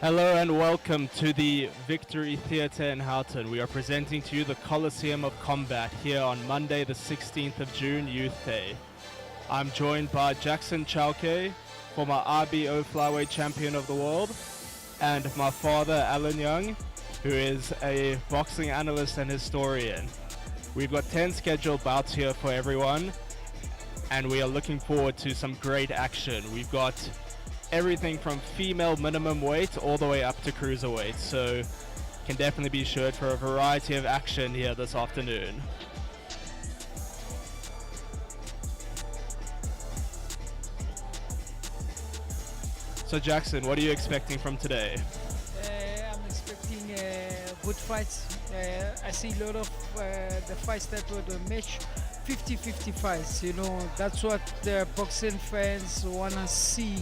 Hello and welcome to the Victory Theatre in Houghton. We are presenting to you the Colosseum of Combat here on Monday the 16th of June, Youth Day. I'm joined by Jackson Chauke, former RBO Flyweight Champion of the World, and my father Alan Young, who is a boxing analyst and historian. We've got 10 scheduled bouts here for everyone, and we are looking forward to some great action. We've got everything from female minimum weight all the way up to cruiserweight, so can definitely be assured for a variety of action here this afternoon. So Jackson, what are you expecting from today? I'm expecting good fights. I see a lot of the fights that were the match 50-50 fights. That's what the boxing fans want to see.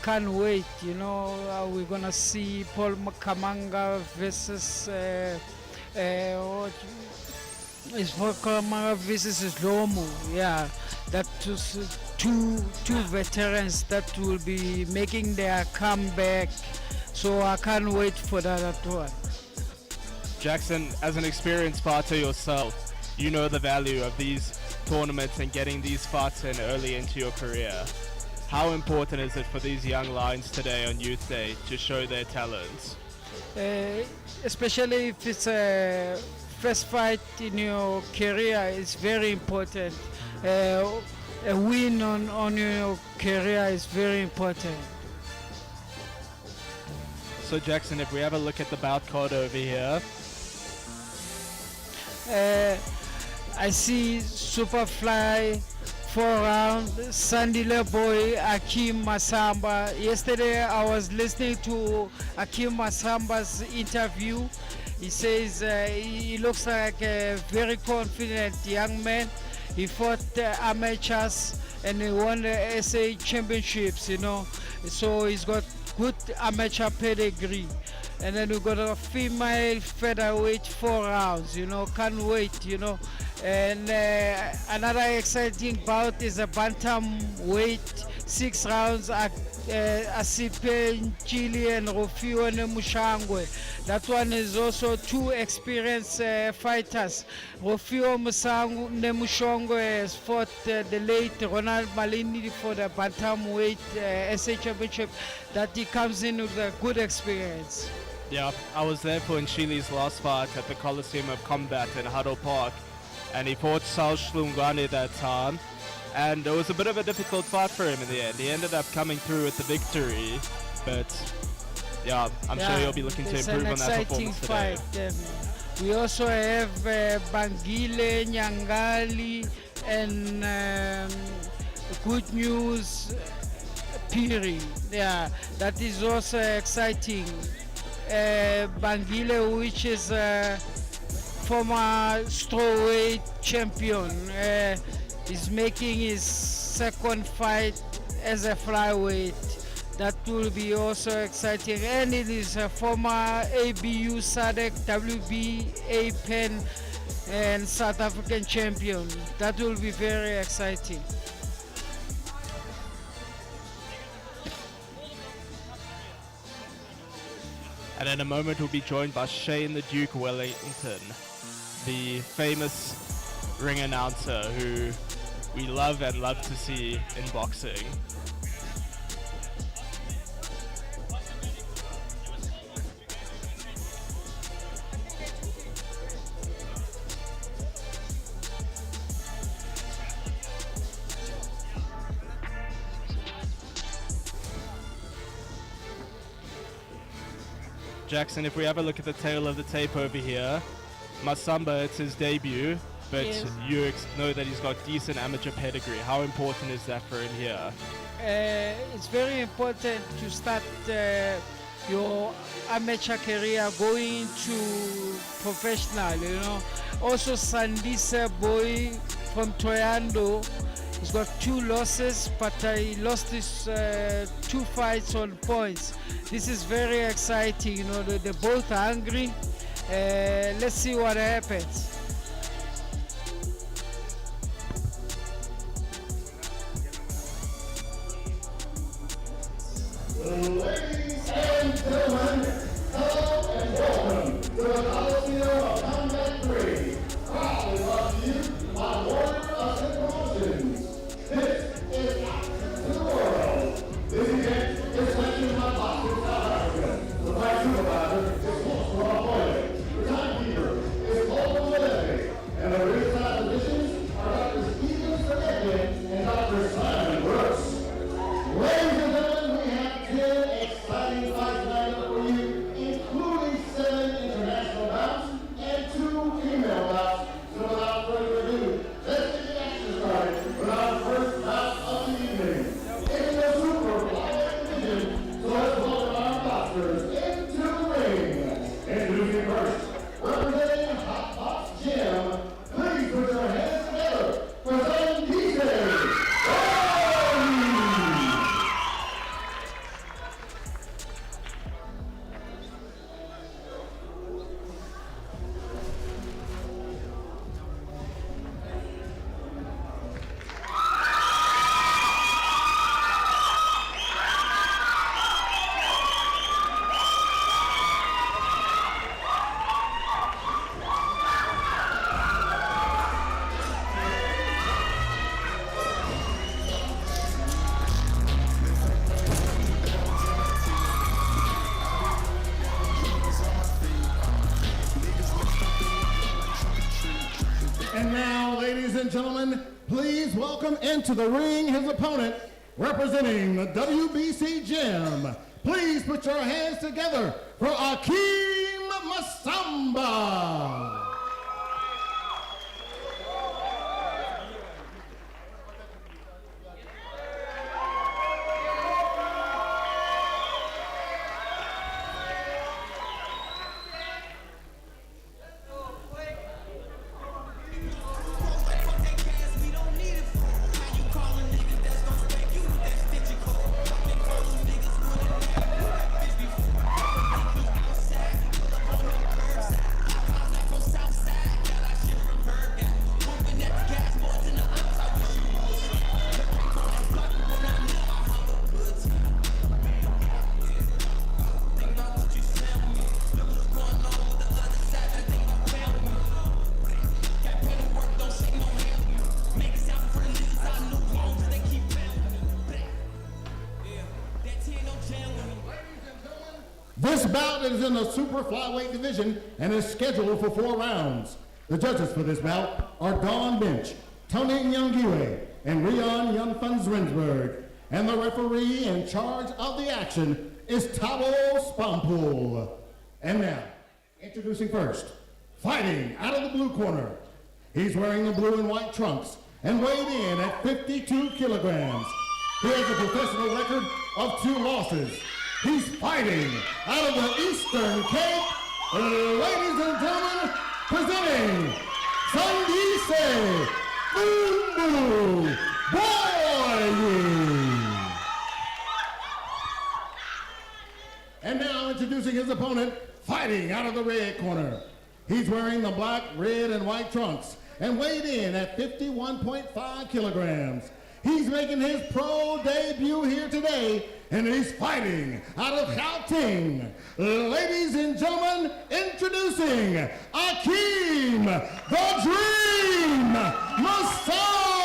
Can't wait. We're gonna see Paul Kamanga versus is Paul Kamanga versus Lomo. Yeah, that was two veterans that will be making their comeback. So I can't wait for that one. Jackson, as an experienced fighter yourself, you know the value of these tournaments and getting these fights in early into your career. How important is it for these young lions today on Youth Day to show their talents? Especially if it's a first fight in your career, it's very important. A win on your career is very important. So Jackson, if we have a look at the bout card over here. I see Superfly 4-round, Sandile boy, Akim Masamba. Yesterday I was listening to Akim Masamba's interview. He says he looks like a very confident young man. He fought amateurs and he won the SA championships, So he's got good amateur pedigree. And then we got a female featherweight 4 rounds, can't wait, And another exciting bout is a bantamweight 6 rounds at Asiphe Ntshili and Rufio Nemushangwe. That one is also two experienced fighters. Rufio Nemushangwe has fought the late Ronald Malini for the bantamweight SA championship. That he comes in with a good experience. Yeah, I was there for Ntshili's last fight at the Colosseum of Combat in Houghton Park, and he fought Sal Shlungwane that time, and it was a bit of a difficult fight for him in the end. He ended up coming through with the victory, but yeah, I'm sure he'll be looking to improve on that performance today. We also have Bangile, Nyangani, and good news, Phiri. Yeah, that is also exciting. Bangile, which is former strawweight champion, is making his second fight as a flyweight. That will be also exciting, and it is a former ABU SADC WBA Pen and South African champion. That will be very exciting. And in a moment we'll be joined by Shane the Duke Wellington, the famous ring announcer who we love and love to see in boxing. Jackson, if we have a look at the tail of the tape over here, Masamba, it's his debut, but yes, you know that he's got decent amateur pedigree. How important is that for him here? It's very important to start your amateur career going to professional, Also Sandisa boy from Toyando, he's got 2 losses, but he lost his 2 fights on points. This is very exciting, they're both hungry. Let's see what happens. Ladies and gentlemen, hello and welcome to the Coliseum of Combat 3. Proudly brought to you by Ascent Promotions. This is Action to the World. This event is sanctioned by Boxing South Africa. The fight supervisor is Oscar Boyle. The timekeeper is Owen Venganyi. And the ringside physicians are Dr. Stephen Sergeant and Dr. Simon Brooks. Ladies and gentlemen, we have 10 exciting fights lined up for you, including 7 international bouts and 2 female bouts. So without further ado, let's get the action started with our first bout of the evening. It's the super flyweight division, so let's welcome our boxers into the ring. Introducing first, representing Hot Box Gym, please put your hands together for Ndabezihle. And now, ladies and gentlemen, please welcome into the ring his opponent, representing the WBC Gym. Please put your hands together for Akeem Masamba. This bout is in the super flyweight division and is scheduled for 4 rounds. The judges for this bout are Don Bench, Tony Nyangani, and Rion Jan-van-Rensburg. And the referee in charge of the action is Tabo Spampul. And now, introducing first, fighting out of the blue corner. He's wearing the blue and white trunks and weighed in at 52 kilograms. He has a professional record of 2 losses. He's fighting out of the Eastern Cape. Ladies and gentlemen, presenting Ndabezihle Boom Boy. And now introducing his opponent, fighting out of the red corner. He's wearing the black, red, and white trunks and weighed in at 51.5 kilograms. He's making his pro debut here today, and he's fighting out of Houghton. Ladies and gentlemen, introducing Akeem the Dream Masamba.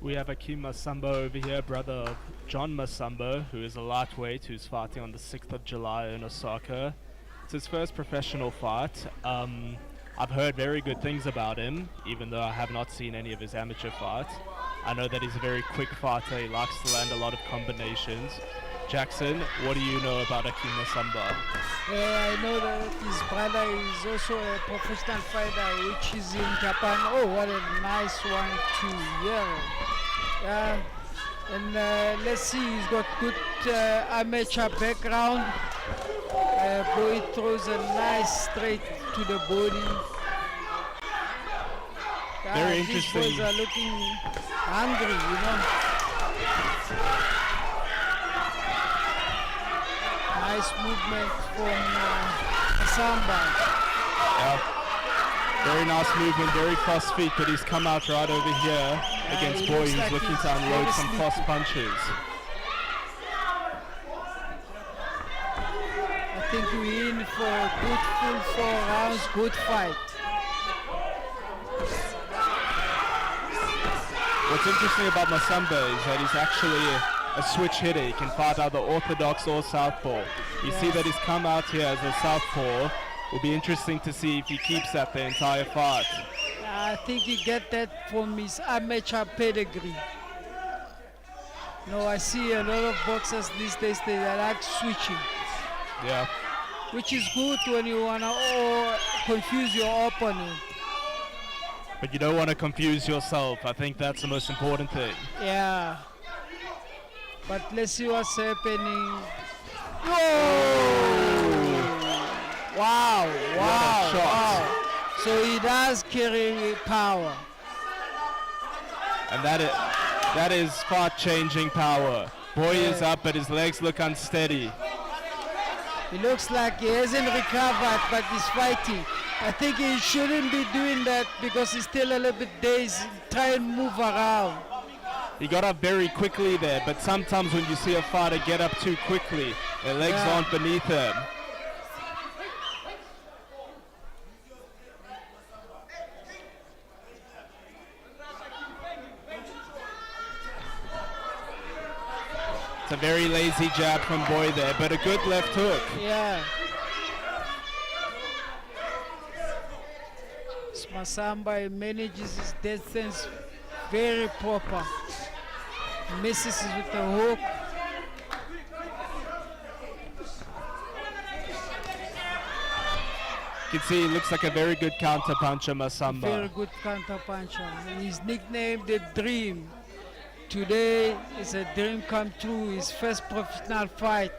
We have Akeem Masamba over here, brother of John Masamba, who is a lightweight who's fighting on the 6th of July in Osaka. It's his first professional fight. I've heard very good things about him, even though I have not seen any of his amateur fights. I know that he's a very quick fighter. He likes to land a lot of combinations. Jackson, what do you know about Akeem Masamba? I know that his brother is also a professional fighter, which is in Japan. Oh, what a nice one to hear. And let's see, he's got good amateur background. Boy throws a nice straight to the body. Very These interesting. boys are looking hungry, you know. Nice movement from Masamba. Yeah. Very nice movement, very cross feet, but he's come out right over here against he Boy, looks who's like looking he's to unload very some cross sleepy. punches. I think we're in for a good full 4 rounds, good fight. What's interesting about Masamba is that he's actually a switch hitter. He can fight either orthodox or southpaw. You see that he's come out here as a southpaw. Will be interesting to see if he keeps that the entire fight. I think he get that from his amateur pedigree. No, I see a lot of boxers these days, they like switching, Yeah. which is good when you want to confuse your opponent. But you don't want to confuse yourself. I think that's the most important thing. Yeah. But let's see what's happening. Wow, wow, shot. wow. So he does carry power. And that is fight-changing power. Boy is up, but his legs look unsteady. He looks like he hasn't recovered, but he's fighting. I think he shouldn't be doing that because he's still a little bit dazed. Try and move around. He got up very quickly there, but sometimes when you see a fighter get up too quickly, their legs aren't beneath him. It's a very lazy jab from Boy there, but a good left hook. Yeah. Masamba manages his distance very proper. Misses it with the hook. You can see he looks like a very good counter puncher, Masamba. Very good counter puncher. He's nicknamed the Dream. Today is a dream come true, his first professional fight.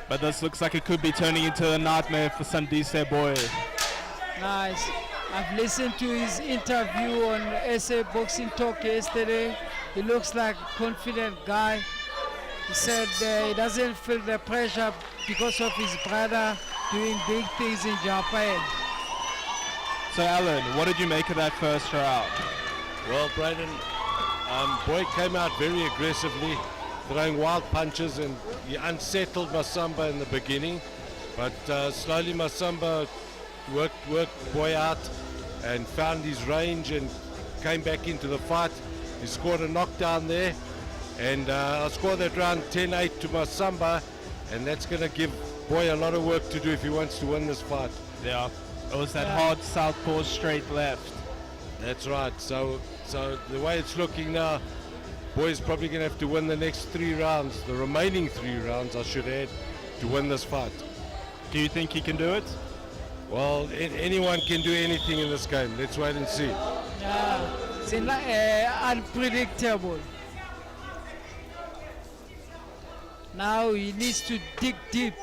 But this looks like it could be turning into a nightmare for Sandise Boy. Nice. I've listened to his interview on SA Boxing Talk yesterday. He looks like a confident guy. He said he doesn't feel the pressure because of his brother doing big things in Japan. So Alan, what did you make of that first round? Well, Braden, Boy came out very aggressively, throwing wild punches, and he unsettled Masamba in the beginning. But slowly Masamba worked Boy out and found his range and came back into the fight. He scored a knockdown there, and I scored that round 10-8 to Masamba, and that's going to give Boy a lot of work to do if he wants to win this fight. Yeah, it was that hard southpaw straight left. That's right. So the way it's looking now, Boy's probably going to have to win the next 3 rounds, the remaining 3 rounds, I should add, to win this fight. Do you think he can do it? Well, anyone can do anything in this game. Let's wait and see. It's unpredictable. Now he needs to dig deep.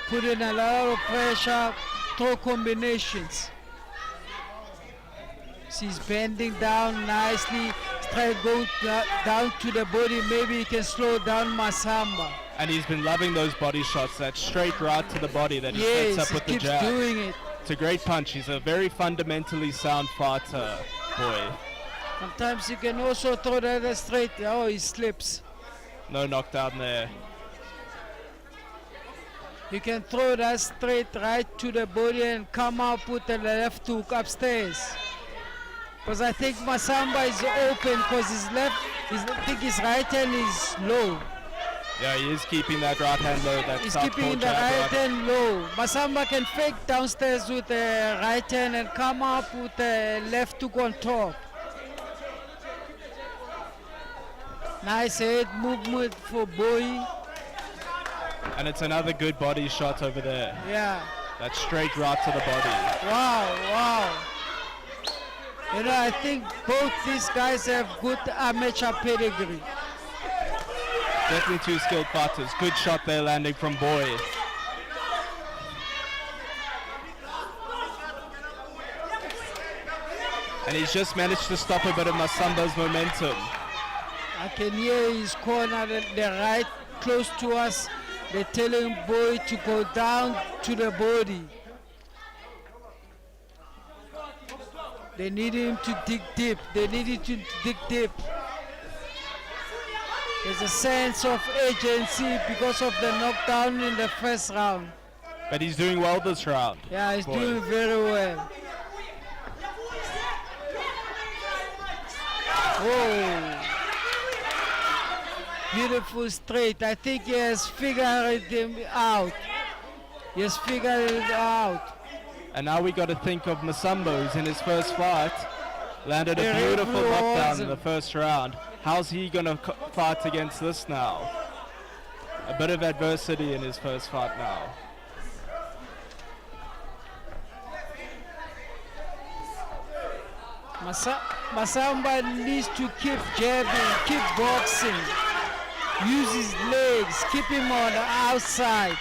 Put in a lot of pressure, throw combinations. He's bending down nicely. Try to go down to the body. Maybe he can slow down Masamba. And he's been loving those body shots, that straight right to the body that he sets up with the keeps jab. doing it. It's a great punch. He's a very fundamentally sound fighter, Boy. Sometimes you can also throw the other straight. Oh, he slips. No knockdown there. You can throw that straight right to the body and come up with the left hook upstairs. Because I think Masamba is open because I think his right hand is low. Yeah, he is keeping that right hand low. That He's southpaw keeping the jab right hand low. Masamba can fake downstairs with the right hand and come up with the left hook on top. Nice head movement for Boy. And it's another good body shot over there. Yeah. That straight right to the body. Wow, wow. You know, I think both these guys have good amateur pedigree. Definitely two skilled fighters. Good shot there landing from Boy. And he's just managed to stop a bit of Masamba's momentum. I can hear his corner, they're right close to us. They're telling Boy to go down to the body. They need him to dig deep. They need him to dig deep. There's a sense of urgency because of the knockdown in the first round. But he's doing well this round. Yeah, he's Boy. doing very well. Oh, beautiful straight. I think he has figured him out. He has figured it out. And now we got to think of Masamba, who's in his first fight. Landed a Very beautiful knockdown in awesome. the first round. How's he going to fight against this now? A bit of adversity in his first fight now. Masamba needs to keep jabbing, keep boxing, use his legs, keep him on the outside.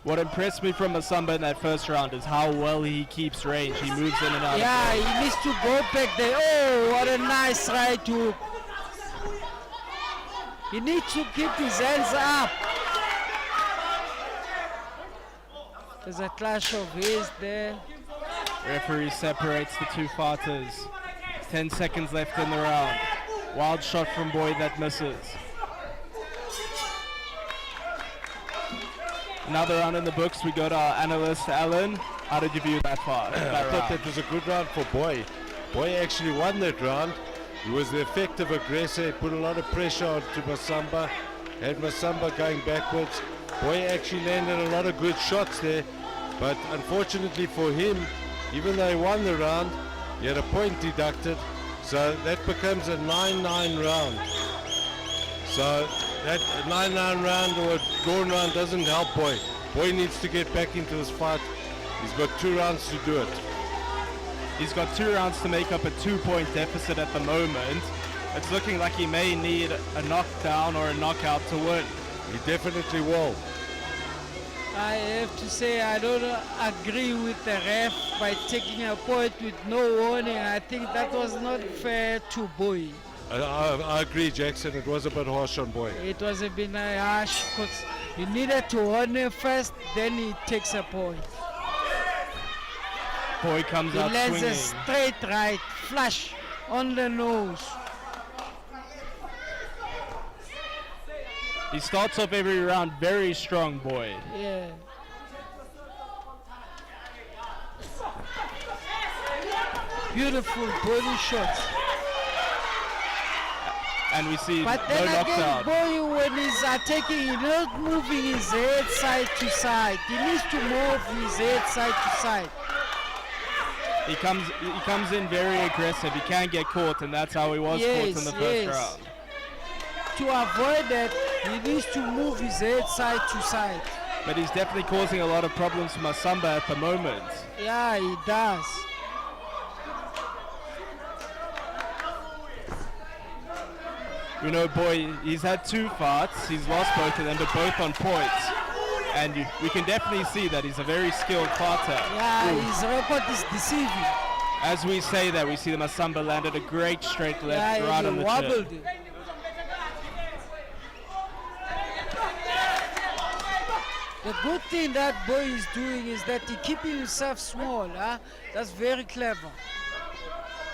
What impressed me from Masamba in that first round is how well he keeps range. He moves in and out. Yeah, of range. he needs to go back there. Oh, what a nice right hook. He needs to keep his hands up. There's a clash of heads there. Referee separates the two fighters. 10 seconds left in the round. Wild shot from Boy that misses. Another round in the books. We go to our analyst, Alan. How did you view that fight? I thought that was a good round for Boy. Boy actually won that round. He was the effective aggressor. He put a lot of pressure onto Masamba. Had Masamba going backwards. Boy actually landed a lot of good shots there. But unfortunately for him, even though he won the round, he had a point deducted. So that becomes a 9-9 round. So that 9-9 round or a drawn round doesn't help Boy. Boy needs to get back into this fight. He's got 2 rounds to do it. He's got 2 rounds to make up a 2-point deficit at the moment. It's looking like he may need a knockdown or a knockout to win. He definitely will. I have to say I don't agree with the ref by taking a point with no warning. I think that was not fair to Boy. I agree, Jackson. It was a bit harsh on Boy. It was a bit harsh because you needed to warn him first, then he takes a point. Boy comes He out lands a swinging. straight right, flush on the nose. He starts off every round very strong, Boy. Yeah. Beautiful body shots. And we see But no then again, knockdown. Boy, when he's attacking, he's not moving his head side to side. He needs to move his head side to side. He comes in very aggressive. He can't get caught, and that's how he was caught in the first round. To avoid that, he needs to move his head side to side. But he's definitely causing a lot of problems for Masamba at the moment. Yeah, he does. You know, Boy, he's had 2 fights. He's lost both of them, but both on points. And we can definitely see that he's a very skilled fighter. Yeah, his record is deceiving. As we say that, we see the Masamba landed a great straight left right he on the wobbled chin. it. The good thing that Boy is doing is that he keeping himself small. Huh? That's very clever.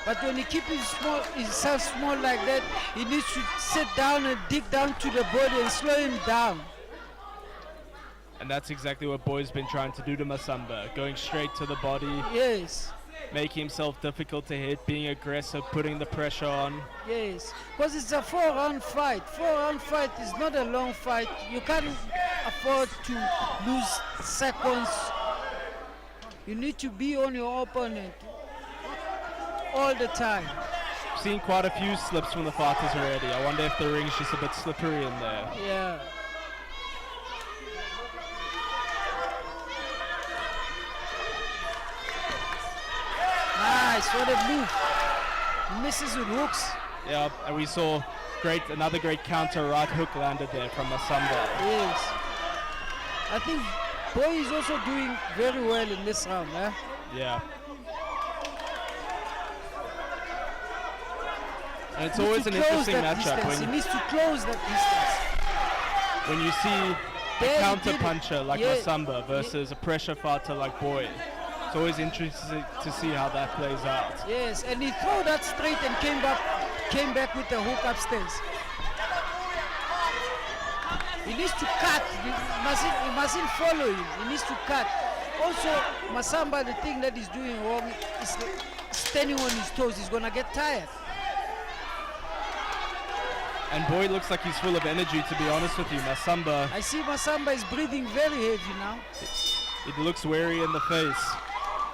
But when he keeps himself small like that, he needs to sit down and dig down to the body and slow him down. And that's exactly what Boy's been trying to do to Masamba. Going straight to the body, Yes, making himself difficult to hit, being aggressive, putting the pressure on. yes. Because it's a 4-round fight. 4-round fight is not a long fight. You can't afford to lose seconds. You need to be on your opponent all the time. Seen quite a few slips from the fighters already. I wonder if the ring's just a bit slippery in there. Yeah. Nice, what a move. Misses with hooks. Yeah, and we saw another great counter right hook landed there from Masamba. Yes. I think Boy is also doing very well in this round. Eh? Yeah. And it's Needs always to an close interesting that matchup distance. He when, needs to close that distance. when you see a There he counter did it. puncher like Yeah. Masamba versus a pressure fighter like Boy. It's always interesting to see how that plays out. Yes, and he threw that straight and came back with the hook upstairs. He needs to cut. He mustn't follow him. He needs to cut. Also, Masamba, the thing that he's doing wrong is standing on his toes. He's gonna get tired. And Boy looks like he's full of energy, to be honest with you. Masamba, I see Masamba is breathing very heavy now. it looks wary in the face.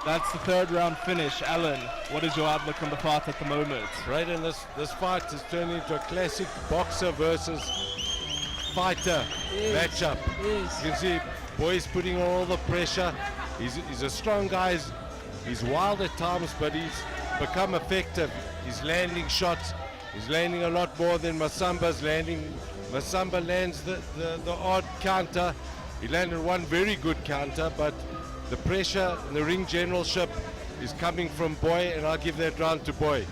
That's the third round finish. Alan, what is your outlook on the fight at the moment? Braden, this fight has turned into a classic boxer versus fighter Yes. matchup. Yes. You can see Boy's putting on all the pressure. He's a strong guy. He's wild at times, but he's become effective. He's landing shots. He's landing a lot more than Masamba's landing. Masamba lands the odd counter. He landed one very good counter, but the pressure and the ring generalship is coming from Boy, and I'll give that round to Boy.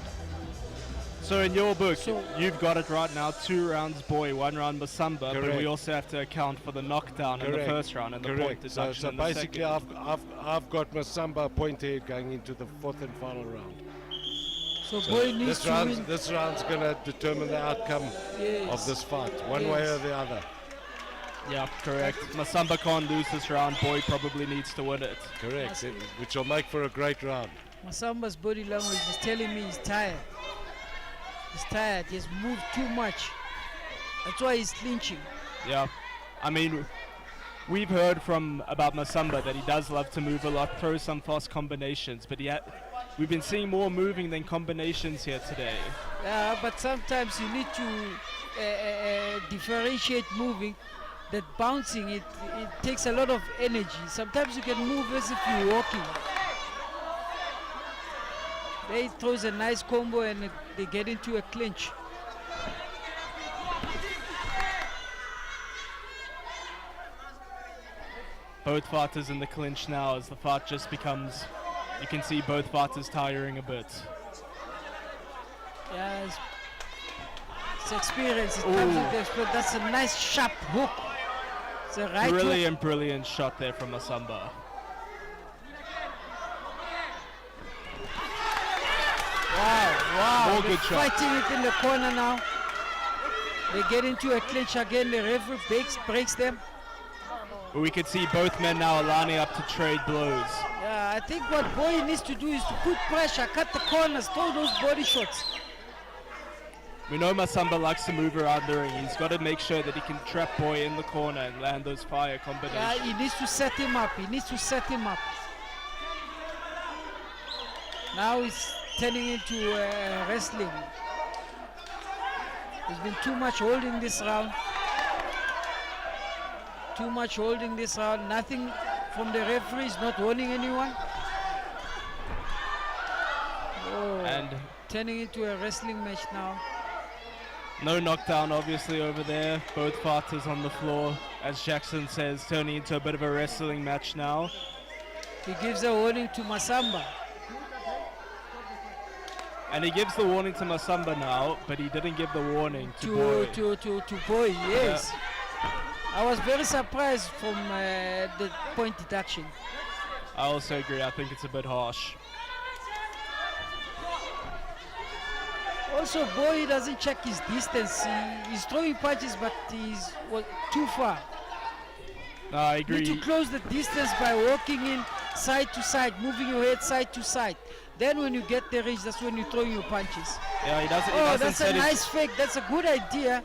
So in your book, So- you've got it right now, 2 rounds Boy, 1 round Masamba, but Correct. we also have to account for the knockdown in the Correct. first round and the point Correct. deduction So in the basically, second. I've got Masamba a point ahead going into the fourth and final round. So Boy needs to win. This round's going to determine the outcome Yes. of this fight, one way Yes. or the other. Yeah, correct. Masamba can't lose this round. Boy probably needs to win it. Correct, which will make for a great round. Masamba's body language is telling me he's tired. He's tired. He's moved too much. That's why he's clinching. Yeah, I mean, we've heard about Masamba that he does love to move a lot, throw some fast combinations, but we've been seeing more moving than combinations here today. Yeah, but sometimes you need to differentiate moving. That bouncing, it takes a lot of energy. Sometimes you can move as if you're walking. There he throws a nice combo and they get into a clinch. Both fighters in the clinch now as the fight just becomes, you can see both fighters tiring a bit. Yeah, it's experience. It comes with experience. That's a nice sharp hook. It's a right hook. Brilliant shot there from Masamba. Wow, More they're good shots. fighting it in the corner now. They get into a clinch again. The referee breaks them. But we could see both men now lining up to trade blows. Yeah, I think what Boy needs to do is to put pressure, cut the corners, throw those body shots. We know Masamba likes to move around the ring. He's got to make sure that he can trap Boy in the corner and land those fire combinations. Yeah, he needs to set him up. He needs to set him up. Now he's turning into wrestling. There's been too much holding this round. Too much holding this round. Nothing from the referees, not warning anyone. Oh, And turning into a wrestling match now. no knockdown obviously over there. Both fighters on the floor. As Jackson says, turning into a bit of a wrestling match now. He gives a warning to Masamba. And he gives the warning to Masamba now, but he didn't give the warning to Boy. To Boy, yes. I was very surprised from the point deduction. I also agree. I think it's a bit harsh. Also, Boy doesn't check his distance. He's throwing punches, but he's too far. No, I You agree. need to close the distance by walking in side to side, moving your head side to side. Then when you get the reach, that's when you throw your punches. Yeah, he doesn't. He Oh, doesn't that's set a his- nice fake. That's a good idea.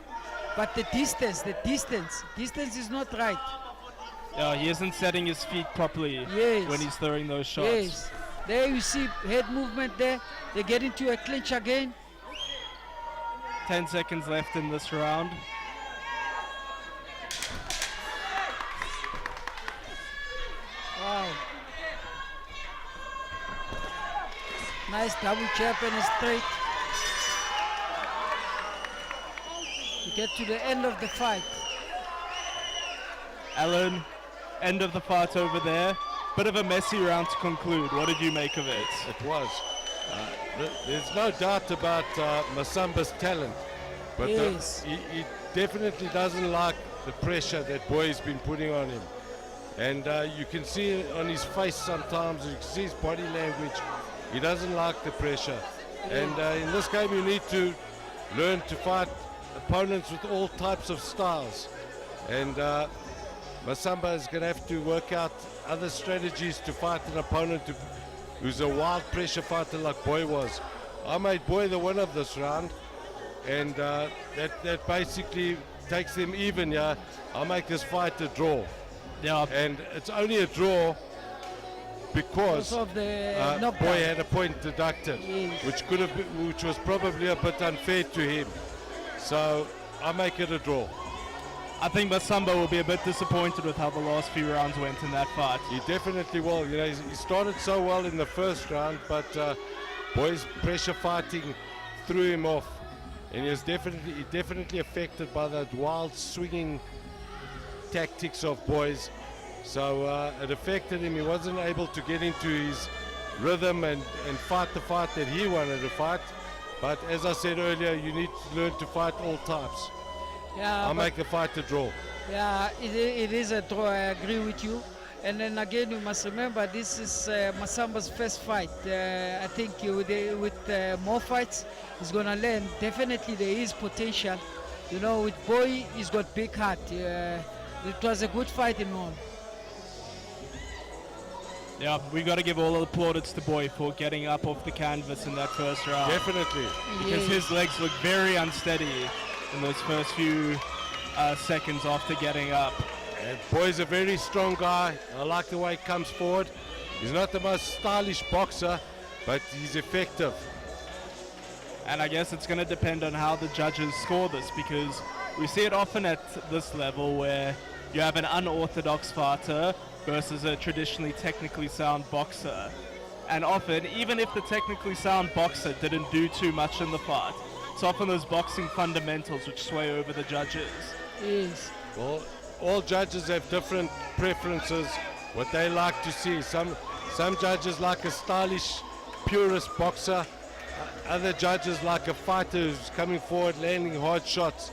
But the distance is not right. Yeah, he isn't setting his feet properly Yes. when he's throwing those shots. Yes. There you see head movement there. They get into a clinch again. 10 seconds left in this round. Wow. Nice double jab and a straight. We get to the end of the fight. Alan, end of the fight over there. Bit of a messy round to conclude. What did you make of it? It was. There's no doubt about Masamba's talent, but Yes. he definitely doesn't like the pressure that Boy's been putting on him. And you can see it on his face sometimes, you can see his body language. He doesn't like the pressure. And in this game you need to learn to fight opponents with all types of styles. And Masamba is going to have to work out other strategies to fight an opponent who's a wild pressure fighter like Boy was. I made Boy the winner of this round, and that basically takes them even. Yeah, I'll make this fight a draw. Yeah. And it's only a draw because of the knockdown. Boy had a point deducted, Yes. which was probably a bit unfair to him. So I make it a draw. I think Masamba will be a bit disappointed with how the last few rounds went in that fight. He definitely will. You know, he started so well in the first round, but Boy's pressure fighting threw him off, and he was definitely affected by that wild swinging tactics of Boys. So it affected him. He wasn't able to get into his rhythm and fight the fight that he wanted to fight. But as I said earlier, you need to learn to fight all types. Yeah, I'll but- make the fight a draw. Yeah, it is a draw. I agree with you. And then again, you must remember this is Masamba's first fight. I think with more fights, he's gonna learn. Definitely, there is potential. You know, with Boy, he's got big heart. It was a good fight in all. Yeah, we got to give all the plaudits to Boy for getting up off the canvas in that first round. Definitely. Because his legs look very unsteady in those first few seconds after getting up. And Boy's a very strong guy. I like the way he comes forward. He's not the most stylish boxer, but he's effective. And I guess it's going to depend on how the judges score this, because we see it often at this level where you have an unorthodox fighter versus a traditionally technically sound boxer. And often, even if the technically sound boxer didn't do too much in the fight, it's often those boxing fundamentals which sway over the judges. Yes. Well, all judges have different preferences, what they like to see. Some judges like a stylish, purist boxer. Other judges like a fighter who's coming forward, landing hard shots.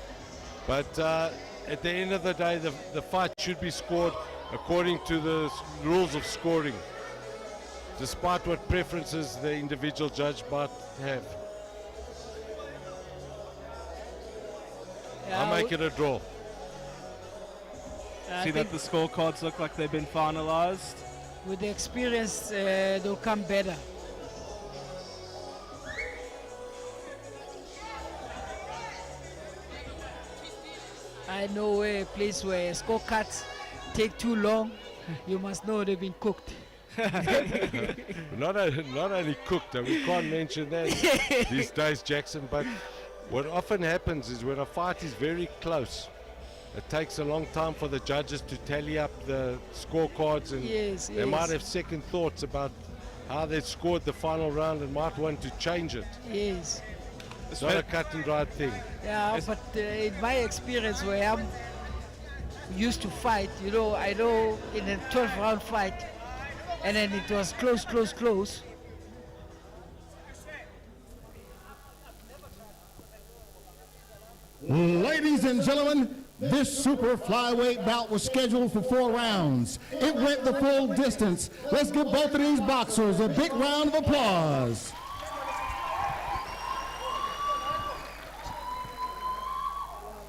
But at the end of the day, the fight should be scored according to the rules of scoring, despite what preferences the individual judge might have. Yeah, I'll make it a draw. I See that think the scorecards look like they've been finalized. with the experience, they'll come better. I know a place where scorecards take too long. You must know they've been cooked. Not only cooked, and we can't mention that these days, Jackson, but what often happens is when a fight is very close, it takes a long time for the judges to tally up the scorecards, and Yes, they might yes. have second thoughts about how they scored the final round and might want to change it. Yes. It's not a cut and dried thing. Yeah, Yes. but in my experience where I'm used to fight, you know, I know in a 12-round fight, and then it was close. Ladies and gentlemen, this super flyweight bout was scheduled for 4 rounds. It went the full distance. Let's give both of these boxers a big round of applause.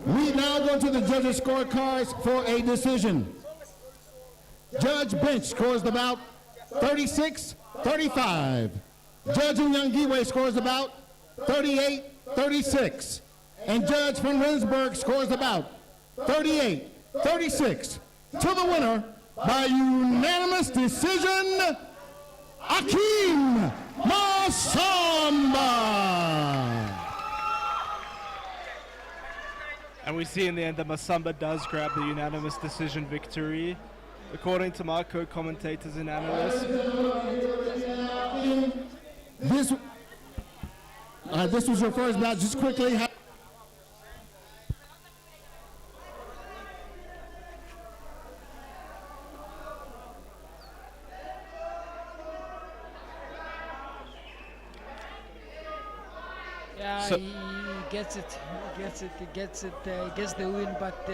We now go to the judges' scorecards for a decision. Judge Bench scores the bout 36-35. Judge Nyangani scores the bout 38-36. And Judge van Rensburg scores the bout 38-36. To the winner by unanimous decision, Akim Masamba. And we see in the end that Masamba does grab the unanimous decision victory. According to my co-commentators and analysts, This was your first bout. Just quickly. gets it. He gets the win, but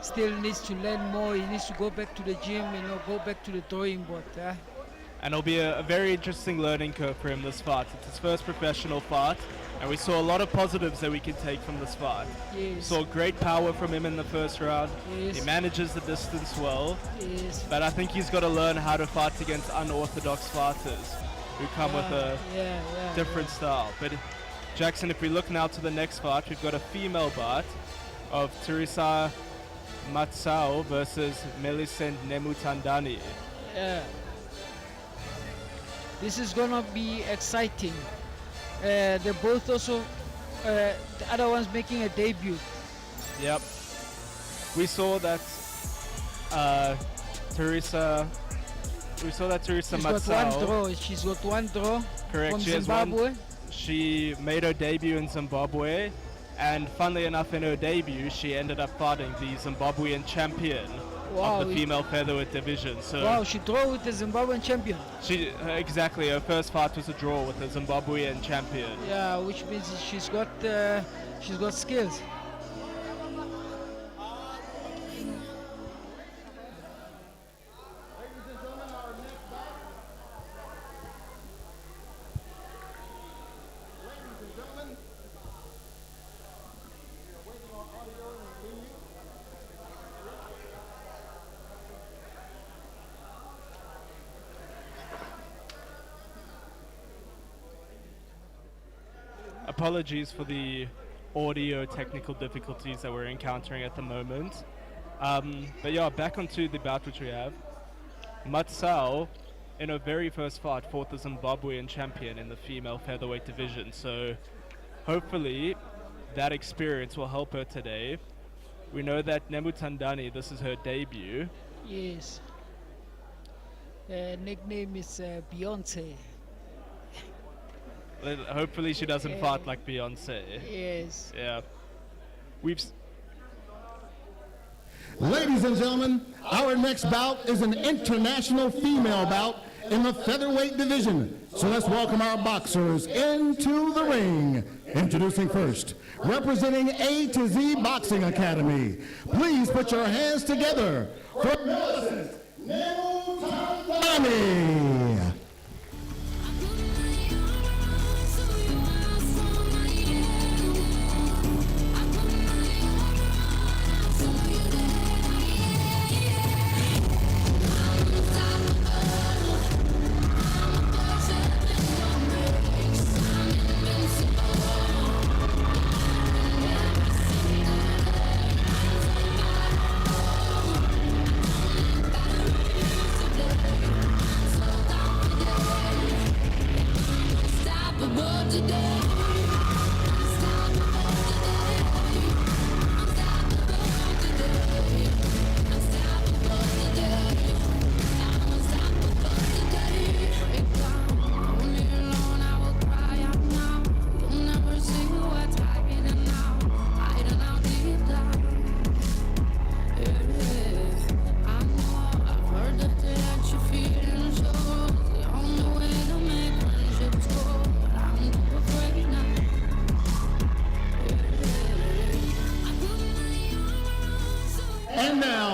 still needs to learn more. He needs to go back to the gym, go back to the drawing board. And it'll be a very interesting learning curve for him this fight. It's his first professional fight, and we saw a lot of positives that we can take from this fight. Yes. Saw great power from him in the first round. Yes. He manages the distance well. Yes. But I think he's got to learn how to fight against unorthodox fighters who come with a different style. But Jackson, if we look now to the next fight, we've got a female bout of Teresa Matsao versus Millicent Nemutandani. Yeah. This is gonna be exciting. They're both also the other one's making a debut. Yep. We saw that Teresa Matsao. She's got one draw. Correct. From She has Zimbabwe. She made her debut in Zimbabwe, and funnily enough, in her debut, she ended up fighting the Zimbabwean champion of the female featherweight division. So wow, she drew with the Zimbabwean champion. She exactly. Her first fight was a draw with the Zimbabwean champion. Yeah, which means she's got skills. Apologies for the audio technical difficulties that we're encountering at the moment. But yeah, back onto the bout which we have. Matsao, in her very first fight, fought the Zimbabwean champion in the female featherweight division. So hopefully that experience will help her today. We know that Nemutandani, this is her debut. Yes. Nickname is Beyonce. Hopefully she doesn't fight like Beyonce. Yes. Yeah. Ladies and gentlemen, our next bout is an international female bout in the featherweight division. So let's welcome our boxers into the ring. Introducing first, representing A to Z Boxing Academy. Please put your hands together for Millicent Nemutandani.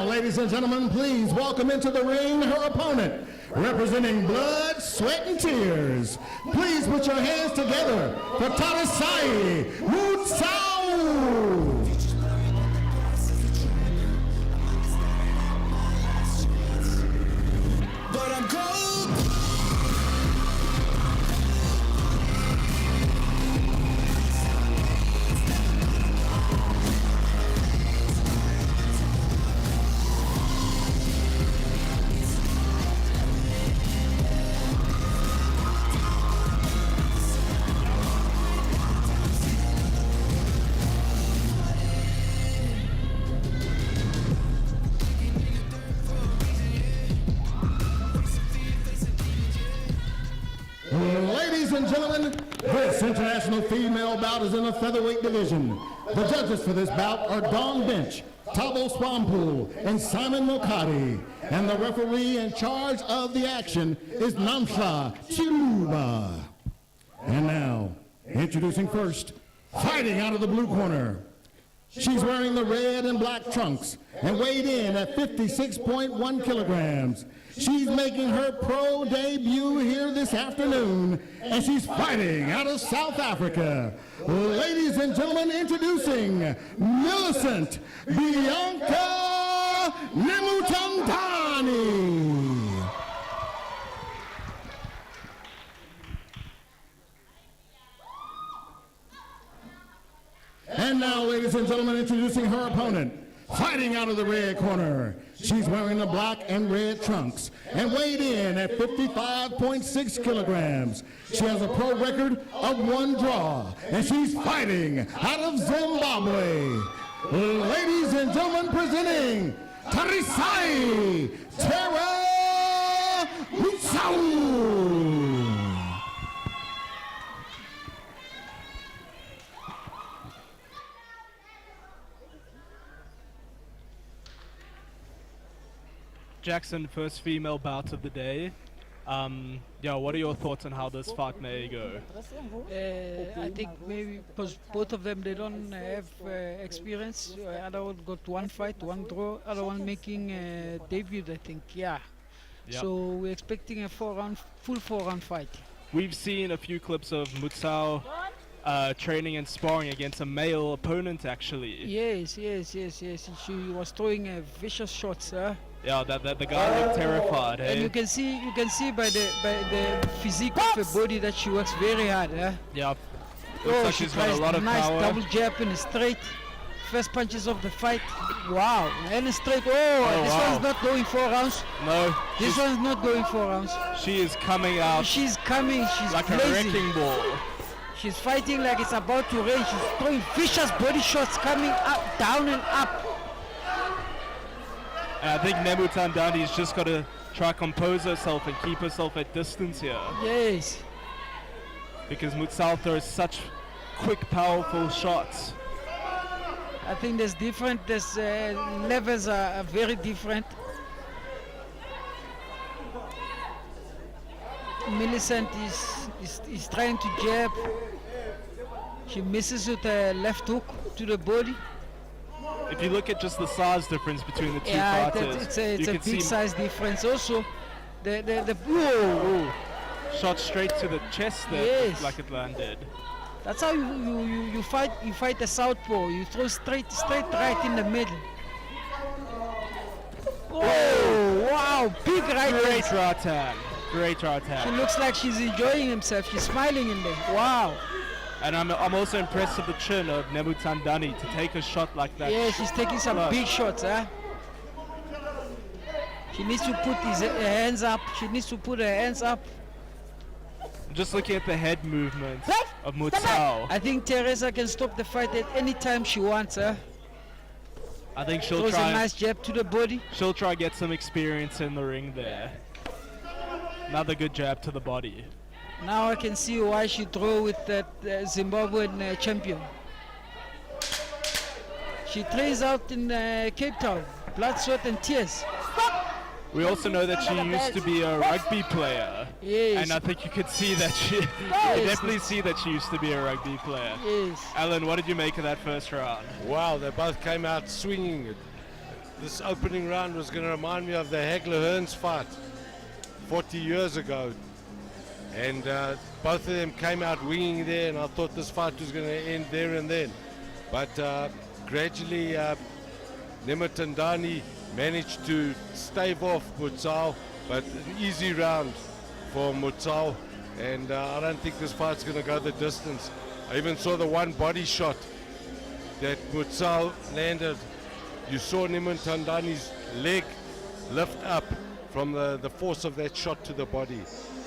Ladies and gentlemen, please welcome into the ring her opponent, representing blood, sweat, and tears. Please put your hands together for Teresa Matsao. But I'm cold. Ladies and gentlemen, this international female bout is in the featherweight division. The judges for this bout are Dawn Bench, Thabo Swampool, and Simon Mokadi. And the referee in charge of the action is Namhla Chiluba. And now, introducing first, Fighting out of the blue corner, she's wearing the red and black trunks and weighed in at 56.1 kilograms. She's making her pro debut here this afternoon, and she's fighting out of South Africa. Ladies and gentlemen, introducing Millicent Bianca Nemutandani. And now, ladies and gentlemen, introducing her opponent. Fighting out of the red corner, she's wearing the black and red trunks and weighed in at 55.6 kilograms. She has a pro record of 1 draw, and she's fighting out of Zimbabwe. Ladies and gentlemen, presenting Tarisai Terra Mutsau. Jackson, first female bout of the day. What are your thoughts on how this fight may go? I think maybe because both of them, they don't have experience. Other one got 1 fight, 1 draw. Other one making debut, I think. Yeah. Yep. So we're expecting a full 4-round fight. We've seen a few clips of Mutsau training and sparring against a male opponent, actually. Yes. She was throwing vicious shots. Yeah, that the guy looked terrified. And Hey? you can see by the physique of her body that she works very hard. Yeah. Looks like she she's got a tries lot of nice power. double jab in a straight. First punches of the fight. Wow. And a straight. This wow. one's not going 4 rounds. No, This one's not going 4 rounds. she is coming out She's coming. She's like a blazing. wrecking ball. She's fighting like it's about to rain. She's throwing vicious body shots coming up, down and up. And I think Nemutandani's just got to try compose herself and keep herself at distance here. Yes. Because Mutsau throws such quick, powerful shots. I think there's levels are very different. Millicent is trying to jab. She misses with a left hook to the body. If you look at just the size difference between the two Yeah, fighters, it's you a can see big size difference. Also, whoa. shot straight to the chest there, Yes. like it landed. That's how you fight. You fight a southpaw. You throw straight right in the middle. Oh wow! Big right Great hand. right hand. Great right She hand. looks like she's enjoying herself. She's smiling in there. Wow. And I'm also impressed with the chin of Nemutandani to take a shot like that. Yeah, she's taking some Close. big shots, She needs to put her hands up. She needs to put her hands up. Just looking at the head movement of Mutsau, I think Teresa can stop the fight at any time she wants, I think she'll Throws a try. nice jab to the body. She'll try get some experience in the ring there. Another good jab to the body. Now I can see why she drew with that Zimbabwean champion. She trains out in Cape Town, blood, sweat and tears. We also know that she used to be a rugby player. Yes. And I think you could see that you definitely see that she used to be a rugby player. Yes. Alan, what did you make of that first round? Wow, they both came out swinging. This opening round was going to remind me of the Hagler-Hearns fight 40 years ago. And both of them came out winging there, and I thought this fight was going to end there and then. But gradually, Nemutandani managed to stave off Mutsau, but an easy round for Mutsau. And I don't think this fight's going to go the distance. I even saw the one body shot that Mutsau landed. You saw Nemutandani's leg lift up from the force of that shot to the body.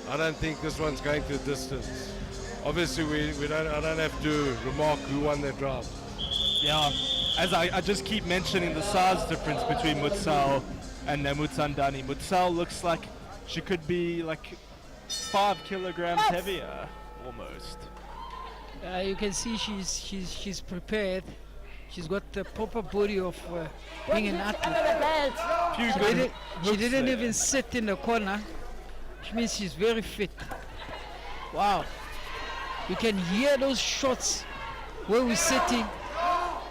I don't think this one's going to the distance. Obviously, I don't have to remark who won that round. Yeah, as I just keep mentioning the size difference between Mutsau and Nemutandani. Mutsau looks like she could be like 5 kilograms heavier, almost. You can see she's prepared. She's got the proper body of being an athlete. She didn't even sit in the corner, which means she's very fit. Wow. You can hear those shots where we're sitting.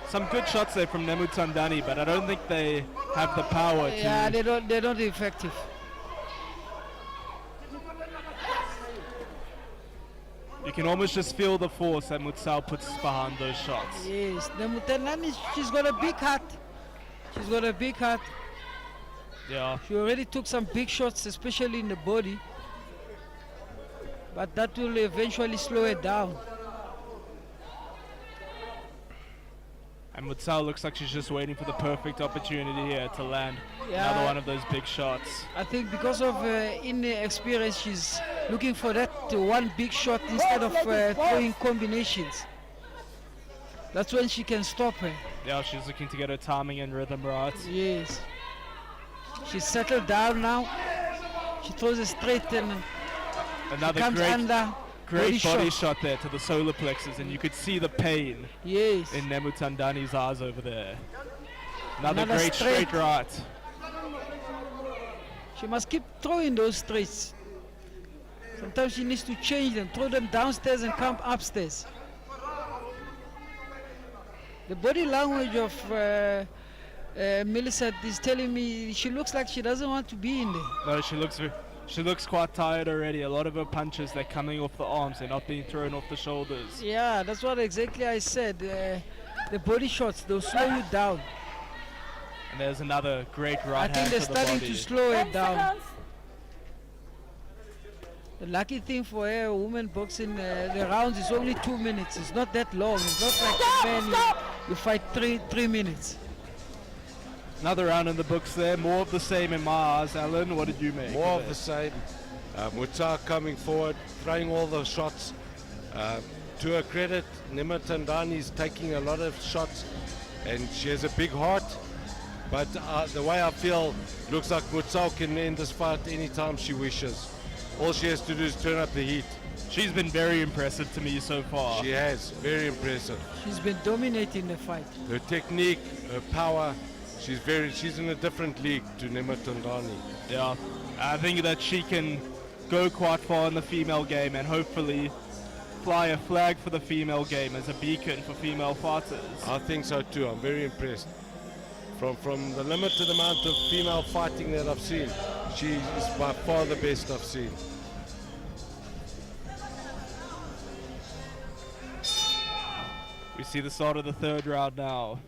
Some good shots there from Nemutandani, but I don't think they have the power Yeah, to. they're not effective. You can almost just feel the force that Mutsao puts behind those shots. Yes, Nemutandani, she's got a big heart. She's got a big heart. Yeah. She already took some big shots, especially in the body. But that will eventually slow her down. And Mutsao looks like she's just waiting for the perfect opportunity here to land Yeah. another one of those big shots. I think because of inexperience, she's looking for that one big shot instead of throwing combinations. That's when she can stop her. Yeah, she's looking to get her timing and rhythm right. Yes. She's settled down now. She throws a straight and Another comes under. great body shot. shot there to the solar plexus, and you could see the pain Yes. in Nemutandani's eyes over there. Another Another great straight right. She must keep throwing those straights. Sometimes she needs to change them, throw them downstairs and come upstairs. The body language of Millicent is telling me she looks like she doesn't want to be in there. No, she looks quite tired already. A lot of her punches, they're coming off the arms, they're not being thrown off the shoulders. Yeah, that's what exactly I said. The body shots, they'll slow you down. And there's another great right I think hand they're to the starting body. to slow it down. The lucky thing for her, women boxing, the rounds is only 2 minutes. It's not that long. It's not like men, you fight three minutes. Another round in the books there. More of the same in my eyes. Alan, what did you make? More of of the it? same. Mutsao coming forward, throwing all the shots. To her credit, Nemutandani is taking a lot of shots, and she has a big heart. But the way I feel, looks like Mutsao can end this fight anytime she wishes. All she has to do is turn up the heat. She's been very impressive to me so far. She has, very impressive. She's been dominating the fight. Her technique, her power, she's in a different league to Nemutandani. Yeah, I think that she can go quite far in the female game and hopefully fly a flag for the female game as a beacon for female fighters. I think so too. I'm very impressed. From the limited amount of female fighting that I've seen, she is by far the best I've seen. We see the start of the third round now.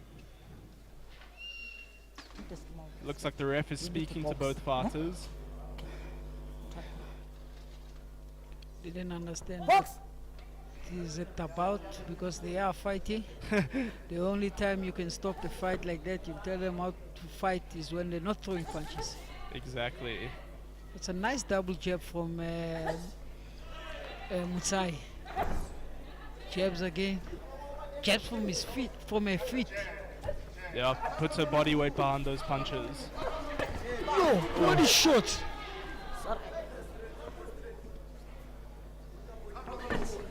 Looks like the ref is speaking to both fighters. Didn't understand what is it about because they are fighting. The only time you can stop the fight like that, you tell them how to fight, is when they're not throwing punches. Exactly. It's a nice double jab from Mutsai. Jabs again. Jabs from his feet, from her feet. Yeah, puts her body weight behind those punches. Yo, what a shot!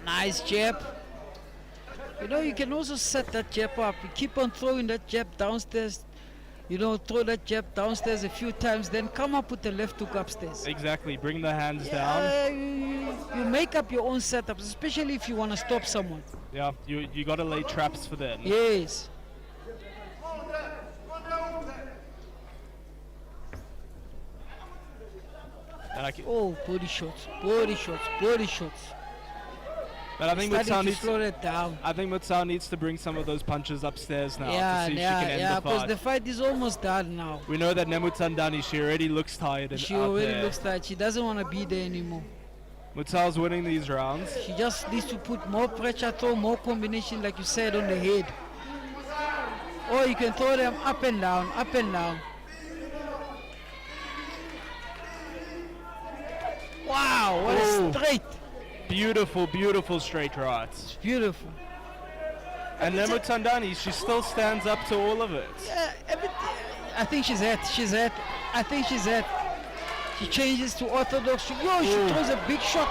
Nice jab. You know, you can also set that jab up. You keep on throwing that jab downstairs. You know, throw that jab downstairs a few times, then come up with the left hook upstairs. Exactly, bring the hands down. You make up your own setups, especially if you want to stop someone. Yeah, you gotta lay traps for them. Yes. And I can, Oh, body shots, body shots, body shots. but I think Starting Mutsao to needs slow that down. I think Mutsao needs to bring some of those punches upstairs now Yeah, to see if she yeah, can end yeah, the because fight. the fight is almost done now. We know that Nemutandani, she already looks tired and She out already there. looks like she doesn't want to be there anymore. Mutsao's winning these rounds. She just needs to put more pressure, throw more combination, like you said, on the head. Or you can throw them up and down, up and down. Wow, what Oh. a straight. Beautiful, beautiful straight rights. Beautiful. And Nemutandani, she still stands up to all of it. Yeah, I think she's hurt. She's hurt. I think she's hurt. She changes to orthodox. She throws a big shot.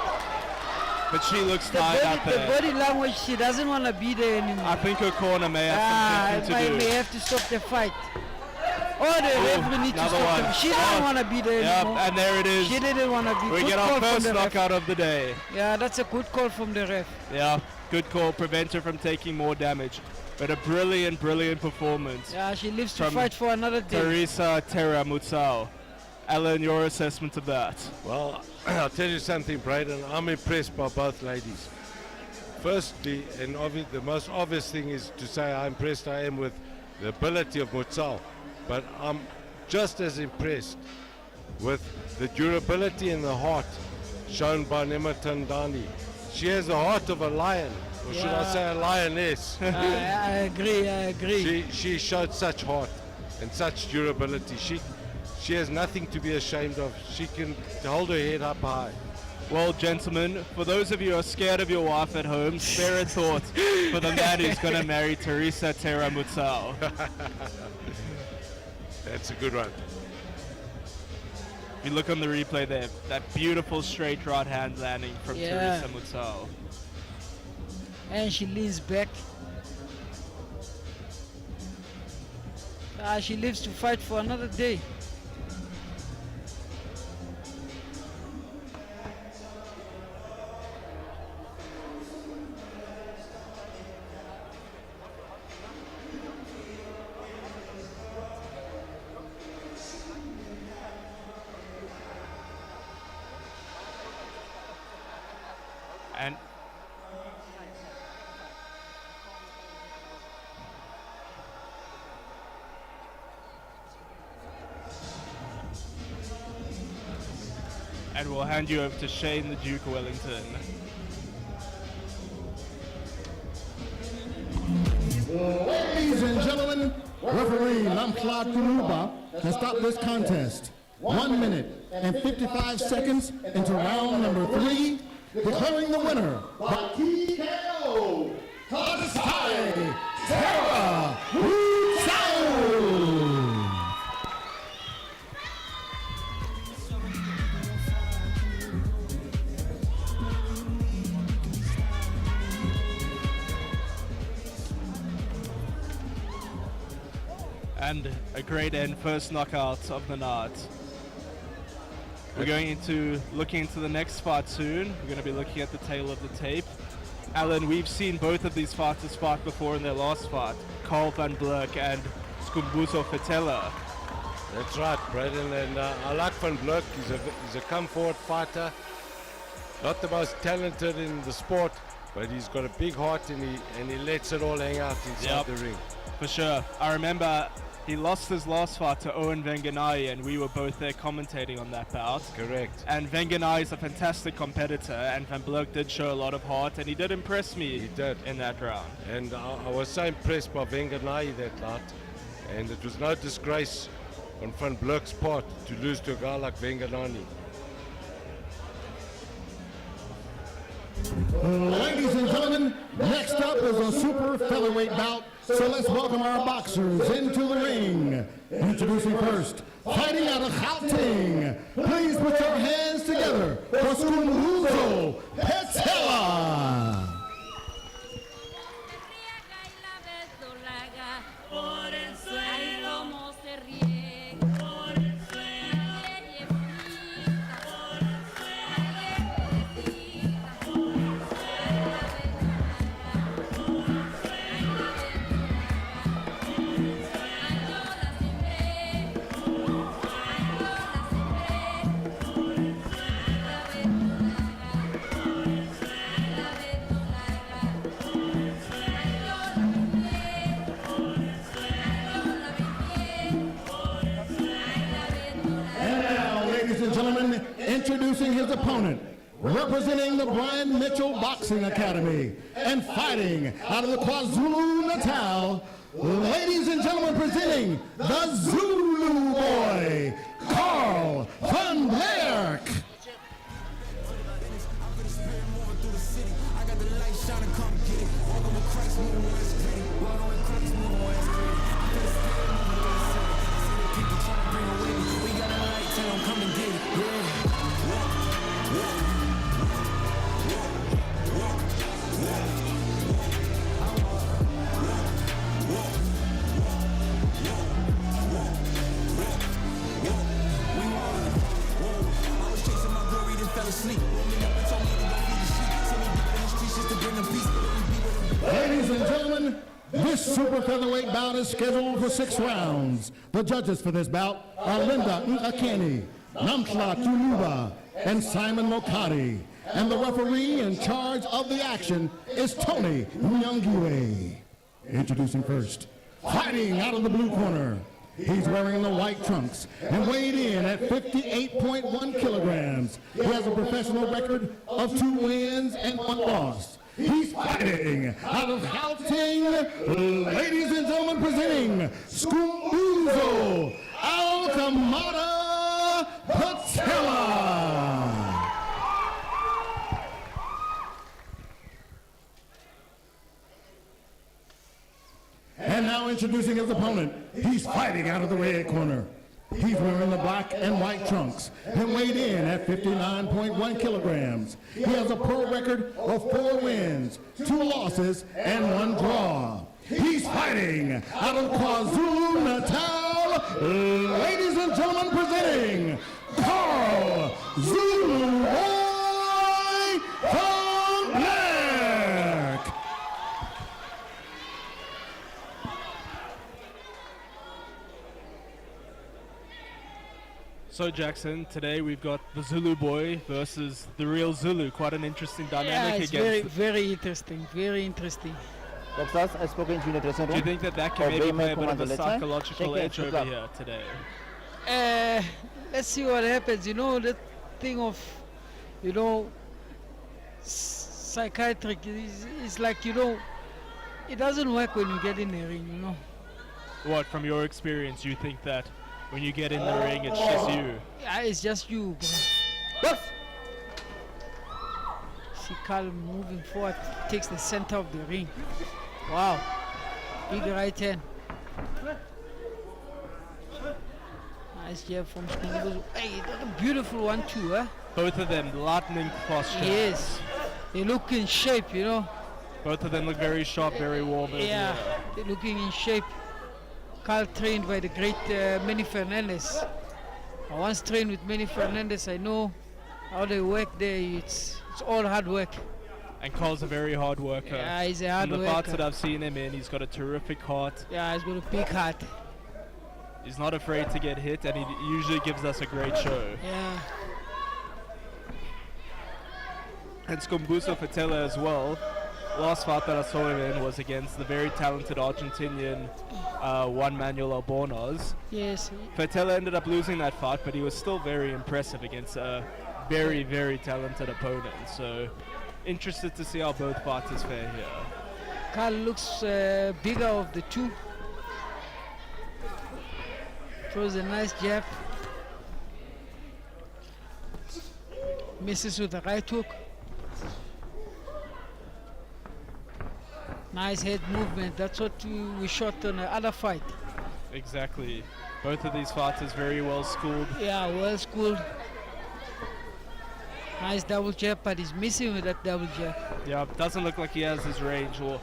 But she looks The tired body, out the there. body language, she doesn't want to be there anymore. I think her corner may have some thinking May to do. have to stop the fight. Oh, the referee need to another stop one. him. She didn't want to be there Yep, anymore. and there it is. She didn't want to be. We Good get our call from first the ref. knockout of the day. Yeah, that's a good call from the ref. Yeah, good call. Prevent her from taking more damage. But a brilliant, brilliant performance. Yeah, she lives to From fight for another day. Teresa Terra Mutsao. Alan, your assessment of that? Well, I'll tell you something, Braden. I'm impressed by both ladies. Firstly, and the most obvious thing is to say how impressed I am with the ability of Mutsao. But I'm just as impressed with the durability and the heart shown by Nematandani. She has the heart of a lion, or should I say a lioness. I agree. She showed such heart and such durability. She has nothing to be ashamed of. She can hold her head up high. Well, gentlemen, for those of you who are scared of your wife at home, spare a thought for the man who's going to marry Teresa Terra Mutsao. That's a good one. If you look on the replay there, that beautiful straight right hand landing from Yeah. Teresa Mutsao. And she leans back. She lives to fight for another day. And we'll hand you over to Shane the Duke Wellington. Ladies and gentlemen, referee Lamkla Kuluba has stopped this contest. 1 minute and 55 seconds into round number 3, declaring the winner by TKO, Asiphe Ntshili Mayamiko. And a great end, first knockout of the night. We're looking into the next fight soon. We're going to be looking at the tail of the tape. Alan, we've seen both of these fighters fight before in their last fight. Carl van Blerk and Skumbuzo Fetela. That's right, Braden. And I like Van Blerk. He's a come-forward fighter. Not the most talented in the sport, but he's got a big heart and he lets it all hang out inside the ring. For sure. I remember he lost his last fight to Owen Venganyi, and we were both there commentating on that bout. Correct. And Venganyi is a fantastic competitor, and Van Blerk did show a lot of heart, and he did impress me in that round. And I was so impressed by Venganyi that night, and it was no disgrace on Van Blerk's part to lose to a guy like Venganyi. Ladies and gentlemen, next up is a super featherweight bout. So let's welcome our boxers into the ring. Introducing first, fighting out of Houghton. Please put your hands together for Skumbuzo Fetela. Introducing his opponent, representing the Brian Mitchell Boxing Academy, and fighting out of the KwaZulu-Natal, ladies and gentlemen, presenting the Zulu Boy, Carl van Blerk. super featherweight bout is scheduled for 6 rounds. The judges for this bout are Linda Ngcamu, Namhla Tuluba, and Simon Mokadi. And the referee in charge of the action is Tony Nyangani. Introducing first, fighting out of the blue corner. He's wearing the white trunks and weighed in at 58.1 kilograms. He has a professional record of 2 wins and 1 loss. He's fighting out of Houghton. Ladies and gentlemen, presenting Skumbuzo Alkamada Patella. And now introducing his opponent. He's fighting out of the red corner. He's wearing the black and white trunks and weighed in at 59.1 kilograms. He has a pro record of 4 wins, 2 losses, and 1 draw. He's fighting out of KwaZulu-Natal. Ladies and gentlemen, presenting Carl Zulu Boy from Neck. So Jackson, today we've got the Zulu boy versus the real Zulu. Quite an interesting dynamic it's against. very interesting, very interesting. Do you think that can maybe play a bit of a psychological edge over here today? Let's see what happens. You know, the thing of, you know, psychiatric is like, you know, it doesn't work when you get in the ring, you know. What, from your experience, you think that when you get in the ring, it's just you? Yeah, it's just you, bro. See Carl moving forward, takes the center of the ring. Wow, big right hand. Nice jab from Skumbuzo. Hey, that's a beautiful one too, huh? Both of them lightning cross jabs. Yes, they look in shape, you know. Both of them look very sharp, very warm. Yeah, they're looking in shape. Carl trained by the great Manny Fernandez. I once trained with Manny Fernandez. I know how they work there. It's all hard work. And Carl's a very hard worker. Yeah, he's a hard worker. In the worker. fights that I've seen him in, he's got a terrific heart. Yeah, he's got a big heart. He's not afraid to get hit, and he usually gives us a great show. Yeah. And Skumbuzo Patella as well. Last fight that I saw him in was against the very talented Argentinian Juan Manuel Albornoz. Yes. Patella ended up losing that fight, but he was still very impressive against a very, very talented opponent. So, interested to see how both fighters fare here. Carl looks bigger of the two. Throws a nice jab. Misses with the right hook. Nice head movement. That's what we shot on the other fight. Exactly. Both of these fighters very well schooled. Yeah, well schooled. Nice double jab, but he's missing with that double jab. Yeah, doesn't look like he has his range. Or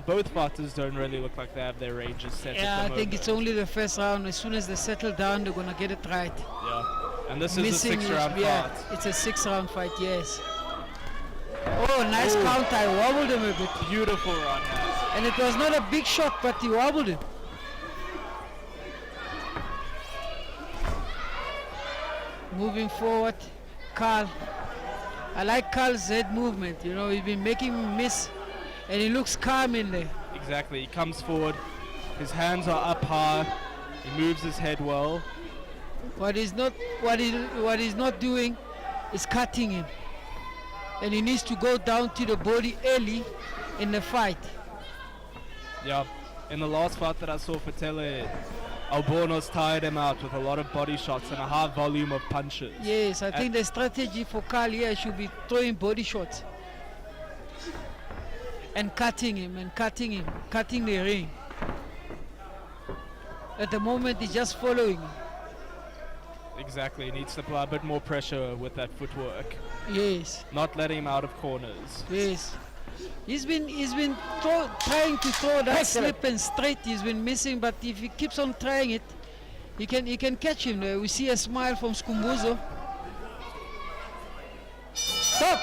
both fighters don't really look like they have their ranges set. Yeah, I think it's only the first round. As soon as they settle down, they're gonna get it right. Yeah, and this is a 6-round fight. It's a 6-round fight, yes. Oh, nice counter. I wobbled him a bit. Beautiful run. And it was not a big shot, but he wobbled him. Moving forward, Carl. I like Carl's head movement. You know, he's been making him miss, and he looks calm in there. Exactly. He comes forward. His hands are up high. He moves his head well. What he's not doing is cutting him. And he needs to go down to the body early in the fight. Yeah, in the last fight that I saw for Tele, Albornoz tired him out with a lot of body shots and a high volume of punches. Yes, I think the strategy for Carl here should be throwing body shots. And cutting him, cutting the ring. At the moment, he's just following him. Exactly, he needs to apply a bit more pressure with that footwork. Yes. Not letting him out of corners. Yes. He's been trying to throw that slip and straight. He's been missing, but if he keeps on trying it, he can catch him. We see a smile from Skumbuzo. Stop!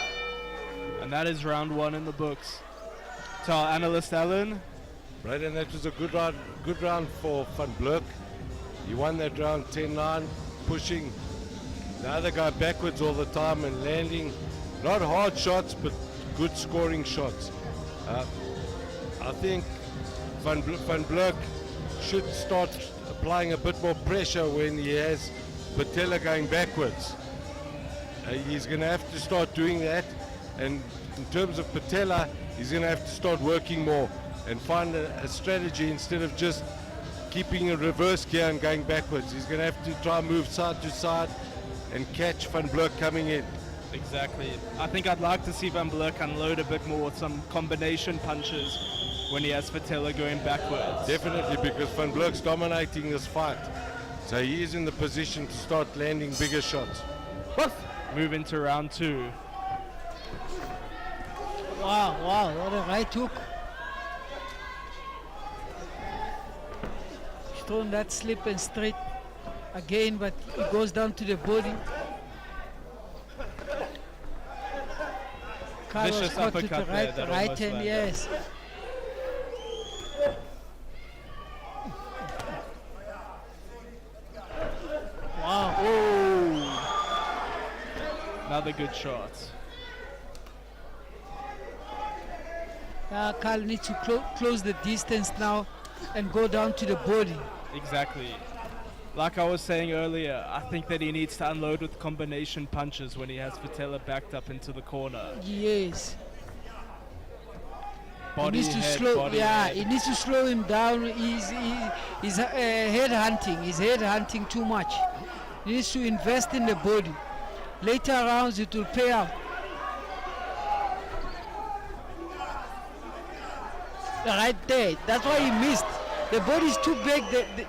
And that is round 1 in the books. To our analyst Alan, Braden, that was a good round for Van Blerk. He won that round 10-9, pushing the other guy backwards all the time and landing not hard shots, but good scoring shots. I think Van Blerk should start applying a bit more pressure when he has Patella going backwards. He's going to have to start doing that, and in terms of Patella, he's going to have to start working more and find a strategy instead of just keeping a reverse gear and going backwards. He's going to have to try and move side to side and catch Van Blerk coming in. Exactly. I think I'd like to see Van Blerk unload a bit more with some combination punches when he has Patella going backwards. Definitely, because Van Blerk's dominating this fight. So he is in the position to start landing bigger shots. Move into round 2. Wow, what a right hook. He's thrown that slip and straight again, but it goes down to the body. Carlos Vicious caught with uppercut the there that right almost hand, landed. yes. Wow. Another good shot. Carl needs to close the distance now and go down to the body. Exactly. Like I was saying earlier, I think that he needs to unload with combination punches when he has Patella backed up into the corner. Yes. Body, he needs to head, slow. body, Yeah, head. he needs to slow him down. He's head hunting. He's head hunting too much. He needs to invest in the body. Later rounds, it will pay out. Right there. That's why he missed. The body is too big.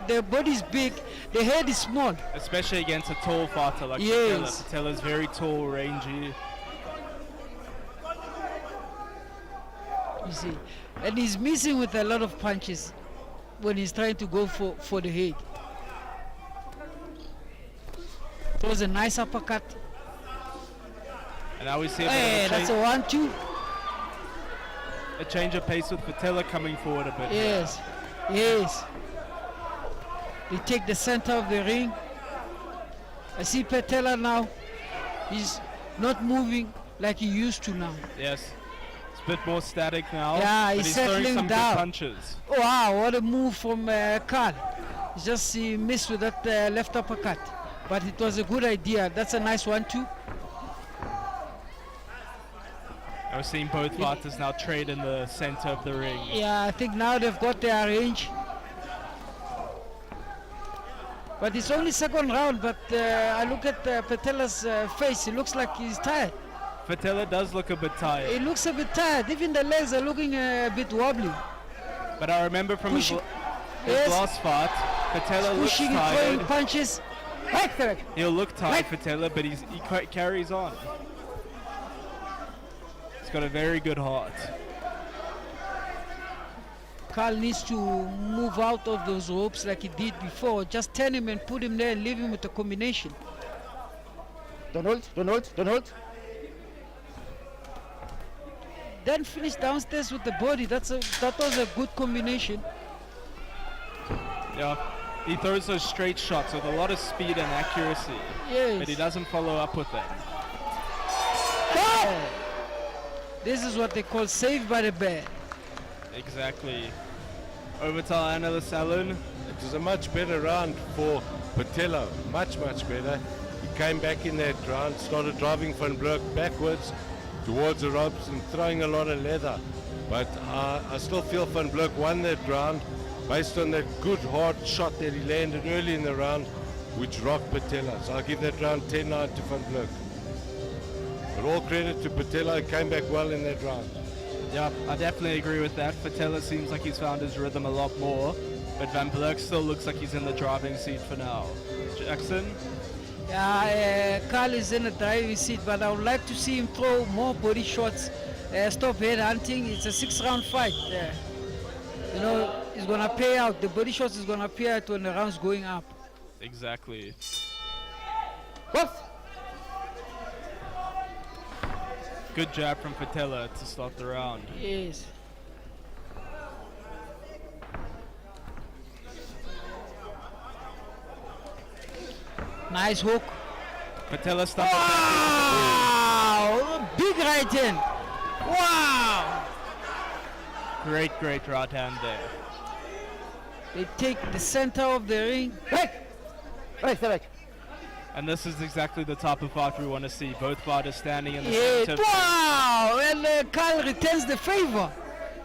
The body is big. The head is small. Especially against a tall fighter like Yes. Patella. Patella's very tall, rangy. You see, and he's missing with a lot of punches when he's trying to go for the head. It was a nice uppercut. And now we see a, Hey, bit of that's a 1-2. a change of pace with Patella coming forward a bit. Yes, yes. They take the center of the ring. I see Patella now. He's not moving like he used to now. Yes. It's a bit more static now. Yeah, but he's he's throwing settling some down. good punches. Wow, what a move from Carl. He missed with that left uppercut. But it was a good idea. That's a nice 1-2. And we're seeing both fighters now trade in the center of the ring. Yeah, I think now they've got their range. But it's only second round, but I look at Patella's face. It looks like he's tired. Patella does look a bit tired. He looks a bit tired. Even the legs are looking a bit wobbly. But I remember from his Pushing. his Yes. last fight, Patella looks Pushing, throwing tired. punches. Right there. He'll look tired, Right. Patella, but he carries on. He's got a very good heart. Carl needs to move out of those ropes like he did before. Just turn him and put him there and leave him with a combination. Don't hold. Then finish downstairs with the body. That was a good combination. Yeah, he throws those straight shots with a lot of speed and accuracy, Yes. but he doesn't follow up with them. This is what they call saved by the bell. Exactly. Over to our analyst Alan. It was a much better round for Patella, much better. He came back in that round, started driving Van Blerk backwards towards the ropes and throwing a lot of leather. But I still feel Van Blerk won that round based on that good hard shot that he landed early in the round, which rocked Patella. So I'll give that round 10-9 to Van Blerk. But all credit to Patella, he came back well in that round. Yeah, I definitely agree with that. Patella seems like he's found his rhythm a lot more, but Van Blerk still looks like he's in the driving seat for now. Jackson? Yeah, Carl is in the driving seat, but I would like to see him throw more body shots. Stop head hunting. It's a 6-round fight. You know, it's gonna pay out. The body shots is gonna pay out when the round's going up. Exactly. Good jab from Patella to start the round. Yes. Nice hook. Patella stumbled. Wow! Big right hand. Wow! Great right hand there. They take the center of the ring. Break! Break, stay back. And this is exactly the type of fight we want to see. Both fighters standing in the Yeah. center, Wow! And Carl retains the favor.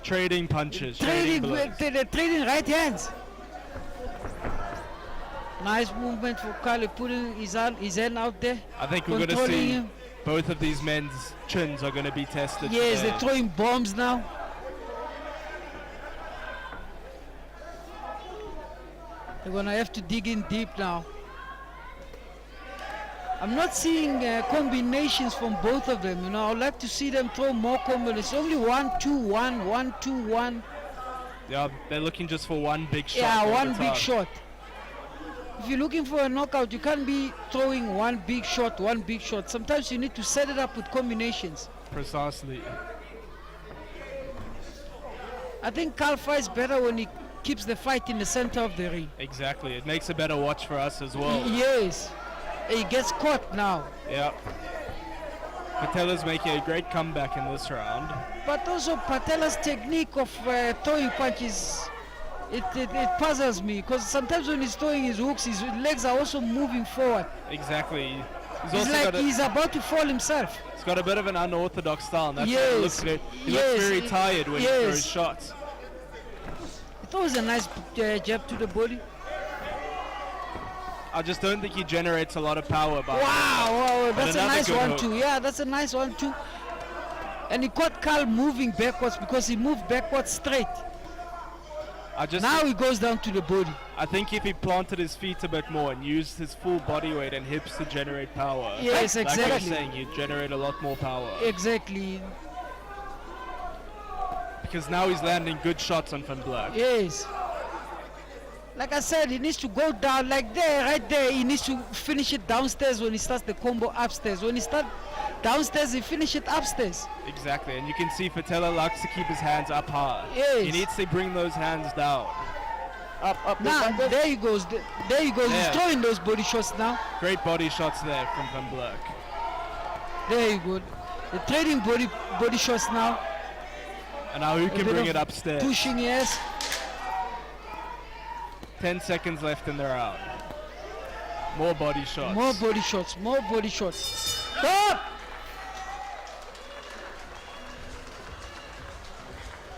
trading punches, Trading, blows. trading right hands. Nice movement for Carl, putting his hand out there. I think we're going to controlling see him. both of these men's chins are going to be tested. Yes, today. they're throwing bombs now. They're gonna have to dig in deep now. I'm not seeing combinations from both of them. You know, I'd like to see them throw more combinations. Only 1-2-1, 1-2-1. Yeah, they're looking just for one big shot. Yeah, all one the big time. shot. If you're looking for a knockout, you can't be throwing one big shot, one big shot. Sometimes you need to set it up with combinations. Precisely. I think Carl fights better when he keeps the fight in the center of the ring. Exactly. It makes a better watch for us as well. Yes. He gets caught now. Yeah. Patella's making a great comeback in this round. But also Patella's technique of throwing punches, it puzzles me, because sometimes when he's throwing his hooks, his legs are also moving forward. Exactly. He's It's also like got a, he's about to fall himself. he's got a bit of an unorthodox style. And that's why Yes, he looks very, he yes, looks very tired when he yes. throws shots. He throws a nice jab to the body. I just don't think he generates a lot of power. By Wow, that's a another nice good one hook. too. Yeah, that's a nice one too. And he caught Carl moving backwards because he moved backwards straight. Now he goes down to the body. I think if he planted his feet a bit more and used his full body weight and hips to generate power, Yes, like I was exactly. saying, he'd generate a lot more power. Exactly. Because now he's landing good shots on Van Blerk. Yes. Like I said, he needs to go down like there, right there. He needs to finish it downstairs when he starts the combo upstairs. When he starts downstairs, he finish it upstairs. Exactly, and you can see Patella likes to keep his hands up high. Yes. He needs to bring those hands down. Up, Now, back, there he goes. There he goes. Yeah. He's throwing those body shots now. Great body shots there from Van Blerk. There you go. They're trading body shots now. And now who A can bit bring of it upstairs? Pushing, yes. 10 seconds left in the round. More body shots. More body shots. More body shots. Stop!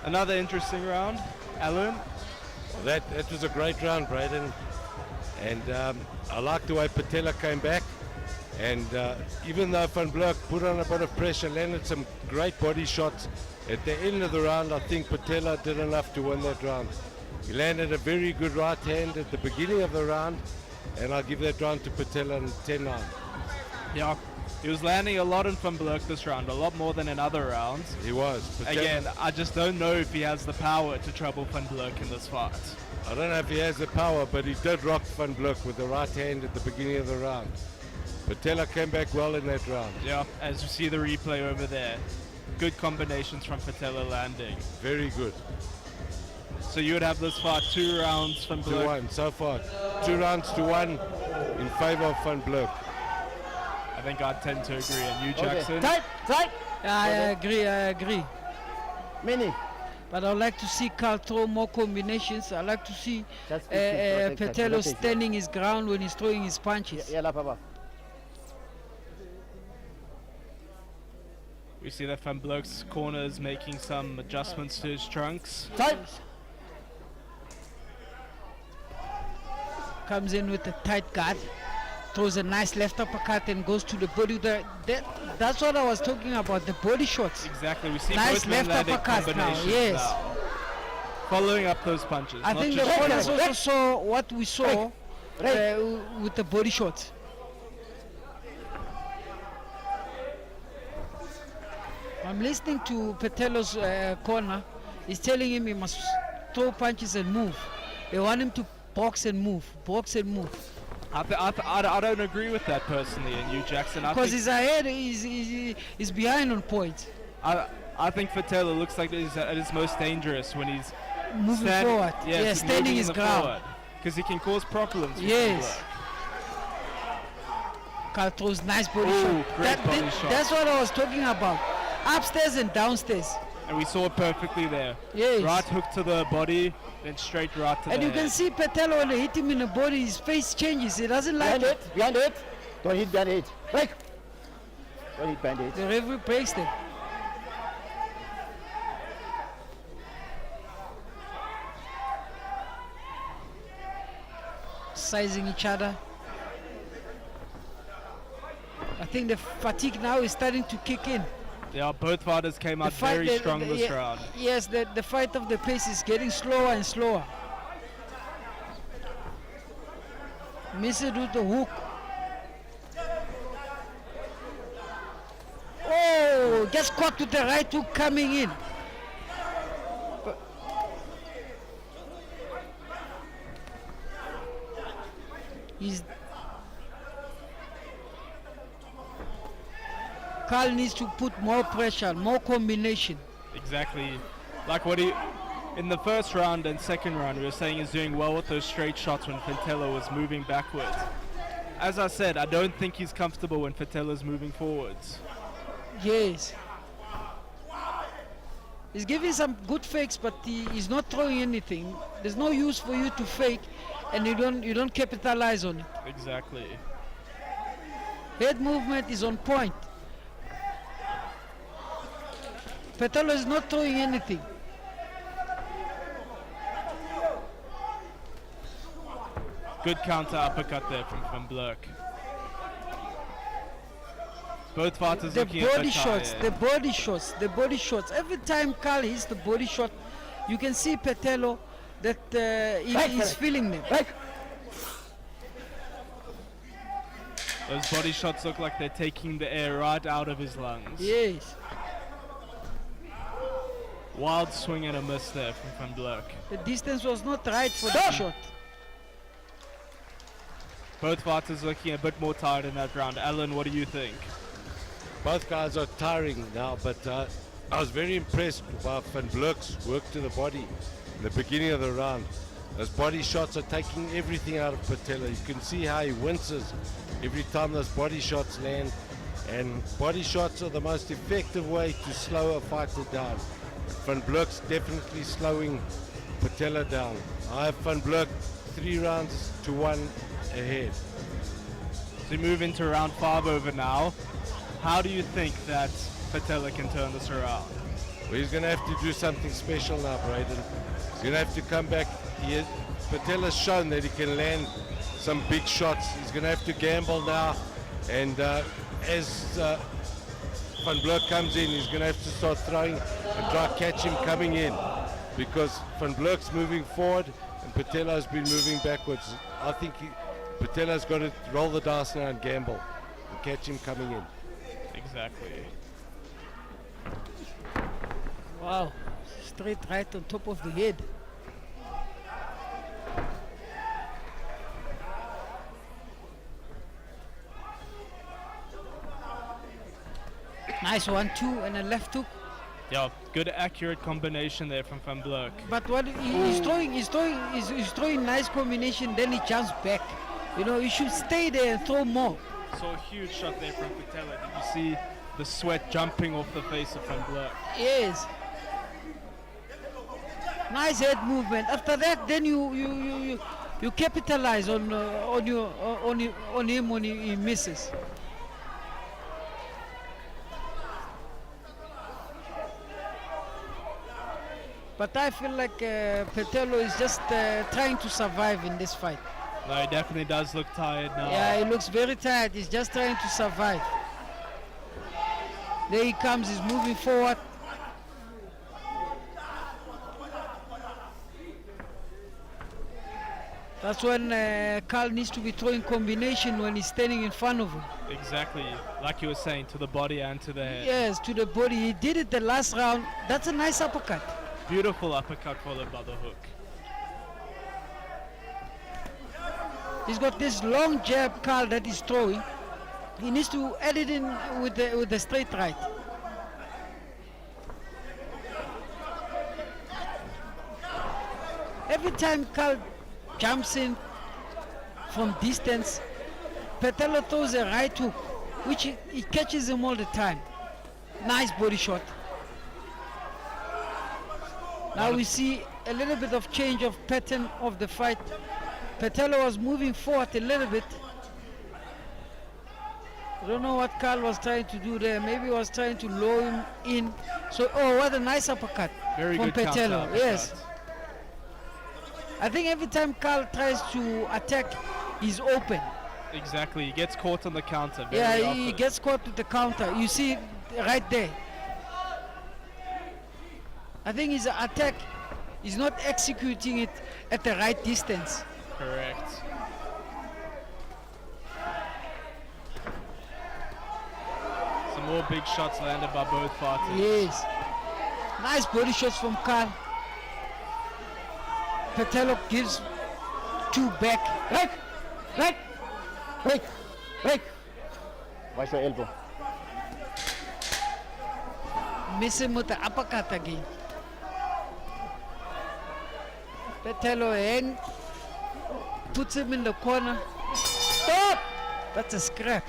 Another interesting round. Alan? That was a great round, Braden. And I like the way Patella came back. And even though Van Blerk put on a bit of pressure, landed some great body shots, at the end of the round, I think Patella did enough to win that round. He landed a very good right hand at the beginning of the round, and I'll give that round to Patella in 10-9. Yeah. He was landing a lot in Van Blerk this round, a lot more than in other rounds. He was. Again, I just don't know if he has the power to trouble Van Blerk in this fight. I don't know if he has the power, but he did rock Van Blerk with the right hand at the beginning of the round. Patella came back well in that round. Yeah, as you see the replay over there. Good combinations from Patella landing. Very good. So you would have this fight 2 rounds Van Blerk. 2-1 so far. 2 rounds to 1 in favor of Van Blerk. I think I'd tend to agree. And you, Jackson? Tight, tight. I agree. Mini. But I'd like to see Carl throw more combinations. I'd like to see Just protect that, Patello protect it. standing his ground when he's throwing his punches. Yeah, Papa. We see that Van Blerk's corner is making some adjustments to his trunks. Tight. Comes in with a tight guard, throws a nice left uppercut and goes to the body. That's what I was talking about, the body shots. Exactly, we see Nice both men left landing uppercut now, combinations yes. now. Following up those punches. I not think the just corners throwing. also saw what we saw with the body shots. I'm listening to Patello's corner. He's telling him he must throw punches and move. They want him to box and move, box and move. I don't agree with that personally, and you, Jackson. I Because think, he's ahead, he's behind on points. I think Patella looks like he's at his most dangerous when he's Moving forward. yes, Yeah, standing his ground. because he can cause problems. with Yes. Van Carl throws nice body Ooh, shot. great body shot. That's what I was talking about. Upstairs and downstairs. And we saw it perfectly there. Yes. Right hook to the body, then straight right to And the you can head. see Petelo when they hit him in the body, his face changes. He doesn't like Behind it. it, behind it. Don't hit behind it. Break. Don't hit behind it. The referee breaks them. Sizing each other. I think the fatigue now is starting to kick in. Yeah, both fighters came out very strong this round. Yes, the fight of the pace is getting slower and slower. Miss it with the hook. Oh, gets caught with the right hook coming in. He's Carl needs to put more pressure, more combination. Exactly. Like what he, in the first round and second round, we were saying he's doing well with those straight shots when Fentella was moving backwards. As I said, I don't think he's comfortable when Fetella's moving forwards. Yes. He's giving some good fakes, but he's not throwing anything. There's no use for you to fake, and you don't capitalize on it. Exactly. Head movement is on point. Petelo is not throwing anything. Good counter uppercut there from Van Blurk. Both fighters The looking at body the shots, tire. the body shots, the body shots. Every time Carl hits the body shot, you can see Petelo that he's feeling them. Break. Those body shots look like they're taking the air right out of his lungs. Yes. Wild swing and a miss there from Van Blurk. The distance was not right for the shot. Both fighters looking a bit more tired in that round. Alan, what do you think? Both guys are tiring now, but I was very impressed by Van Blurk's work to the body in the beginning of the round. Those body shots are taking everything out of Patella. You can see how he winces every time those body shots land, and body shots are the most effective way to slow a fighter down. Van Blurk's definitely slowing Patella down. I have Van Blurk 3-1 ahead. So we move into round 5 over now. How do you think that Patella can turn this around? Well, he's going to have to do something special now, Braden. He's going to have to come back. Patella's shown that he can land some big shots. He's going to have to gamble now. And as Van Blurk comes in, he's going to have to start throwing and try to catch him coming in. Because Van Blurk's moving forward and Patella's been moving backwards. I think Patella's got to roll the dice now and gamble and catch him coming in. Exactly. Wow. Straight right on top of the head. Nice 1-2 and a left hook. Yeah, good accurate combination there from Van Blurk. But what he's throwing nice combination, then he jumps back. You know, he should stay there and throw more. Saw a huge shot there from Patella. Did you see the sweat jumping off the face of Van Blurk? Yes. Nice head movement. After that, then you capitalize on him when he misses. But I feel like Petelo is just trying to survive in this fight. No, he definitely does look tired now. Yeah, he looks very tired. He's just trying to survive. There he comes. He's moving forward. That's when Carl needs to be throwing combination when he's standing in front of him. Exactly, like you were saying, to the body and to the head. Yes, to the body. He did it the last round. That's a nice uppercut. Beautiful uppercut followed by the hook. He's got this long jab, Carl, that he's throwing. He needs to add it in with the straight right. Every time Carl jumps in from distance, Petelo throws a right hook, which he catches him all the time. Nice body shot. Now we see a little bit of change of pattern of the fight. Petelo was moving forward a little bit. I don't know what Carl was trying to do there. Maybe he was trying to lure him in. So, oh, what a nice uppercut Very from good counter Petelo. uppercut. Yes. I think every time Carl tries to attack, he's open. Exactly, he gets caught on the counter. Yeah, Very he often. gets caught with the counter. You see it right there. I think his attack is not executing it at the right distance. Correct. Some more big shots landed by both fighters. Yes. Nice body shots from Carl. Petelo gives two back. Break! Break! Break! Break! Watch your elbow. Miss him with the uppercut again. Petelo hang, puts him in the corner. Stop! That's a scrap.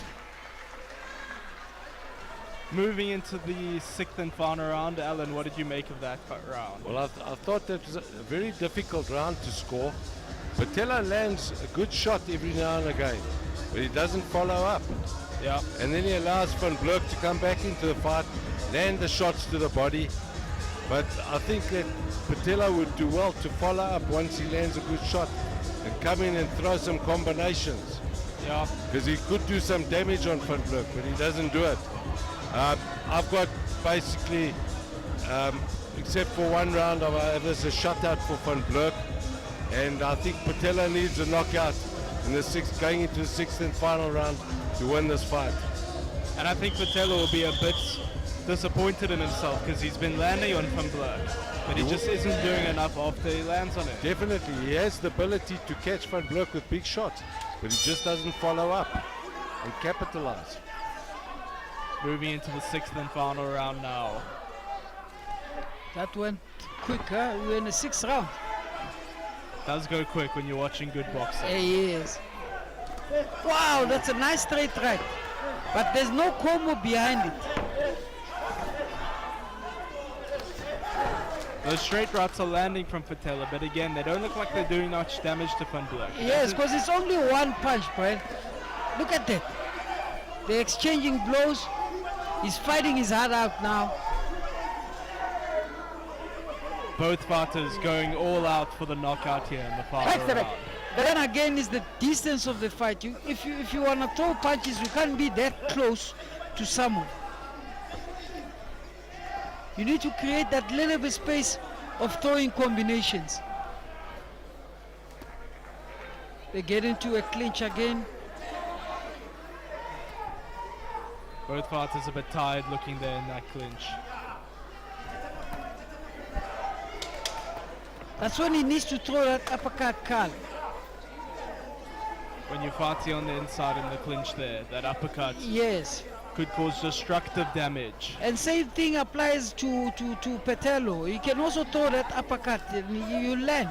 Moving into the sixth and final round, Alan, what did you make of that round? Well, I thought that was a very difficult round to score. Petelo lands a good shot every now and again, but he doesn't follow up. Yeah, And then he allows Van Blerk to come back into the fight, land the shots to the body. But I think that Petelo would do well to follow up once he lands a good shot and come in and throw some combinations. yeah. Because he could do some damage on Van Blerk, but he doesn't do it. I've got basically, except for one round, there's a shutout for Van Blerk. And I think Petelo needs a knockout in the sixth, going into the sixth and final round to win this fight. And I think Petelo will be a bit disappointed in himself because he's been landing on Van Blerk, but he just isn't doing enough after he lands on it. Definitely, he has the ability to catch Van Blerk with big shots, but he just doesn't follow up and capitalize. Moving into the sixth and final round now. That went quick, huh? We're in the sixth round. Does go quick when you're watching good boxing. He is. Wow, that's a nice straight right. But there's no combo behind it. Those straight routes are landing from Petelo, but again, they don't look like they're doing much damage to Van Blerk. Yes, because it's only one punch, Brian. Look at that. They're exchanging blows. He's fighting his heart out now. Both fighters going all out for the knockout here in the final round. Then again is the distance of the fight. If you want to throw punches, you can't be that close to someone. You need to create that little bit space of throwing combinations. They get into a clinch again. Both fighters a bit tired looking there in that clinch. That's when he needs to throw that uppercut, Carl. When you're fighting on the inside in the clinch there, that uppercut Yes. could cause destructive damage. And same thing applies to Petelo. He can also throw that uppercut and you land.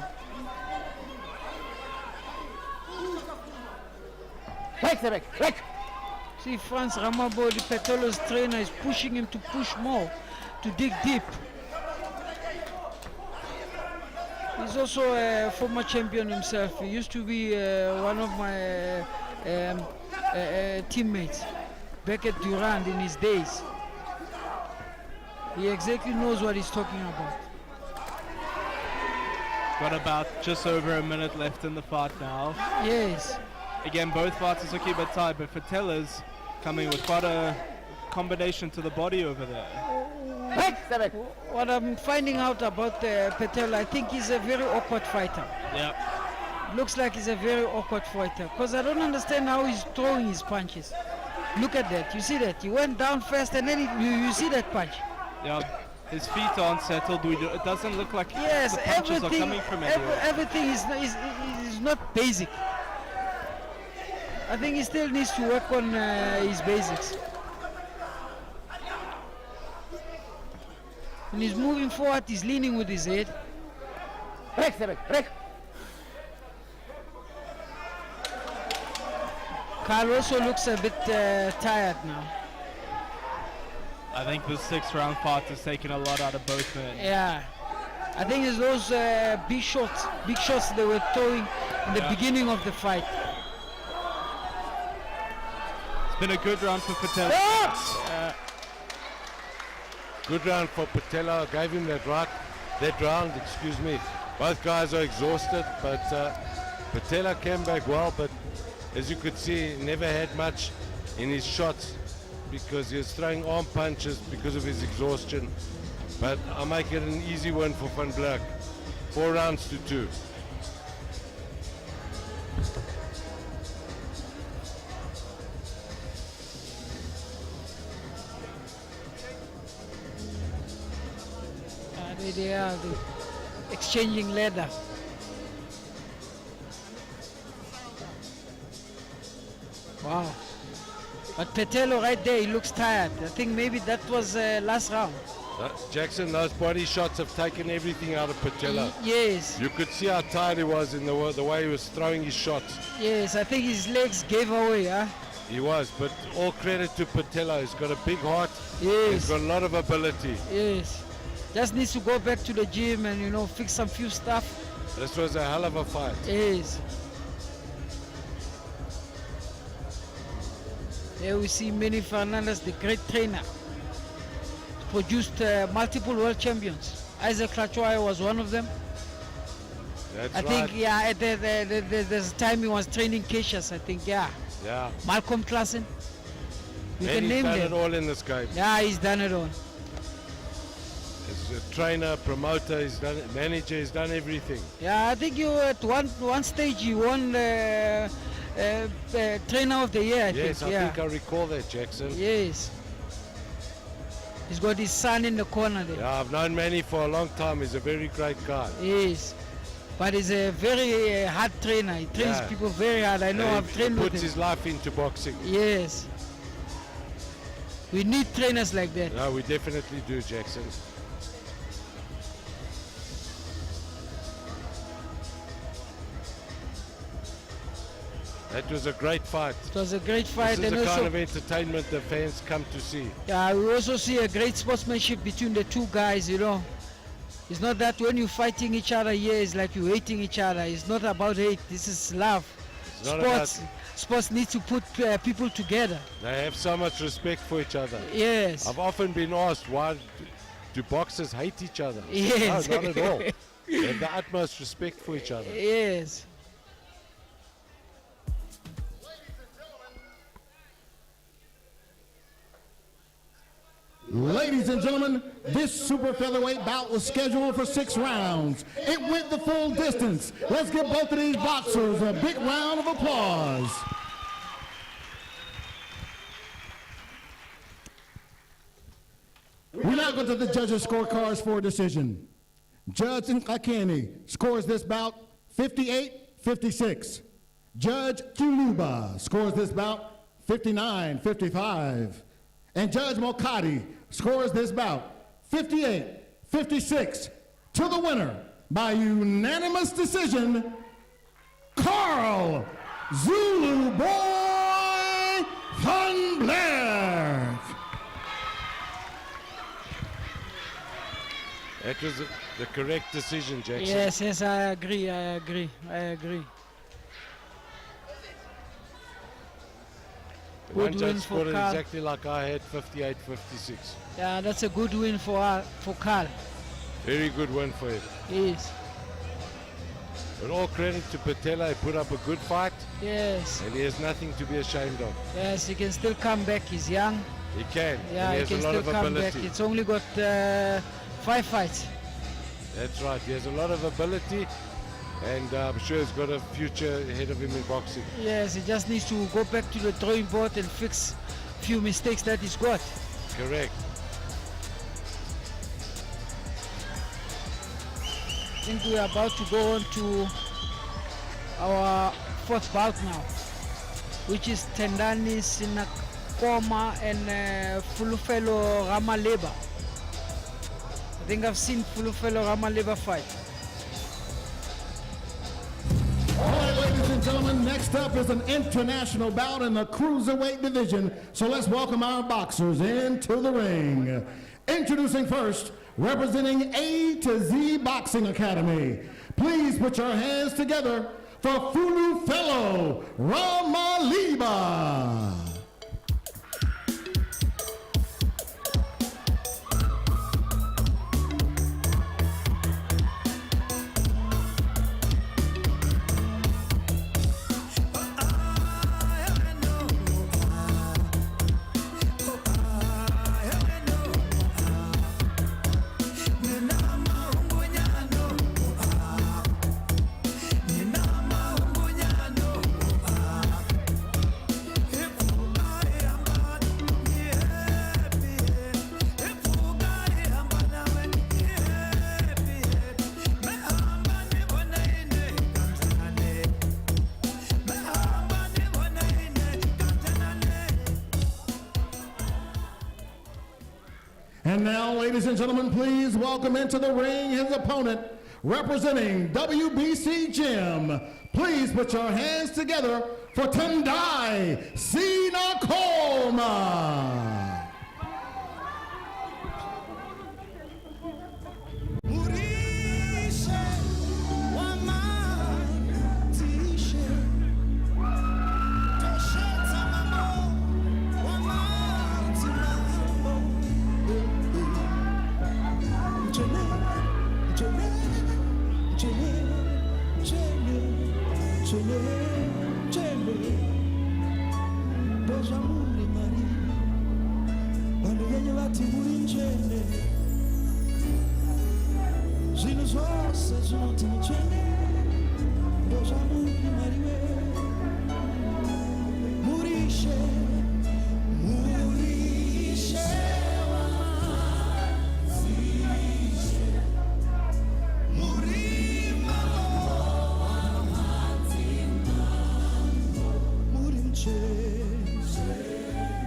Break! See, Franz Ramabodi, Petelo's trainer, is pushing him to push more, to dig deep. He's also a former champion himself. He used to be one of my teammates back at Durand in his days. He exactly knows what he's talking about. Got about just over a minute left in the fight now. Yes. Again, both fighters looking a bit tired, but Petelo's coming with quite a combination to the body over there. What I'm finding out about Petelo, I think he's a very awkward fighter. Yeah. Looks like he's a very awkward fighter because I don't understand how he's throwing his punches. Look at that. You see that? He went down first and then you see that punch. Yeah. His feet aren't settled. It doesn't look like Yes, the punches are everything, coming from anywhere. everything is not basic. I think he still needs to work on his basics. When he's moving forward, he's leaning with his head. Break! Carl also looks a bit tired now. I think the 6th round fight has taken a lot out of both men. Yeah. I think it's those big shots they were throwing in the beginning of the fight. It's been a good round for Patel. Good round for Patella. Gave him that round, excuse me. Both guys are exhausted, but Patella came back well, but as you could see, he never had much in his shots because he was throwing arm punches because of his exhaustion. But I make it an easy win for Van Blerk. 4 rounds to 2. They are exchanging leather. Wow. But Petello right there, he looks tired. I think maybe that was last round. Jackson, those body shots have taken everything out of Patella. Yes. You could see how tired he was in the way he was throwing his shots. Yes, I think his legs gave away, huh? He was, but all credit to Patella. He's got a big heart. Yes. He's got a lot of ability. Yes. Just needs to go back to the gym and, you know, fix some few stuff. This was a hell of a fight. Yes. Here we see Manny Fernandez, the great trainer. Produced multiple world champions. Isaac Klachoy was one of them. That's I right. think, yeah, there's a time he was training Cassius, I think, yeah. Yeah. Malcolm Klassen. You can And he's name done them. it all in this game. Yeah, he's done it all. As a trainer, promoter, he's done it, manager, he's done everything. Yeah, I think you at one stage you won trainer of the year. I Yes, think. I think I recall that, Jackson. Yes. He's got his son in the corner there. Yeah, I've known Manny for a long time. He's a very great guy. Yes. But he's a very hard trainer. He trains Yeah. people very hard. I know, I've He trained with puts him. his life into boxing. Yes. We need trainers like that. No, we definitely do, Jackson. That was a great fight. It was a great fight. This is And the kind also, of entertainment the fans come to see. yeah, we also see a great sportsmanship between the two guys, you know. It's not that when you're fighting each other here, it's like you're hating each other. It's not about hate. This is love. It's not Sports need to put people together. They have so much respect for each other. Yes. I've often been asked, why do boxers hate each other? Yes. No, not at all. They have the utmost respect for each other. Yes. Ladies and gentlemen, this super featherweight bout was scheduled for 6 rounds. It went the full distance. Let's give both of these boxers a big round of applause. We now go to the judges' scorecards for a decision. Judge Ngcamu scores this bout 58-56. Judge Kuluba scores this bout 59-55. And Judge Mokadi scores this bout 58-56 to the winner by unanimous decision, Carl Zulu Boy Van Blerk. That was the correct decision, Jackson. Yes, I agree. The Good one judge win for scored it Carl. exactly like I had, 58-56. Yeah, that's a good win for Carl. Very good win for him. Yes. But all credit to Patella, he put up a good fight, Yes. and he has nothing to be ashamed of. Yes, he can still come back. He's young. He can, Yeah, and he he has can a lot still of come back. ability. It's only got 5 fights. That's right, he has a lot of ability, and I'm sure he's got a future ahead of him in boxing. Yes, he just needs to go back to the drawing board and fix a few mistakes that he's got. Correct. I think we are about to go on to our 4th bout now, which is Tendani Sinakoma and Fulufelo Ramaleba. I think I've seen Fulufelo Ramaleba fight. All right, ladies and and gentlemen, next up is an international bout in the cruiserweight division. So let's welcome our boxers into the ring. Introducing first, representing A to Z Boxing Academy. Please put your hands together for Fulu Fellow Ramaliba. And now, ladies and gentlemen, please welcome into the ring his opponent, representing WBC Gym. Please put your hands together for Tendai Sinakoma.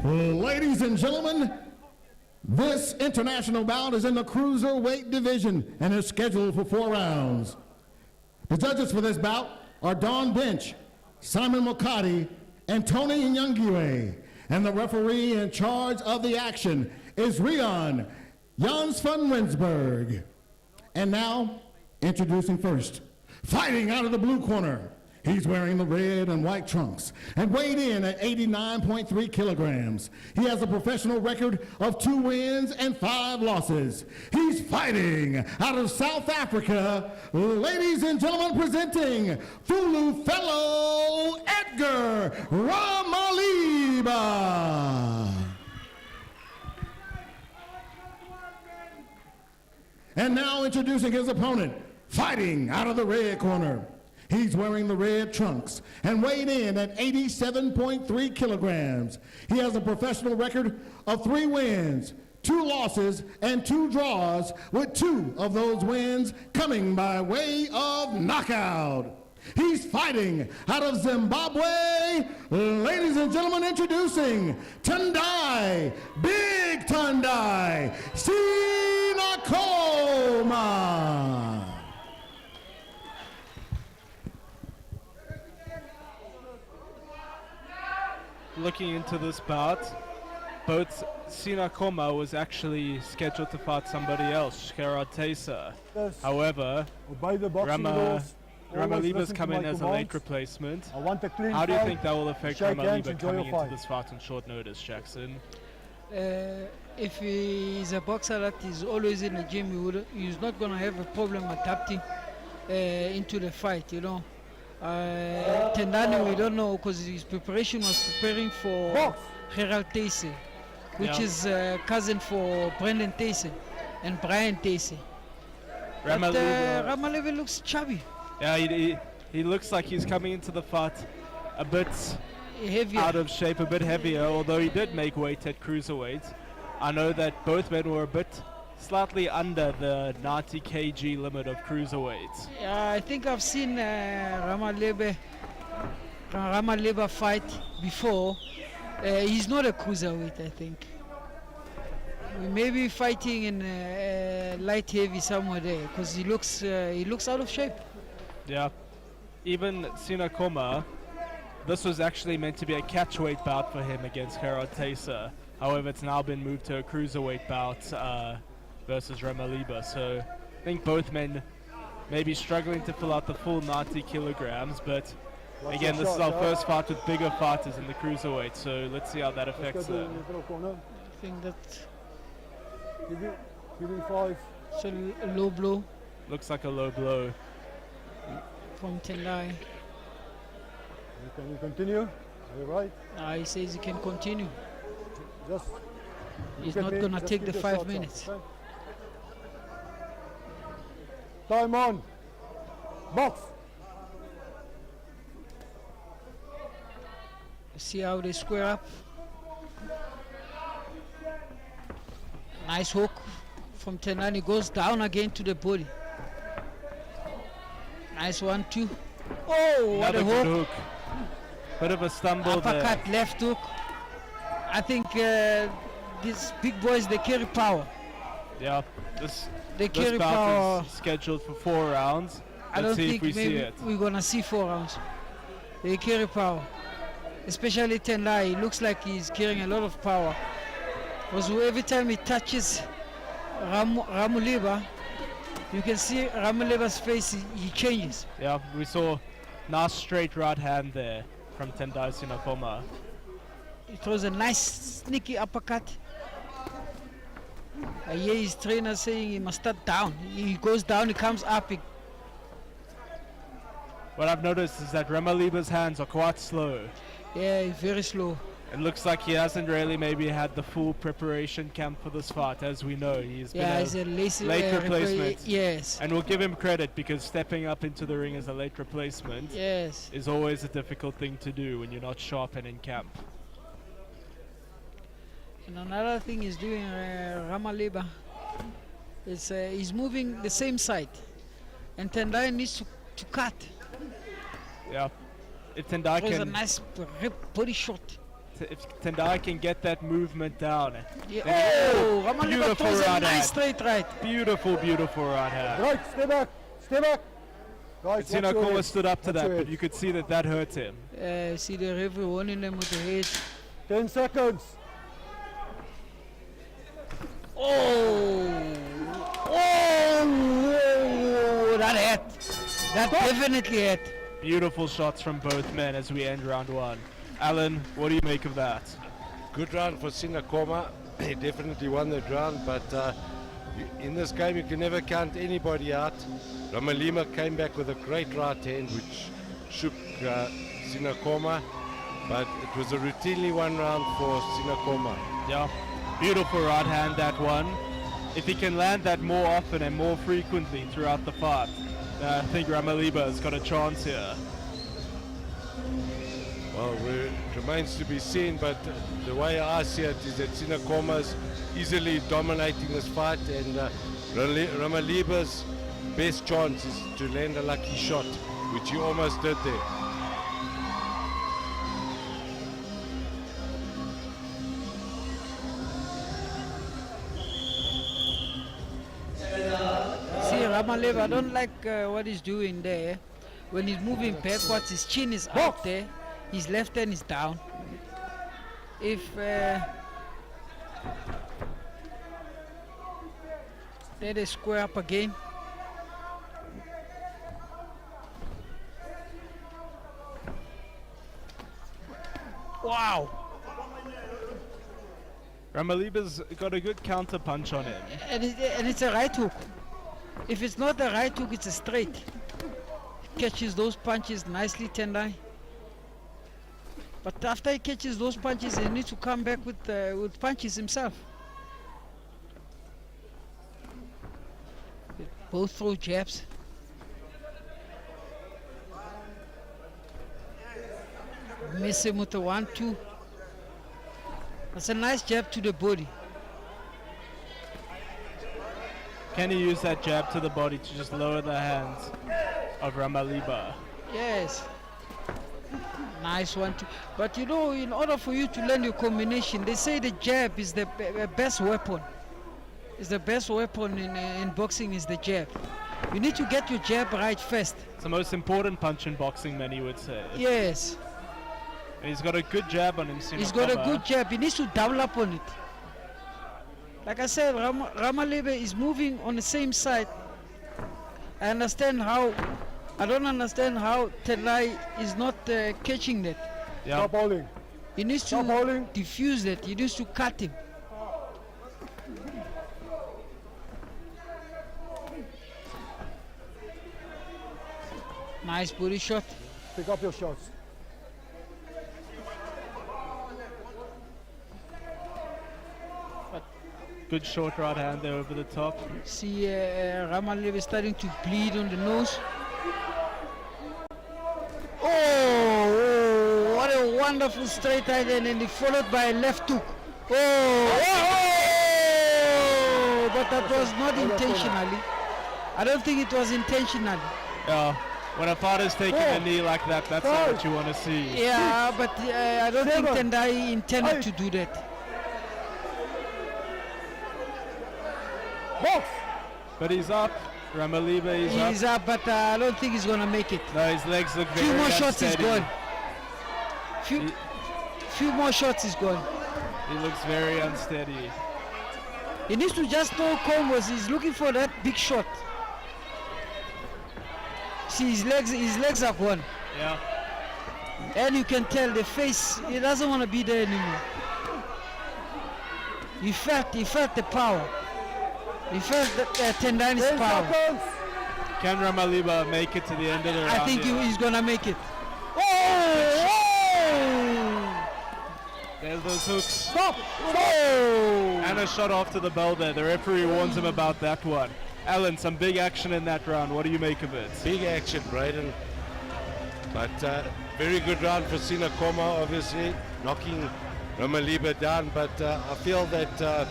Ladies and gentlemen, this international bout is in the cruiserweight division and is scheduled for 4 rounds. The judges for this bout are Don Bench, Simon Mokadi, and Tony Nyangani. And the referee in charge of the action is Rion Jans van Rensburg. And now, introducing first, fighting out of the blue corner. He's wearing the red and white trunks and weighed in at 89.3 kilograms. He has a professional record of 2 wins and 5 losses. He's fighting out of South Africa. Ladies and gentlemen, presenting Fulu Fellow Edgar Ramaliba. And now introducing his opponent, fighting out of the red corner. He's wearing the red trunks and weighed in at 87.3 kilograms. He has a professional record of 3 wins, 2 losses, and 2 draws, with 2 of those wins coming by way of knockout. He's fighting out of Zimbabwe. Ladies and gentlemen, introducing Tendai, Big Tendai Sinakoma. Looking into this bout, both Sinakoma was actually scheduled to fight somebody else, Gerard Tesa. Yes. However, Obey the boxing rules. Always Ramaliba's listen to come in my as a commands. late replacement. I want a clean How do you fight. think that will affect Shake hands, Ramaliba enjoy coming your into fight. this fight on short notice, Jackson? If he is a boxer that is always in the gym, he's not going to have a problem adapting into the fight, you know. Tendani, we don't know, because his preparation was preparing for Box. Gerald Tese, which is cousin for Brendan Tese and Brian Tese. But Ramaliba looks chubby. Yeah, he looks like he's coming into the fight a bit Heavier. out of shape, a bit heavier, although he did make weight at cruiserweight. I know that both men were a bit slightly under the 90 kg limit of cruiserweight. Yeah, I think I've seen Ramaliba fight before. He's not a cruiserweight, I think. We may be fighting in light heavy somewhere there, because he looks out of shape. Yeah. even Sinakoma, this was actually meant to be a catchweight bout for him against Gerard Teyser. However, it's now been moved to a cruiserweight bout versus Ramaliba. So I think both men may be struggling to fill out the full 90 kilograms, but again, this is our first fight with bigger fighters in the cruiserweight, so let's see how that affects them. I think that Give him 5. it's a low blow Looks like a low blow. from Tendai. Can you continue? Are you right? He says he can continue. Just He's look at not me, going to just take keep the your 5 shots up, minutes. okay? Time on. Box. See how they square up. Nice hook from Tenani, goes down again to the body. Nice 1-2. Oh, what Another a good hook. hook. Bit of a stumble there. Uppercut, left hook. I think these big boys, they carry power. Yeah, this They carry bout power. is scheduled for 4 rounds. I Let's don't see think if we see maybe it. we're gonna see 4 rounds. They carry power, especially Tendai. He looks like he's carrying a lot of power. Because every time he touches Ramuliba, you can see Ramuliba's face. He changes. Yeah, we saw nice straight right hand there from Tendai Sinakoma. He throws a nice sneaky uppercut. I hear his trainer saying he must start down. He goes down, he comes up. What I've noticed is that Ramaliba's hands are quite slow. Yeah, he's very slow. It looks like he hasn't really maybe had the full preparation camp for this fight. As we know, he's Yeah, he's been a lazy late replacement. Yes. and we'll give him credit because stepping up into the ring as a late replacement Yes. is always a difficult thing to do when you're not sharp and in camp. And another thing he's doing, Ramaliba, is he's moving the same side. And Tendai needs to cut. Yeah, if Tendai Throws a can, nice rip body shot. if Tendai can get that movement down, Yeah. Then- Oh, Ramaliba beautiful throws a right nice hand. straight right. beautiful, beautiful right hand. Right, stay back. Stay back. Guys, watch your Sinakoma head. stood up to Watch that, your but head. you could see that that hurt him. See the referee warning them with the head. 10 seconds. Oh, that hit. That definitely hit. Beautiful shots from both men as we end round one. Alan, what do you make of that? Good round for Sinakoma. He definitely won that round, but in this game you can never count anybody out. Ramalima came back with a great right hand which shook Sinakoma, but it was a routinely won round for Sinakoma. Yeah, beautiful right hand, that one. If he can land that more often and more frequently throughout the fight, I think Ramaliba has got a chance here. Well, it remains to be seen, but the way I see it is that Sinakoma's easily dominating this fight, and Ramaliba's best chance is to land a lucky shot, which he almost did there. See, Ramaliba, I don't like what he's doing there. When he's moving backwards, his chin is out there. His left hand is down. If there they square up again. Wow! Ramaliba's got a good counter punch on him. And it's a right hook. If it's not a right hook, it's a straight. Catches those punches nicely, Tendai. But after he catches those punches, he needs to come back with punches himself. They both throw jabs. Miss him with the 1-2. That's a nice jab to the body. Can he use that jab to the body to just lower the hands of Ramaliba? Yes. Nice one too. But you know, in order for you to learn your combination, they say the jab is the best weapon. It's the best weapon in boxing is the jab. You need to get your jab right first. It's the most important punch in boxing, many would say. Yes. And he's got a good jab on him, He's got a good jab. He needs to double up on it. Like I said, Ramalebe is moving on the same side. I don't understand how Tendai is not catching that. Yeah. Stop holding. He needs to Stop holding. diffuse that. He needs to cut him. Nice body shot. Pick up your shots. Good short right hand there over the top. See Ramalebe starting to bleed on the nose. Oh, what a wonderful straight right hand, and he followed by a left hook. But that was not intentionally. I don't think it was intentional. Yeah. When a fighter's taking a knee like that, that's not what you want to see. Yeah, but I don't think Tendai intended to do that. Box! But he's up. Ramalebe is up. He's up, but I don't think he's gonna make it. No, his legs look very Few more shots, he's unsteady. gone. Few more shots, he's gone. He looks very unsteady. He needs to just throw combos. He's looking for that big shot. See, his legs are gone. Yeah. And you can tell the face, he doesn't want to be there anymore. He felt the power. He felt the Tendai's 10 power. seconds. Can Ramalebe make it to the end of the round? I think here? he's gonna make it. Oh! There's those hooks. Stop! Oh! And a shot off to the bell there. The referee warns him about that one. Alan, some big action in that round. What do you make of it? Big action, Braden. But very good round for Ngcamu, obviously, knocking Ramalebe down. But I feel that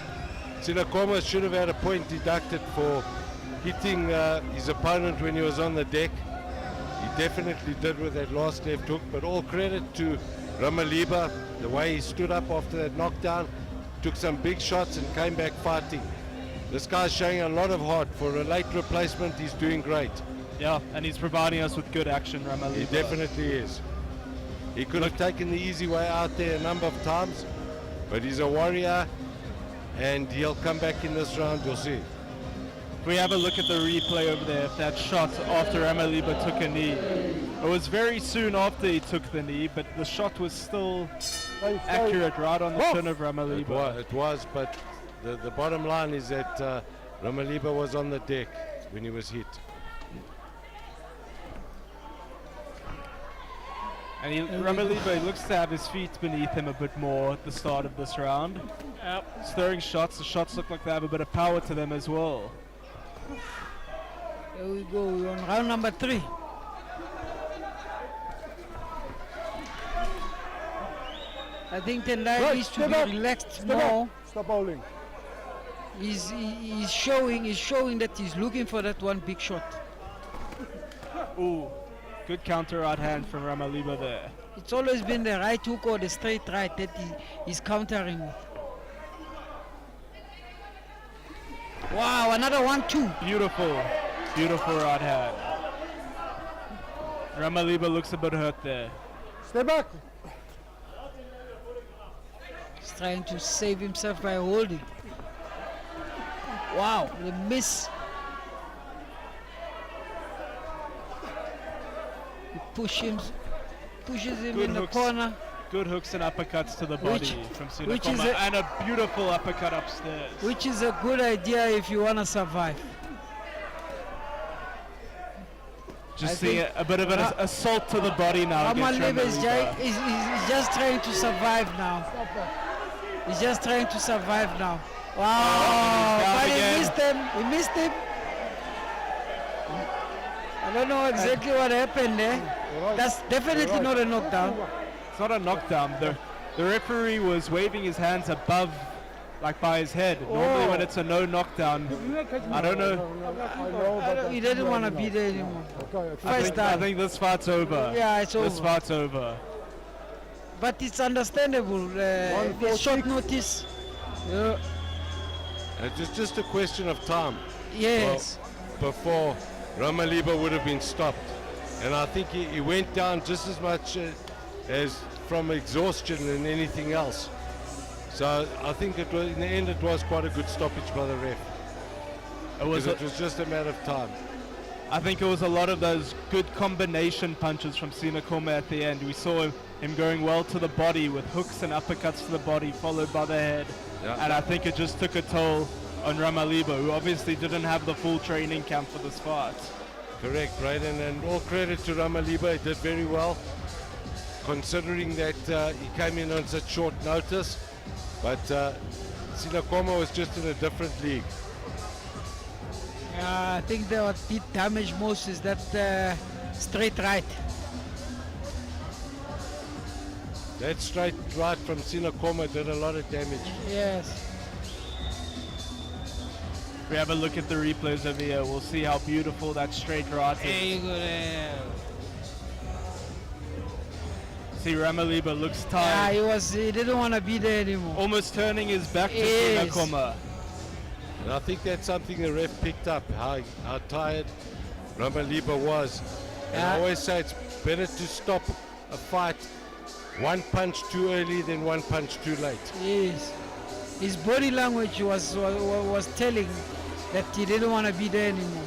Ngcamu should have had a point deducted for hitting his opponent when he was on the deck. He definitely did with that last left hook, but all credit to Ramalebe, the way he stood up after that knockdown, took some big shots and came back fighting. This guy's showing a lot of heart. For a late replacement, he's doing great. Yeah, and he's providing us with good action, Ramalebe. He definitely is. He could have taken the easy way out there a number of times, but he's a warrior, and he'll come back in this round, you'll see. If we have a look at the replay over there, that shot after Ramalebe took a knee. It was very soon after he took the knee, but the shot was still accurate right on the chin of Ramalebe. It was, but the bottom line is that Ramalebe was on the deck when he was hit. And Ramalebe looks to have his feet beneath him a bit more at the start of this round. He's throwing shots. The shots look like they have a bit of power to them as well. Here we go, we're on round number 3. I think Tendai needs to be relaxed more. Stop holding. He's showing that he's looking for that one big shot. Ooh, good counter right hand from Ramalebe there. It's always been the right hook or the straight right that he's countering with. Wow, another 1-2. Beautiful, beautiful right hand. Ramalebe looks a bit hurt there. Stay back. He's trying to save himself by holding. Wow, the miss. He pushes him Good in hooks. the corner. Good hooks and uppercuts to the body from which is Ngcamu, and a beautiful uppercut upstairs. Which is a good idea if you want to survive. Just I seeing think a bit of an assault to the body now against Ramalebe is Ramalebe. he's just trying to survive now. He's just trying to survive now. Wow, down but again. he missed him. He missed him. I don't know exactly what happened there. That's definitely not a knockdown. It's not a knockdown. The referee was waving his hands above, like by his head. Normally when it's a no knockdown, I don't know. He didn't want to be there anymore. I think this fight's over. Yeah, it's over. This fight's over. But it's understandable. It's short notice. It's just a question of time Yes. before Ramaliba would have been stopped. And I think he went down just as much as from exhaustion than anything else. So I think it was, in the end, it was quite a good stoppage by the ref. It was just a matter of time. I think it was a lot of those good combination punches from Ngcamu at the end. We saw him going well to the body with hooks and uppercuts to the body, followed by the head. Yeah. And I think it just took a toll on Ramaliba, who obviously didn't have the full training camp for this fight. Correct, Brayden, and all credit to Ramaliba. He did very well, considering that he came in on such short notice. But Ngcamu was just in a different league. I think what did damage most is that straight right. That straight right from Ngcamu did a lot of damage. Yes. If we have a look at the replays over here, we'll see how beautiful that straight right is. See, Ramaliba looks tired. Yeah, he didn't want to be there anymore. Almost turning his back to Yes. Ngcamu. And I think that's something the ref picked up, how tired Ramaliba was. And I always say it's better to stop a fight one punch too early than one punch too late. Yes. His body language was telling that he didn't want to be there anymore.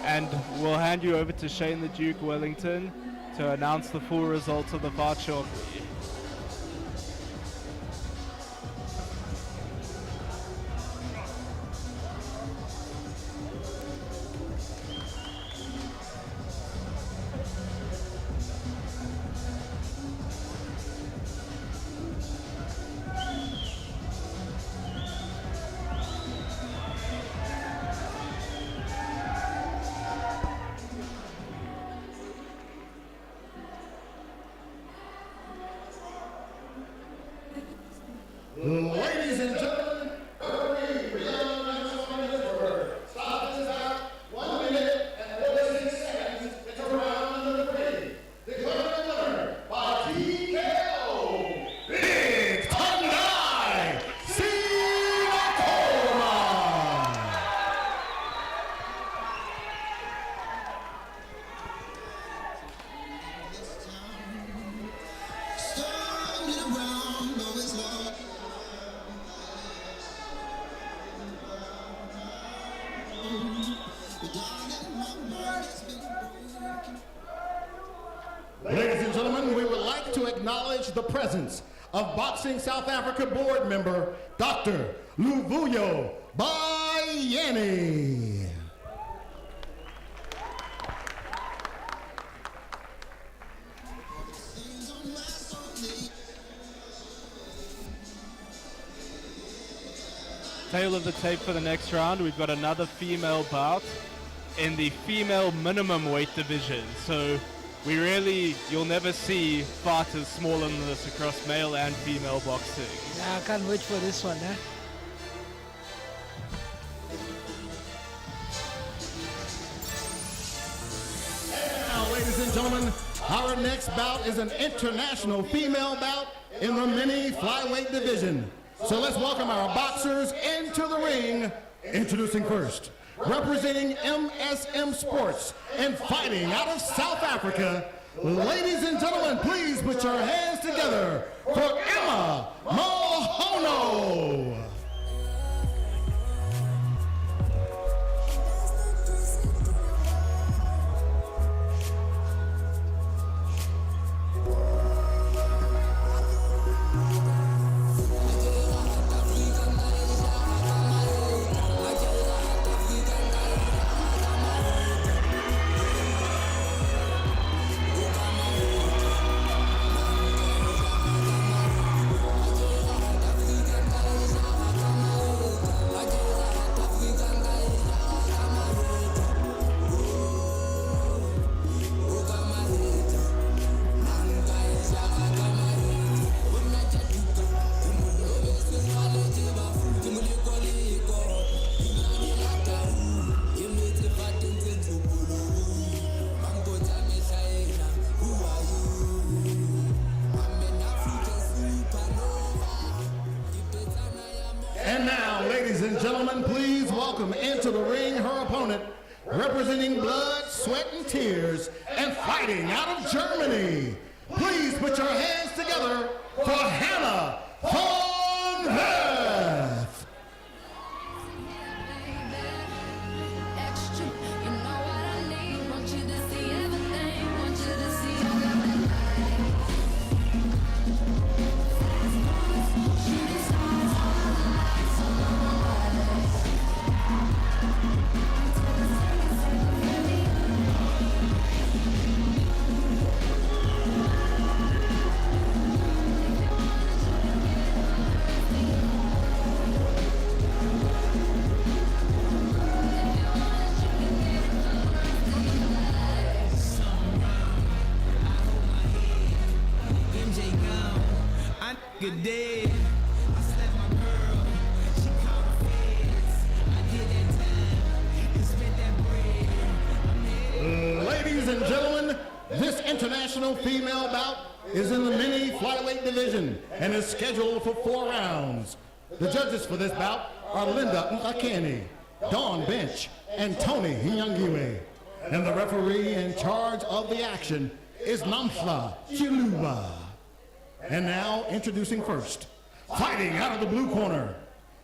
And we'll hand you over to Shane the Duke Wellington to announce the full results of the fight shortly. Ladies and gentlemen, Ardy beyond Johannesburg. Stop this out. 1 minute and 46 seconds. It's round number 3. Declared winner by TKO. Big Tandai Ngcamu. Ladies and gentlemen, we would like to acknowledge the presence of Boxing South Africa board member, Dr. Luvuyo Bayeni. Tail of the tape for the next round, we've got another female bout in the female minimum weight division. So you'll never see fighters smaller than this across male and female boxing. Yeah, I can't wait for this one, eh? Now, ladies and gentlemen, our next bout is an international female bout in the mini flyweight division. So let's welcome our boxers into the ring. Introducing first, representing MSM Sports and fighting out of South Africa, ladies and gentlemen, please put your hands together for Emma Mohono. representing blood, sweat, and tears, and fighting out of Germany. Please put your hands together for Hannah von Heth. Good day. I slept my girl. She called the feds. I did that time and spent that bread. Ladies and gentlemen, this international female bout is in the mini flyweight division and is scheduled for 4 rounds. The judges for this bout are Linda Ngcamu, Dawn Bench, and Tony Nyangani. And the referee in charge of the action is Namhla Chiluba. And now, introducing first, fighting out of the blue corner.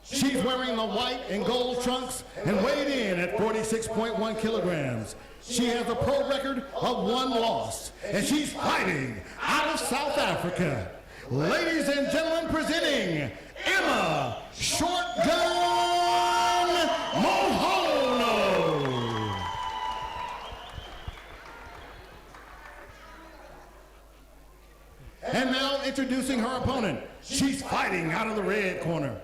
She's wearing the white and gold trunks and weighed in at 46.1 kilograms. She has a pro record of 1 loss, and she's fighting out of South Africa. Ladies and gentlemen, presenting Emma Shotgun Mohono. And now introducing her opponent. She's fighting out of the red corner.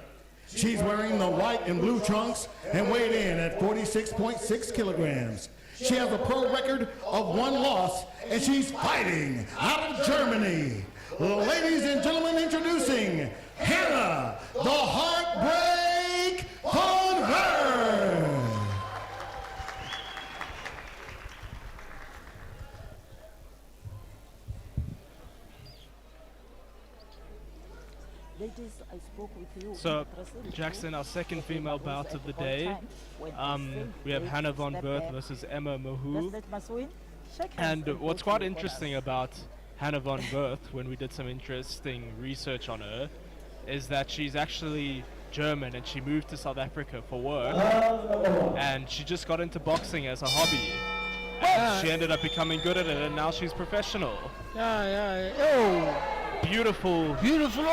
She's wearing the white and blue trunks and weighed in at 46.6 kilograms. She has a pro record of 1 loss, and she's fighting out of Germany. Ladies and gentlemen, introducing Hannah, the Heartbreak von Heth. Ladies, I spoke with you. So, Jackson, our second female bout of the day. We have Hannah von Heth versus Emma Mohu. And what's quite interesting about Hannah von Heth, when we did some interesting research on her, is that she's actually German and she moved to South Africa for work. And she just got into boxing as a hobby. And she ended up becoming good at it, and now she's professional. Beautiful. Beautiful. Oh!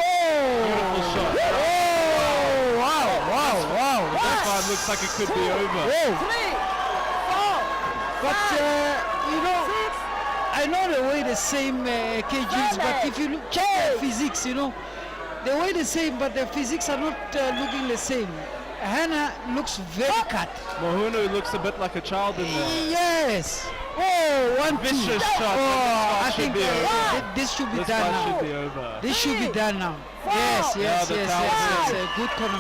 Beautiful shot. Oh! Wow! That fight looks like it could be over. But I know they weigh the same kgs, but if you look at physics, they weigh the same, but the physics are not looking the same. Hannah looks very cut. Mohono looks a bit like a child in there. Yes. Oh, one Vicious shot. Oh, I think this this should be fight done now. should be over. This should be done now. Yes. Good corner.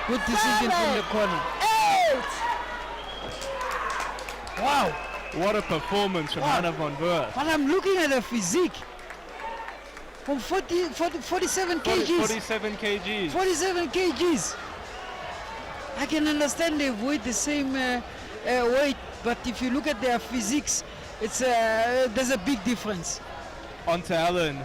Good decision from the corner. 8. Wow. What a performance from Hannah von Heth. But I'm looking at her physique. From 47 kgs. 47 kgs. 47 kgs. I can understand they weigh the same weight, but if you look at their physiques, it's there's a big difference. On to Alan.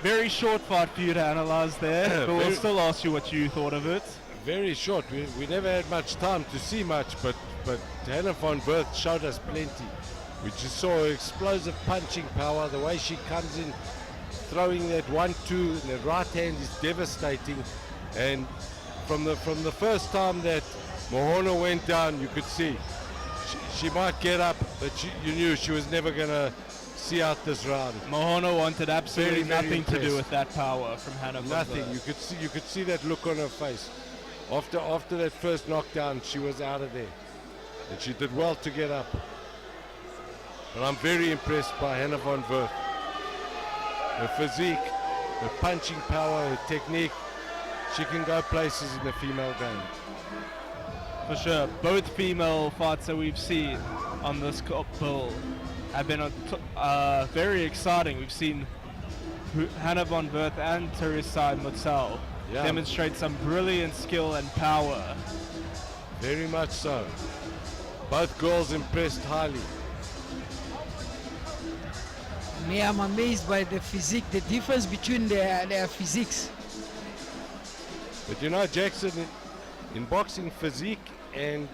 Very short fight for you to analyze there, but we'll still ask you what you thought of it. Very short. We never had much time to see much, but Hannah von Heth showed us plenty. We just saw explosive punching power, the way she comes in, throwing that 1-2 in the right hand is devastating. And from the first time that Mohono went down, you could see she might get up, but you knew she was never going to see out this round. Mohono wanted absolutely Very nothing to do impressed. with that power from Hannah von Nothing. Heth. You could see that look on her face. After that first knockdown, she was out of there, and she did well to get up. But I'm very impressed by Hannah von Heth. Her physique, her punching power, her technique. She can go places in the female game. For sure. Both female fights that we've seen on this bill have been very exciting. We've seen Hannah von Heth and Teresa Mutsal demonstrate some brilliant skill and power. Very much so. Both girls impressed highly. Me, I'm amazed by the physique, the difference between their physiques. But you know, Jackson, in boxing, physique and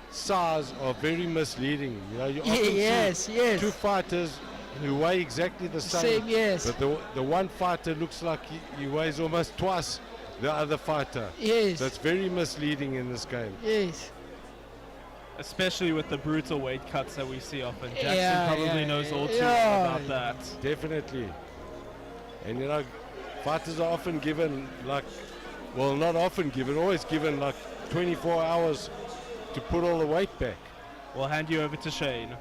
size are very misleading. You know, you often Yes, see yes. two fighters who weigh exactly the same. Same, yes. But the one fighter looks like he weighs almost twice the other fighter. Yes. So it's very misleading in this game. Yes. Especially with the brutal weight cuts that we see often. Jackson Yeah, probably yeah, knows all too yeah. well about that. Definitely. And you know, fighters are often given not often given, always given 24 hours to put all the weight back. We'll hand you over to Shane.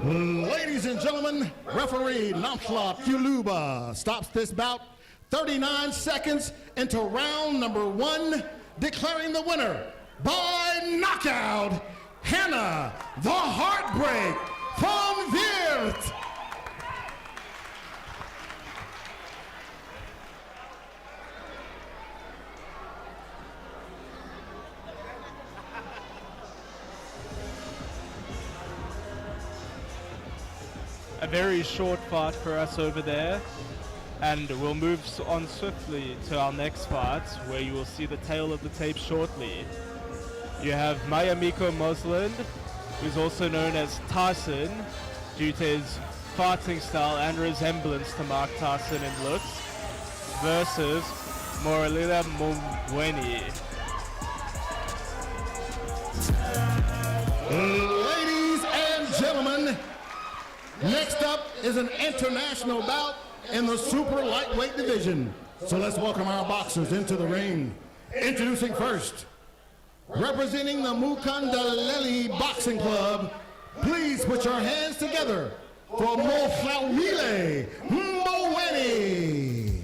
Ladies and gentlemen, referee Namhla Kuluba stops this bout 39 seconds into round number 1, declaring the winner by knockout, Hannah the Heartbreak from Weert. A very short fight for us over there, and we'll move on swiftly to our next fight, where you will see the tail of the tape shortly. You have Mayamiko Mozland, who's also known as Tyson, due to his fighting style and resemblance to Mark Tyson in looks, versus Moralila Mumweni. Ladies and gentlemen, next up is an international bout in the super lightweight division. So let's welcome our boxers into the ring. Introducing first, representing the Mukandaleli Boxing Club, please put your hands together for Moflawile Mboweni.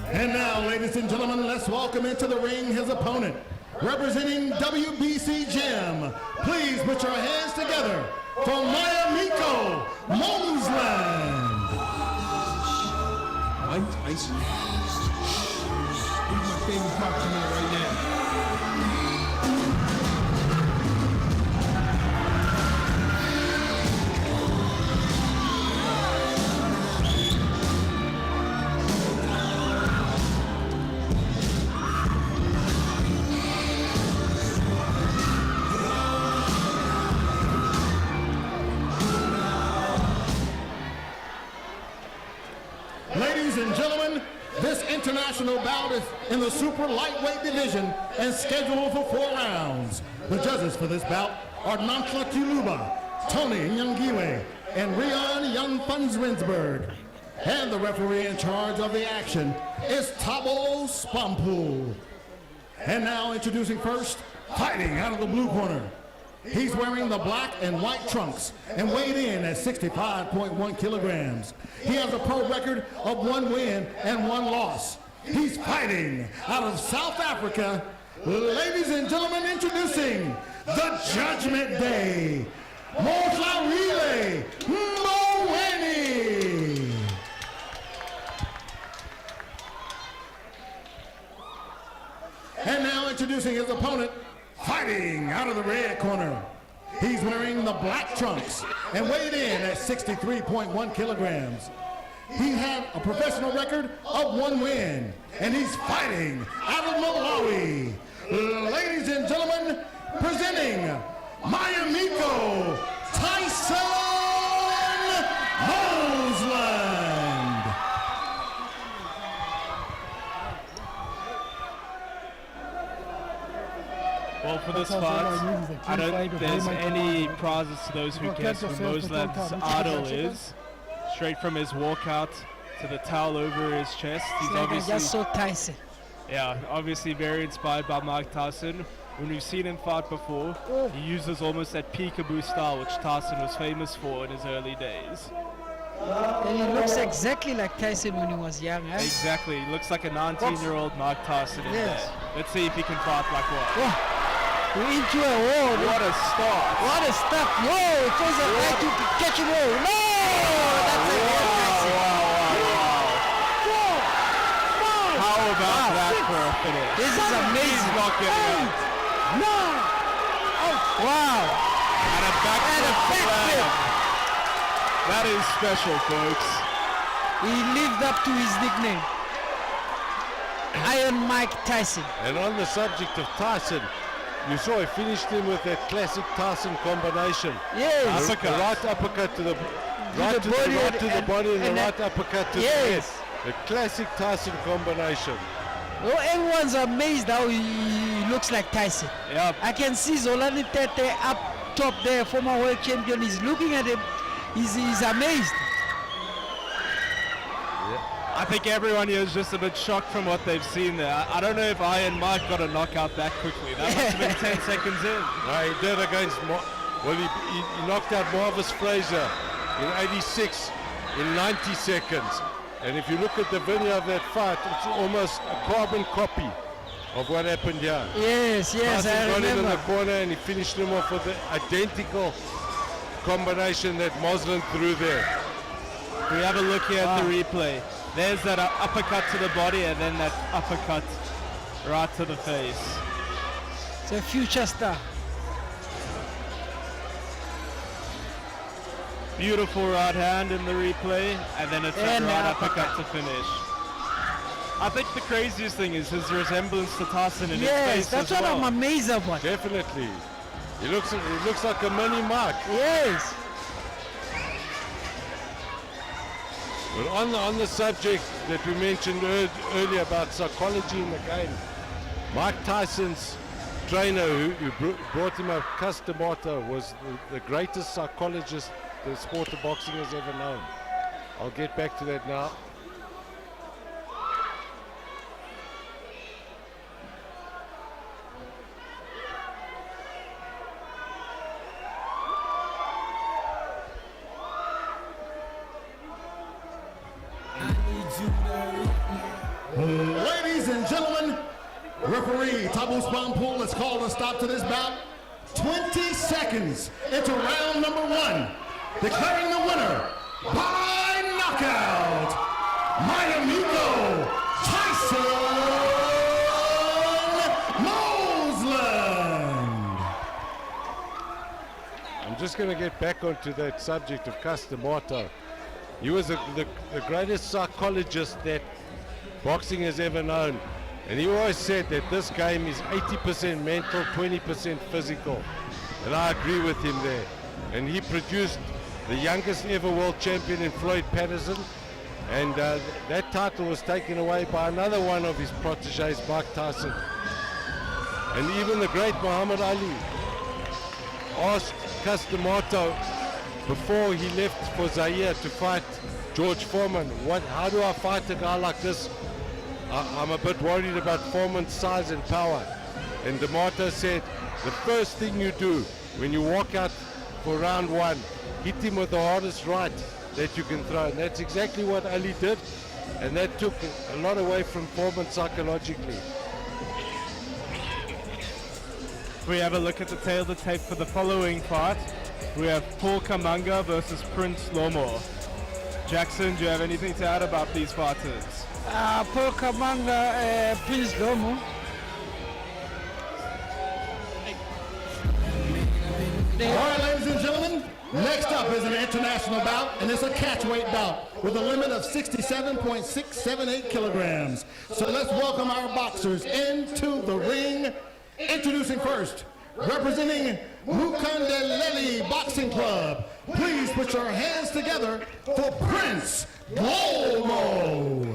And now, ladies and gentlemen, let's welcome into the ring his opponent. Representing WBC Gym, please put your hands together for Mayamiko Mozland. Mike Tyson. He's my favorite boxer man right now. Ladies and gentlemen, this international bout is in the super lightweight division and scheduled for 4 rounds. The judges for this bout are Namhla Kuluba, Tony Nyangiwe, and Rion Young Funzwinsberg. And the referee in charge of the action is Tabo Spampu. And now introducing first, fighting out of the blue corner. He's wearing the black and white trunks and weighed in at 65.1 kilograms. He has a pro record of 1 win and 1 loss. He's fighting out of South Africa. Ladies and gentlemen, introducing the Judgment Day, Moflawile Mboweni. And now introducing his opponent, fighting out of the red corner. He's wearing the black trunks and weighed in at 63.1 kilograms. He had a professional record of 1 win, and he's fighting out of Malawi. Ladies and gentlemen, presenting Mayamiko Tyson Mozland. this fight. I don't think there's any prizes to those who guess who Mozland's idol is. Straight from his walkout to the towel over his chest. He's Like I obviously, just saw Tyson. yeah, obviously very inspired by Mike Tyson. When we've seen him fight before, he uses almost that peekaboo style which Tyson was famous for in his early days. And he looks exactly like Tyson when he was young, eh? Exactly, he looks like a 19-year-old Mike Tyson in Yes. there. Let's see if he can fight like what. Oh, we're into a war. What a start! What a stuff. Whoa, it was a right to catch him. No! That's a real Tyson. How about that for a finish? This is amazing. He's not getting out. Wow. And a backflip. That is special, folks. He lived up to his nickname. Iron Mike Tyson. And on the subject of Tyson, you saw he finished him with that classic Tyson combination. Yes. The right uppercut to the right to the body right to the and- body and the and right uppercut to Yes. the head. The classic Tyson combination. Oh, everyone's amazed how he looks like Tyson. Yeah, I can see Zolani Tete up top there, former world champion. He's looking at him. He's amazed. I think everyone here is just a bit shocked from what they've seen there. I don't know if Iron Mike got a knockout that quickly. That must have been 10 seconds in. No, he did against, he knocked out Marvis Fraser in 86 in 90 seconds. And if you look at the video of that fight, it's almost a carbon copy of what happened here. Yes, Tyson I got him in the remember. corner and he finished him off with the identical combination that Mozland threw there. We have a look here at the replay. There's that uppercut to the body and then that uppercut right to the face. It's a future star. Beautiful right hand in the replay, and then it's that And the right uppercut. uppercut to finish. I think the craziest thing is his resemblance to Tyson in his Yes, face that's as what well. I'm amazed about. Definitely. He looks like a mini Mike. Yes. But on the subject that we mentioned earlier about psychology in the game, Mike Tyson's trainer who brought him up, Katompa, was the greatest psychologist the sport of boxing has ever known. I'll get back to that now. Ladies and gentlemen, referee Tabu Spampool has called a stop to this bout. 20 seconds into round number 1. Declaring the winner by knockout, Mayamiko Mozland. I'm just going to get back onto that subject of Katompa. He was the greatest psychologist that boxing has ever known. And he always said that this game is 80% mental, 20% physical. And I agree with him there. And he produced the youngest ever world champion in Floyd Patterson. And that title was taken away by another one of his proteges, Mike Tyson. And even the great Muhammad Ali asked Katompa before he left for Zaire to fight George Foreman, how do I fight a guy like this? I'm a bit worried about Foreman's size and power. And D'Amato said, the first thing you do when you walk out for round 1, hit him with the hardest right that you can throw. And that's exactly what Ali did. And that took a lot away from Foreman psychologically. We have a look at the tail of the tape for the following fight. We have Paul Kamanga versus Prince Lomo. Jackson, do you have anything to add about these fighters? Paul Kamanga, Prince Lomo. All right, ladies and gentlemen, next up is an international bout, and it's a catchweight bout with a limit of 67.678 kilograms. So let's welcome our boxers into the ring. Introducing first, representing Mukandeleli Boxing Club, please put your hands together for Prince Lomo.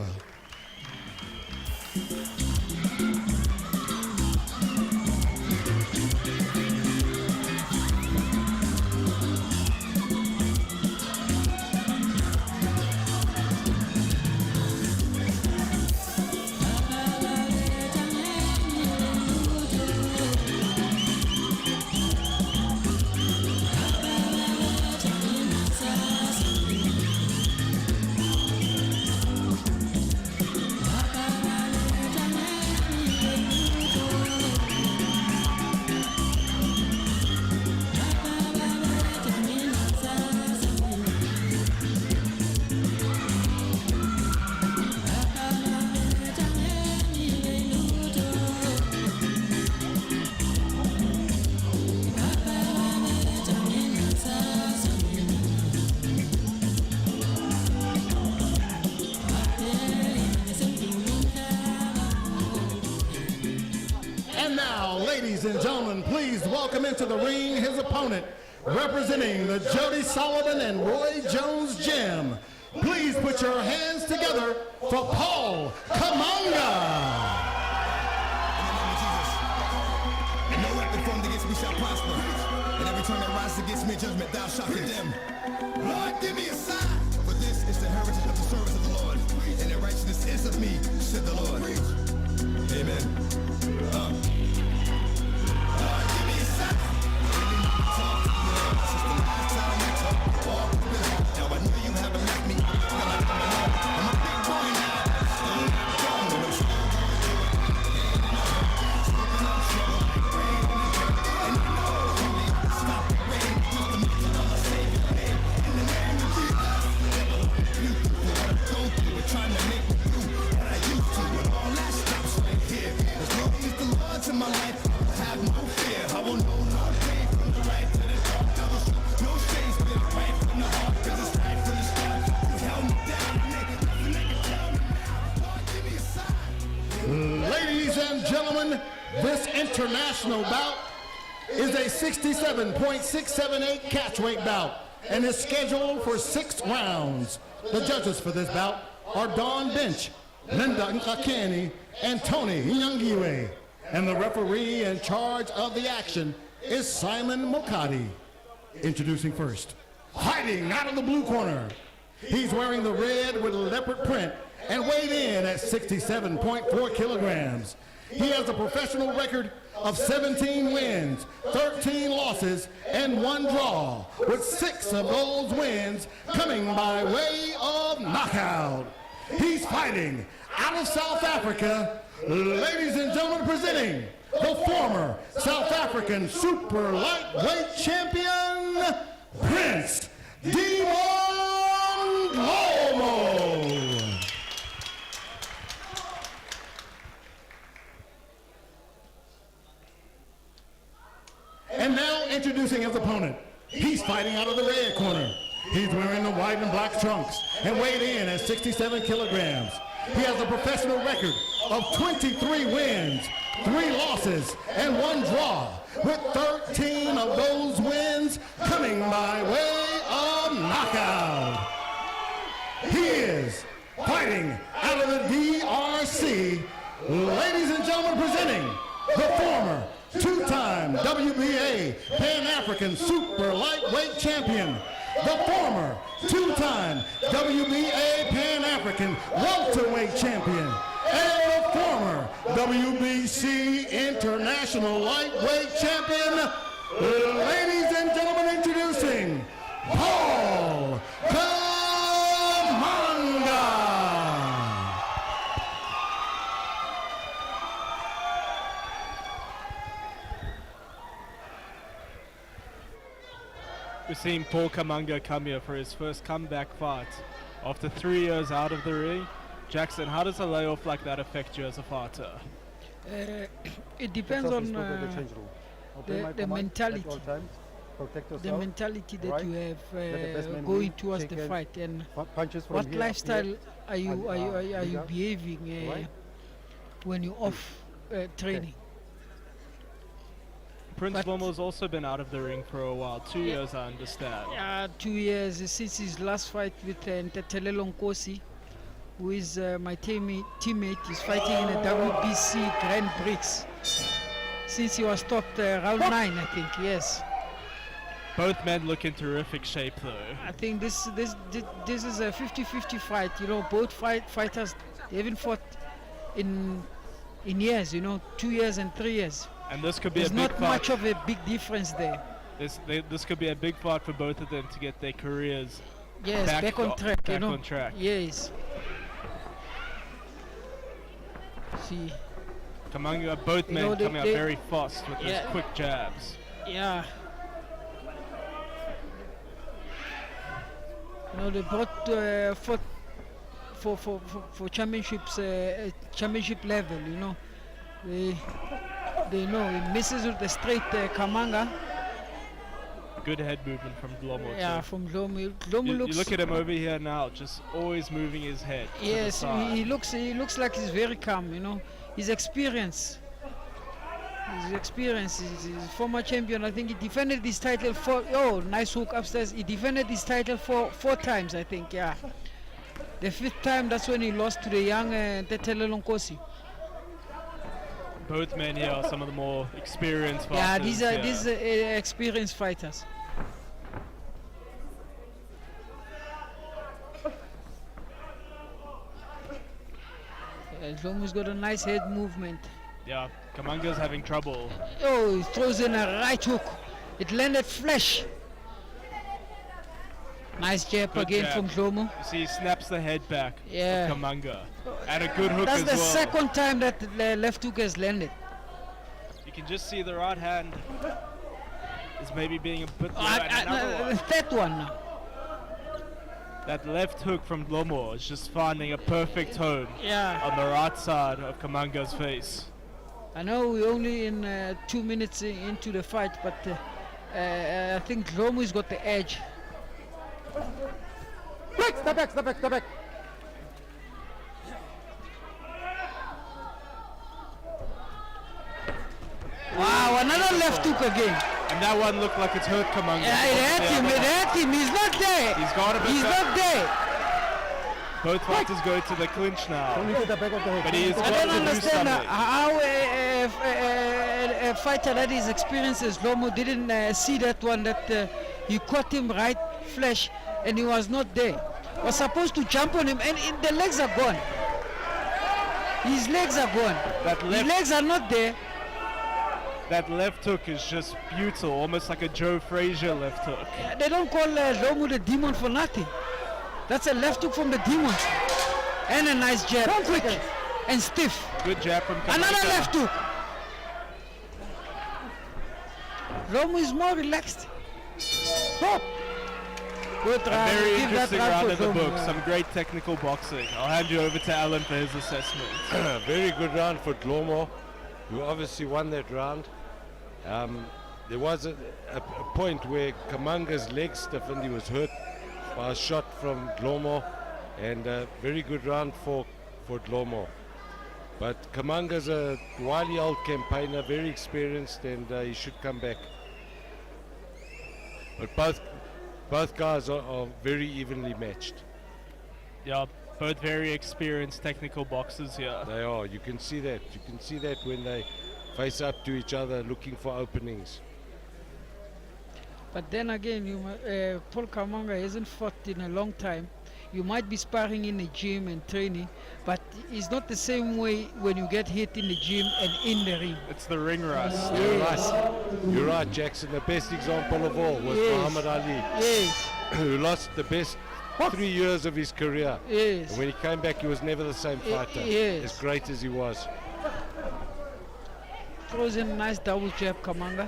and gentlemen, please welcome into the ring his opponent, representing the Jody Sullivan and Roy Jones Gym. Please put your hands together for Paul Kamanga. In the name of Jesus, no weapon formed against me shall prosper, and every tongue that rises against me in judgment thou shalt condemn. Lord, give me a sign, for this is the heritage of the service of the Lord, and the righteousness is of me, said the Lord. Amen. Lord, give me a sign. Talk to me, Lord. Since the last time we talked, walk with me. Now I know you haven't left me. I'm a big boy now. Still not gone. No struggle. Slipping on trouble like rain in the dirt. And you know, stop the rain. Just to mention all the Savior name. In the name of Jesus. Never you for what I've gone through and trying to make me do what I used to. And all that stops right here. As long as the Lord's in my life, I have no fear. I will know no pain from the right to the dark. No shame spit right from the heart. Cause it's right from the start. You held me down. Nothing they can tell me now. Lord, give me a sign. Ladies and gentlemen, this international bout is a 67.678 catchweight bout and is scheduled for 6 rounds. The judges for this bout are Don Bench, Linda Ngcamu, and Tony Nyangani. And the referee in charge of the action is Simon Mokadi. Introducing first, fighting out of the blue corner. He's wearing the red with leopard print and weighed in at 67.4 kilograms. He has a professional record of 17 wins, 13 losses, and 1 draw, with 6 of those wins coming by way of knockout. He's fighting out of South Africa. Ladies and gentlemen, presenting the former South African super lightweight champion, Prince Ngcamu. And now introducing his opponent. He's fighting out of the red corner. He's wearing the white and black trunks and weighed in at 67 kilograms. He has a professional record of 23 wins, 3 losses, and 1 draw, with 13 of those wins coming by way of knockout. He is fighting out of the DRC. Ladies and gentlemen, presenting the former 2-time WBA Pan-African Super Lightweight Champion, the former 2-time WBA Pan-African Welterweight Champion, and the former WBC International Lightweight Champion. Ladies and gentlemen, introducing Paul Kamanga. We're seeing Paul Kamanga come here for his first comeback fight after 3 years out of the ring. Jackson, how does a layoff like that affect you as a fighter? It depends on the mentality. The mentality that you have going towards the fight, and what lifestyle are you behaving when you're off training. Prince Ngcamu's also been out of the ring for a while, 2 years I understand. 2 years since his last fight with Ntetelelo Nkosi, who is my teammate. He's fighting in a WBC Grand Prix. Since he was stopped round 9, I think, yes. Both men look in terrific shape though. I think this is a 50-50 fight. You know, both fighters, they haven't fought in years, 2 years and 3 years. And this could be There's a big not fight. much of a big difference there. This could be a big fight for both of them to get their careers back on track. Back on track. Yes. See. Kamanga, both men coming out very fast with those quick jabs. Yeah. They brought for championships, championship level. They know he misses with the straight Kamanga. Good head movement from Ngcamu. Yeah, from Ngcamu. Ngcamu looks. You look at him over here now, just always moving his head. Yes, he looks like he's very calm. His experience His experience. He's former champion. I think he defended his title nice hook upstairs. He defended his title four times, I think. Yeah. The 5th time, that's when he lost to the young Tetelelo Nkosi. Both men here are some of the more experienced fighters. Yeah, these are here. experienced fighters. Ndlomu's got a nice head movement. Yeah, Kamanga's having trouble. Oh, he throws in a right hook. It landed flush. Nice jab Good again jab. from Ndlomu. You see, he snaps the head back Yeah. of Kamanga. And a good hook That's as the well. second time that the left hook has landed. You can just see the right hand is maybe being a bit low. Oh, And another one. That one now. That left hook from Ndlomu is just finding a perfect home Yeah. on the right side of Kamanga's face. I know we're only in 2 minutes into the fight, but I think Ndlomu's got the edge. Break, step back, step back, step back. Wow, another left hook again. And that one looked like it's hurt Kamanga. Yeah, it hurt him, it hurt him. He's not there. He's got a bit He's back. not there. Both fighters go to the clinch now. Only to the back of the head. But he is I got don't to do understand something. how a fighter that is experienced as Ndlomu didn't see that one, that he caught him right flush and he was not there. Was supposed to jump on him and the legs are gone. His legs are gone. That His left, legs are not there. that left hook is just brutal, almost like a Joe Frazier left hook. They don't call Ndlomu the demon for nothing. That's a left hook from the demon. And a nice jab, quick and stiff. Good jab from Kamanga. Another left hook. Ndlomu is more relaxed. Stop. Good round. Very Give that interesting round round for in the Ndlomu. book. Some great technical boxing. I'll hand you over to Alan for his assessment. Very good round for Ndlomu, who obviously won that round. There was a point where Kamanga's leg stiffened. He was hurt by a shot from Ndlomu, and a very good round for Ndlomu. But Kamanga's a wily old campaigner, very experienced, and he should come back. But both guys are very evenly matched. Yeah, both very experienced technical boxers here. They are. You can see that. You can see that when they face up to each other looking for openings. But then again, Paul Kamanga hasn't fought in a long time. You might be sparring in the gym and training, but it's not the same way when you get hit in the gym and in the ring. It's the ring rust. Yes. You're right, Jackson. The best example of all was Yes. Muhammad Ali, Yes. who lost the best 3 years of his career. Yes. And when he came back, he was never the same fighter, yes. as great as he was. Throws in a nice double jab, Kamanga.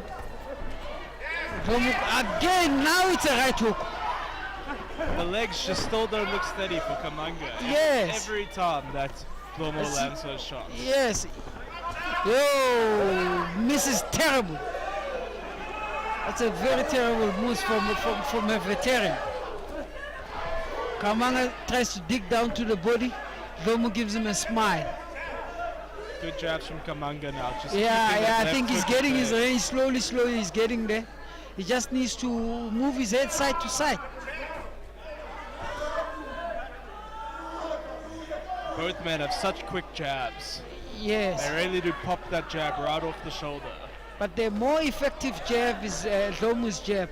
Ndlomu again, now it's a right hook. The legs just still don't look steady for Kamanga. Yes. Every time that Ndlomu Yes. lands those shots. Yes. Oh, misses terrible. That's a very terrible move from a veteran. Kamanga tries to dig down to the body. Ndlomu gives him a smile. Good jabs from Kamanga now. Just Yeah, keeping yeah, that I left think he's foot getting his there. range slowly he's getting there. He just needs to move his head side to side. Both men have such quick jabs. Yes. They really do pop that jab right off the shoulder. But the more effective jab is Ndlomu's jab.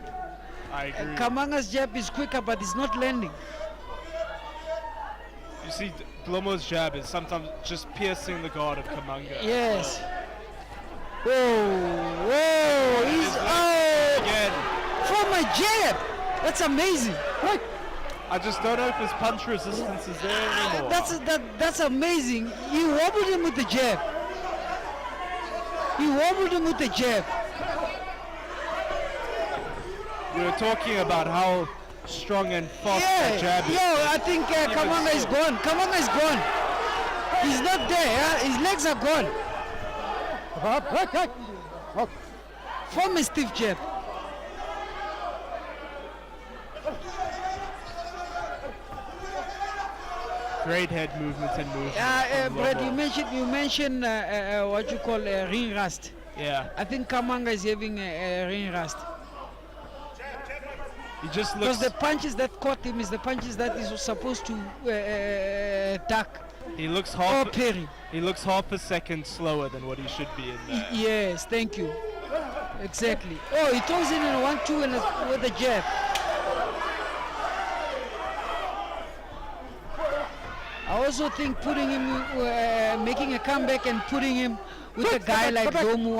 I agree. Kamanga's jab is quicker, but it's not landing. You see, Ndlomu's jab is sometimes just piercing the guard of Kamanga. Yes. Whoa, he's Again, from a jab. That's amazing. Right. I just don't know if his punch resistance is there anymore. That's amazing. He wobbled him with the jab. He wobbled him with the jab. We were talking about how strong and fast that jab is. I think Kamanga is gone. Kamanga is gone. He's not there. His legs are gone. From a stiff jab. Great head movement and movement. from Brad, Ndlomu. you mentioned what you call ring rust. Yeah, I think Kamanga is having a ring rust. he just Because looks. the punches that caught him is the punches that he's supposed to duck He looks or half. parry. He looks half a second slower than what he should be in there. Yes, thank you. Exactly. Oh, he throws in a 1-2 and with a jab. I also think putting him, making a comeback and putting him with a guy like Domu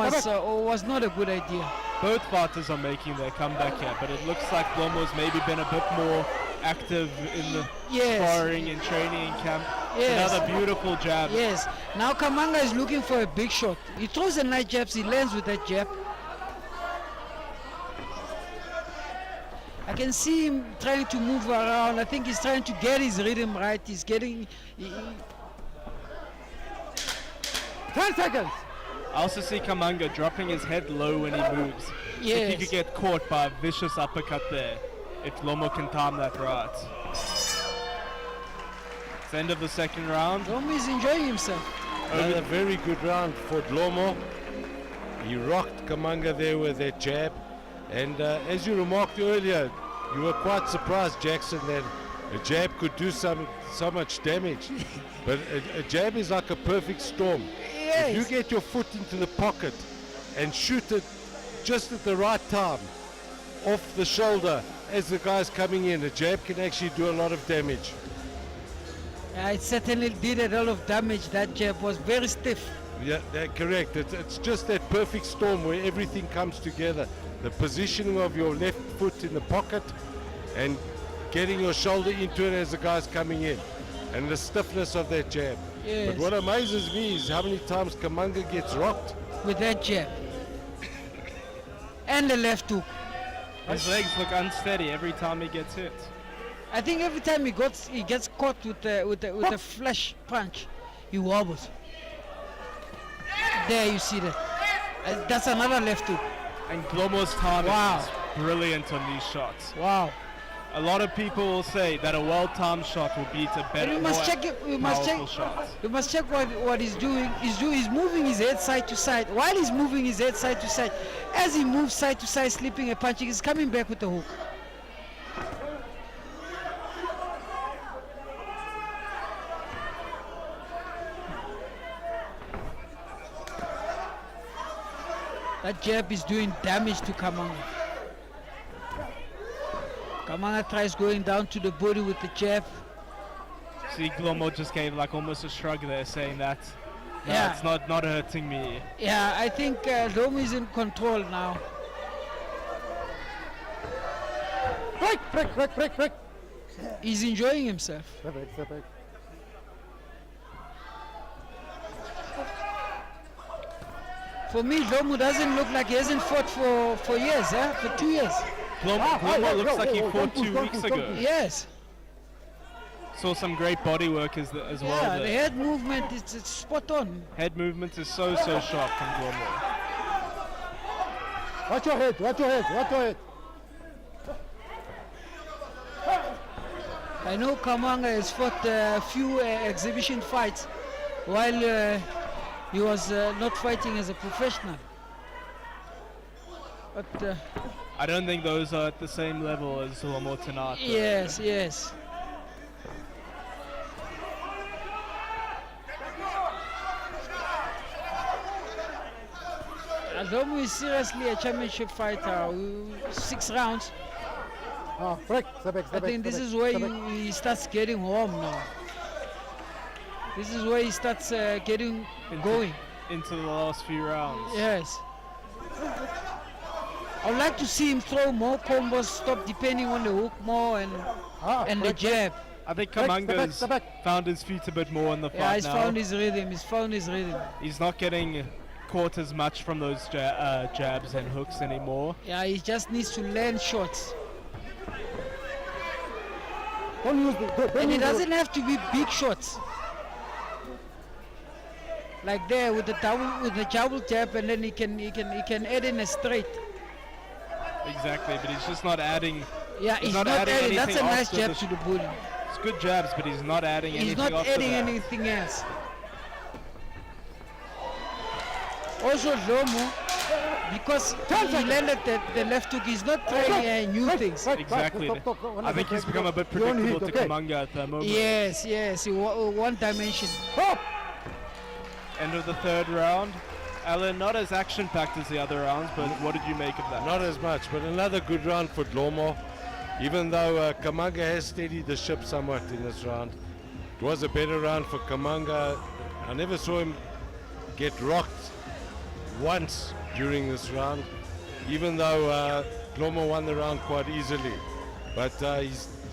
was not a good idea. Both fighters are making their comeback here, but it looks like Lomo's maybe been a bit more active in the Yes. sparring and training in camp. Yes. Another beautiful jab. Yes. Now Kamanga is looking for a big shot. He throws a nice jab. He lands with that jab. I can see him trying to move around. I think he's trying to get his rhythm right. He's getting. 10 seconds. I also see Kamanga dropping his head low when he moves. If he Yes. could get caught by a vicious uppercut there, if Lomo can time that right. It's the end of the second round. Domu is enjoying himself. Another very good round for Dlomo. He rocked Kamanga there with that jab. And as you remarked earlier, you were quite surprised, Jackson, that a jab could do so much damage. But a jab is like a perfect storm. If you Yes. get your foot into the pocket and shoot it just at the right time, off the shoulder, as the guy's coming in, a jab can actually do a lot of damage. It certainly did a lot of damage. That jab was very stiff. Yeah, correct. It's just that perfect storm where everything comes together. The positioning of your left foot in the pocket and getting your shoulder into it as the guy's coming in. And the stiffness of that jab. Yes. But what amazes me is how many times Kamanga gets rocked. With that jab. And the left hook. His legs look unsteady every time he gets hit. I think every time he gets caught with a flush punch, he wobbles. There you see that. That's another left hook. And Glomo's timing Wow. is brilliant on these shots. Wow. A lot of people will say that a well-timed shot will beat a But better, we must more check it. We must check. powerful shot. We must check what he's doing. He's moving his head side to side. While he's moving his head side to side, as he moves side to side, slipping and punching, he's coming back with the hook. That jab is doing damage to Kamanga. Kamanga tries going down to the body with the jab. See, Glomo just gave like almost a shrug there, saying that, no, Yeah. it's not hurting me. Yeah, I think Domu is in control now. Break. He's enjoying himself. Step back. For me, Domu doesn't look like he hasn't fought for years, for 2 years. Glomo looks like he fought 2 weeks ago. Yes. Saw some great body work as well Yeah, the there. head movement, it's spot on. Head movement is so sharp from Glomo. Watch your head. I know Kamanga has fought a few exhibition fights while he was not fighting as a professional. But I don't think those are at the same level as Glomo tonight. though. yes. Domu is seriously a championship fighter. 6 rounds. Break. Step back. I think this is where he starts getting home now. This is where he starts getting going. Into the last few rounds. Yes. I would like to see him throw more combos, stop depending on the hook more and the jab. I think Step Kamanga's back. found his feet a bit more in the fight Yeah, he's now. found his rhythm. He's not getting caught as much from those jabs and hooks anymore. Yeah, he just needs to land shots. Don't use the. And it doesn't have to be big shots. Like there with the double jab, and then he can add in a straight. Exactly, but he's just not adding. Yeah, He's he's not not adding adding. That's a anything nice after jab the to the body. It's good jabs, but he's not adding He's anything not after adding that. anything else. Also, Domu because he landed the left hook. He's not trying new things. Exactly. I think he's become a bit predictable to Kamanga at the moment. Yes, one dimension. End of the third round. Alan, not as action-packed as the other rounds, but what did you make of that? Not as much, but another good round for Dlomo. Even though Kamanga has steadied the ship somewhat in this round. It was a better round for Kamanga. I never saw him get rocked once during this round, even though Dlomo won the round quite easily. But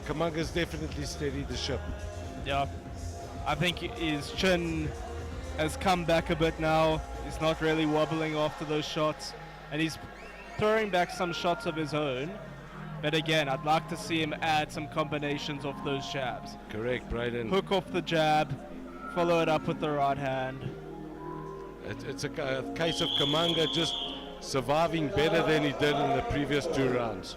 Kamanga's definitely steadied the ship. Yeah, I think his chin has come back a bit now. He's not really wobbling after those shots, and he's throwing back some shots of his own. But again, I'd like to see him add some combinations of those jabs. Correct, Braden. Hook off the jab, follow it up with the right hand. It's a case of Kamanga just surviving better than he did in the previous two rounds.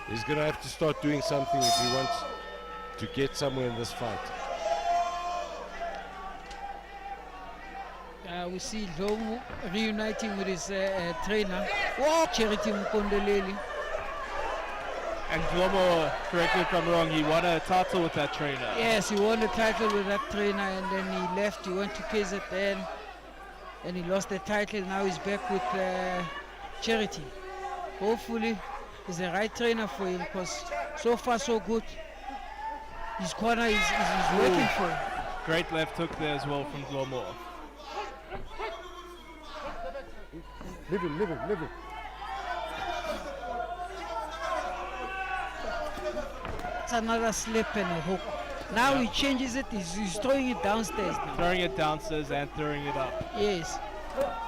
He's going to have to start doing something if he wants to get somewhere in this fight. We see Dlomo reuniting with his trainer, Charity Mkondeleli. And Dlomo, correct me if I'm wrong, he won a title with that trainer. Yes, he won the title with that trainer, and then he left, he went to KZN, and he lost the title. Now he's back with Charity. Hopefully, he's the right trainer for him, because so far so good. His corner is working for him. Great left hook there as well from Dlomo. Leave him. It's another slip and a hook. Now he changes it, he's throwing it downstairs now. Throwing it downstairs and throwing it up. Yes.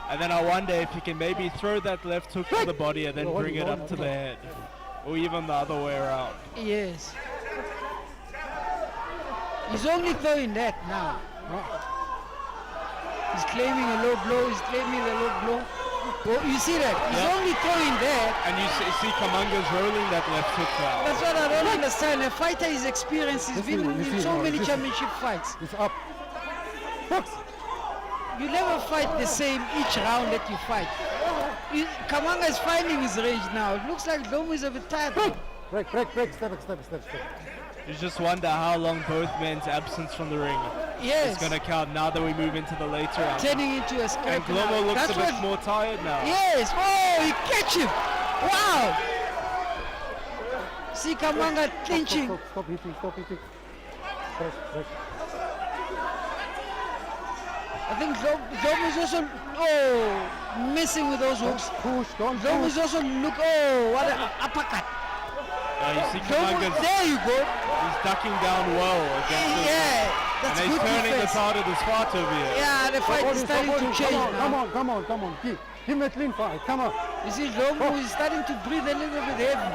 And then I wonder if he can maybe throw that left hook to the body and then bring it up to the head. Or even the other way around. Yes. He's only throwing that now. He's claiming a low blow, Oh, you see that? He's only throwing that. And you see Kamanga's rolling that left hook now. That's what I don't understand. A fighter is experienced. He's been in so many championship fights. It's up. Hooks. You never fight the same each round that you fight. Kamanga is finding his range now. It looks like Dlomo is a bit tired. Break. Step. You just wonder how long both men's absence from the ring is going to count now that we move into the later round. Turning into a And scrap. Dlomo looks That's a bit more tired now. Yes. Oh, he catch him. Wow. See Kamanga clinching. Stop hitting. Break. I think Dlomo is also missing with those hooks. Don't Dlomo push. is also what an uppercut. You see Dlomo, Kamanga's there you go. he's ducking down well against this. Yeah, And that's he's good turning the defense. tide of this fight over here. Yeah, the fight is starting to change now. Come on. Give him a clean fight. Come on. You see, Dlomo is starting to breathe a little bit heavy.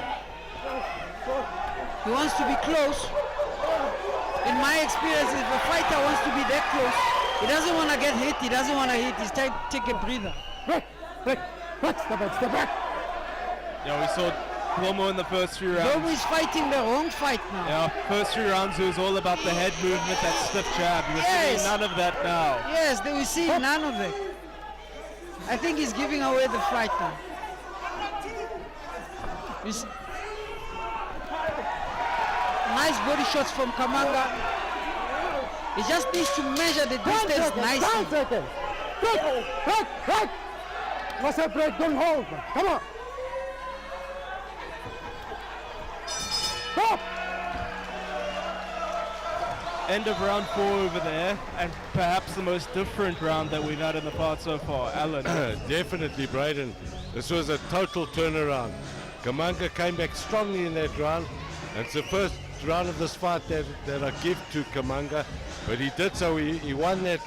He wants to be close. In my experience, if a fighter wants to be that close, he doesn't want to get hit. He doesn't want to hit. He's trying to take a breather. Break. Step back. Yeah, we saw Dlomo in the first few rounds. Dlomo is fighting the wrong fight now. Yeah, first few rounds it was all about the head movement, that stiff jab. We're Yes. seeing none of that now. Yes, we see none of it. I think he's giving away the fight now. You see- Nice body shots from Kamanga. He just needs to measure the distance nicely. 10 seconds. Break. What's that break? Don't hold. Come on. Stop. End of round 4 over there, and perhaps the most different round that we've had in the fight so far. Alan. Definitely, Braden. This was a total turnaround. Kamanga came back strongly in that round. And it's the first round of this fight that I give to Kamanga. But he did so. He won that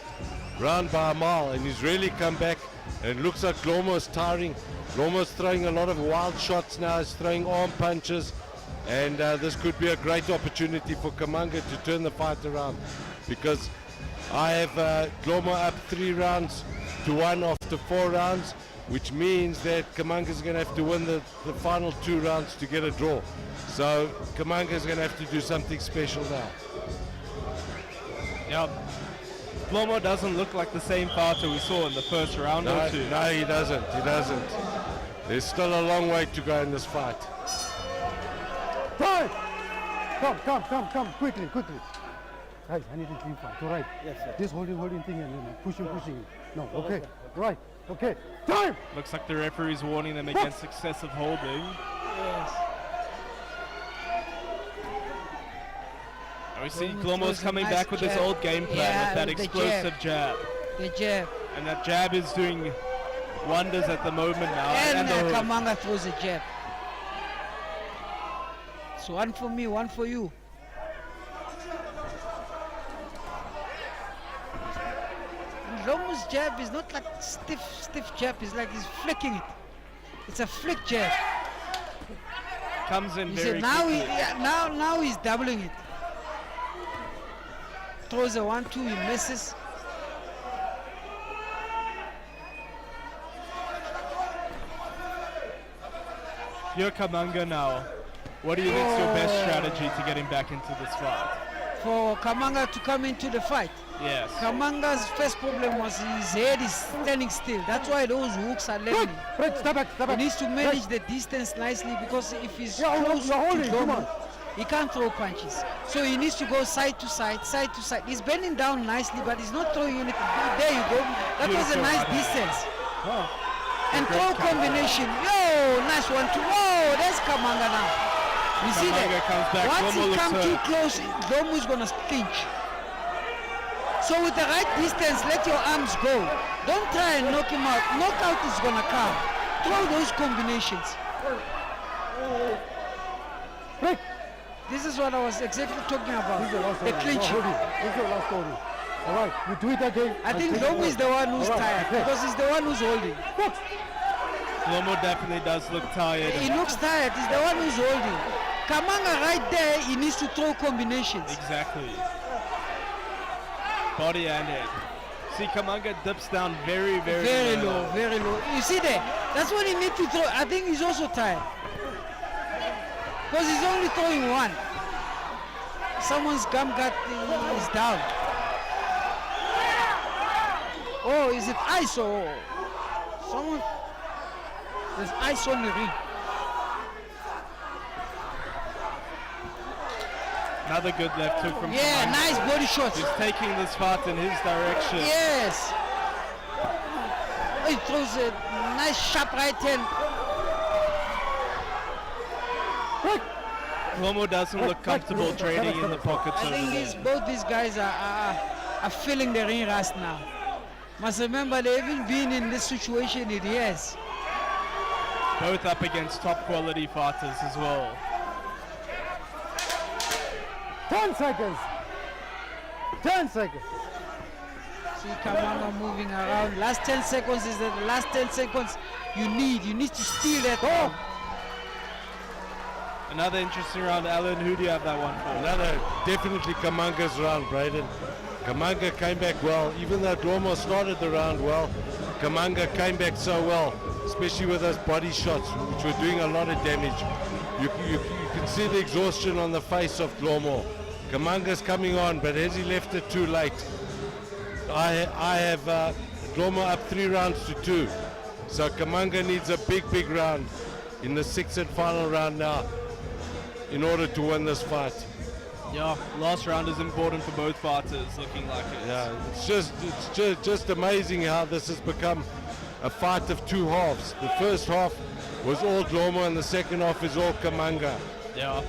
round by a mile, and he's really come back. And it looks like Dlomo is tiring. Dlomo's throwing a lot of wild shots now. He's throwing arm punches. And this could be a great opportunity for Kamanga to turn the fight around, because I have Dlomo up 3-1 after 4 rounds, which means that Kamanga is going to have to win the final 2 rounds to get a draw. So Kamanga is going to have to do something special now. Yep. Glomo doesn't look like the same fighter we saw in the first round or two. No, he doesn't. He doesn't. There's still a long way to go in this fight. Time! Come, quickly. Right, I need to team fight. All right. Yes, sir. This holding thing and then pushing. No, okay. Right, okay. Time! Looks like the referee's warning them against excessive holding. Yes. And we see Glomo Glomo's throws a coming nice back with his jab. old game plan Yeah, with that with the explosive jab. The jab. And that jab is doing wonders at the moment now. And the hook. Kamanga throws a jab. So one for me, one for you. Glomo's jab is not like stiff jab. It's like he's flicking it. It's a flick jab. Comes in You very see, now, quickly. now he's doubling it. Throws a 1-2, he misses. You're Kamanga now. What do you think is your best strategy to get him back into this fight? For Kamanga to come into the fight. Yes. Kamanga's first problem was his head is standing still. That's why those hooks are landing. Right, step back. He needs to manage the distance nicely because if he's Yeah, close you're holding, to come Glomo, on. he can't throw punches. So he needs to go side to side. He's bending down nicely, but he's not throwing anything. There you go. That was a Beautiful nice right hand. distance. Oh. And Great throw counter. combination. Yo, nice 1-2. Whoa, that's Kamanga now. You see Kamanga that? comes back. Once Glomo he looks comes too hurt. close, Glomo's gonna clinch. So with the right distance, let your arms go. Don't try and knock him out. Knockout is gonna come. Throw those combinations. Break. This is what I was exactly talking about. This is the last The story. clinching. Hold it. This is the last story. All right, you do it again. I think take Glomo it is the one who's All right, tired okay. because he's the one who's holding. Glomo definitely does look tired. He looks tired. He's the one who's holding. Kamanga right there, he needs to throw combinations. Exactly. Body and head. See, Kamanga dips down very, very, Very low, very low. You see there? That's what he needs to throw. I think he's also tired. Because he's only throwing one. Someone's gum gut is down. Oh, is it ice or someone? There's ice on the ring. Another good left hook from Yeah, Kamanga. nice body shots. He's taking this fight in his direction. Yes. Oh, he throws a nice sharp right hand. Glomo doesn't look comfortable trading in the pockets I over think there. both these guys are feeling the ring rust now. Must remember they haven't been in this situation in years. Both up against top quality fighters as well. 10 seconds. 10 seconds. See Kamanga moving around. Last 10 seconds is the last 10 seconds you need. You need to steal that round. Another interesting round. Alan, who do you have that one for? Another definitely Kamanga's round, Braden. Kamanga came back well. Even though Glomo started the round well, Kamanga came back so well, especially with those body shots, which were doing a lot of damage. You can see the exhaustion on the face of Glomo. Kamanga's coming on, but has he left it too late? I have Glomo up 3 rounds to 2. So Kamanga needs a big round in the 6th and final round now in order to win this fight. Yeah, last round is important for both fighters, looking like it. Yeah, it's just amazing how this has become a fight of 2 halves. The first half was all Glomo and the second half is all Kamanga. Yeah.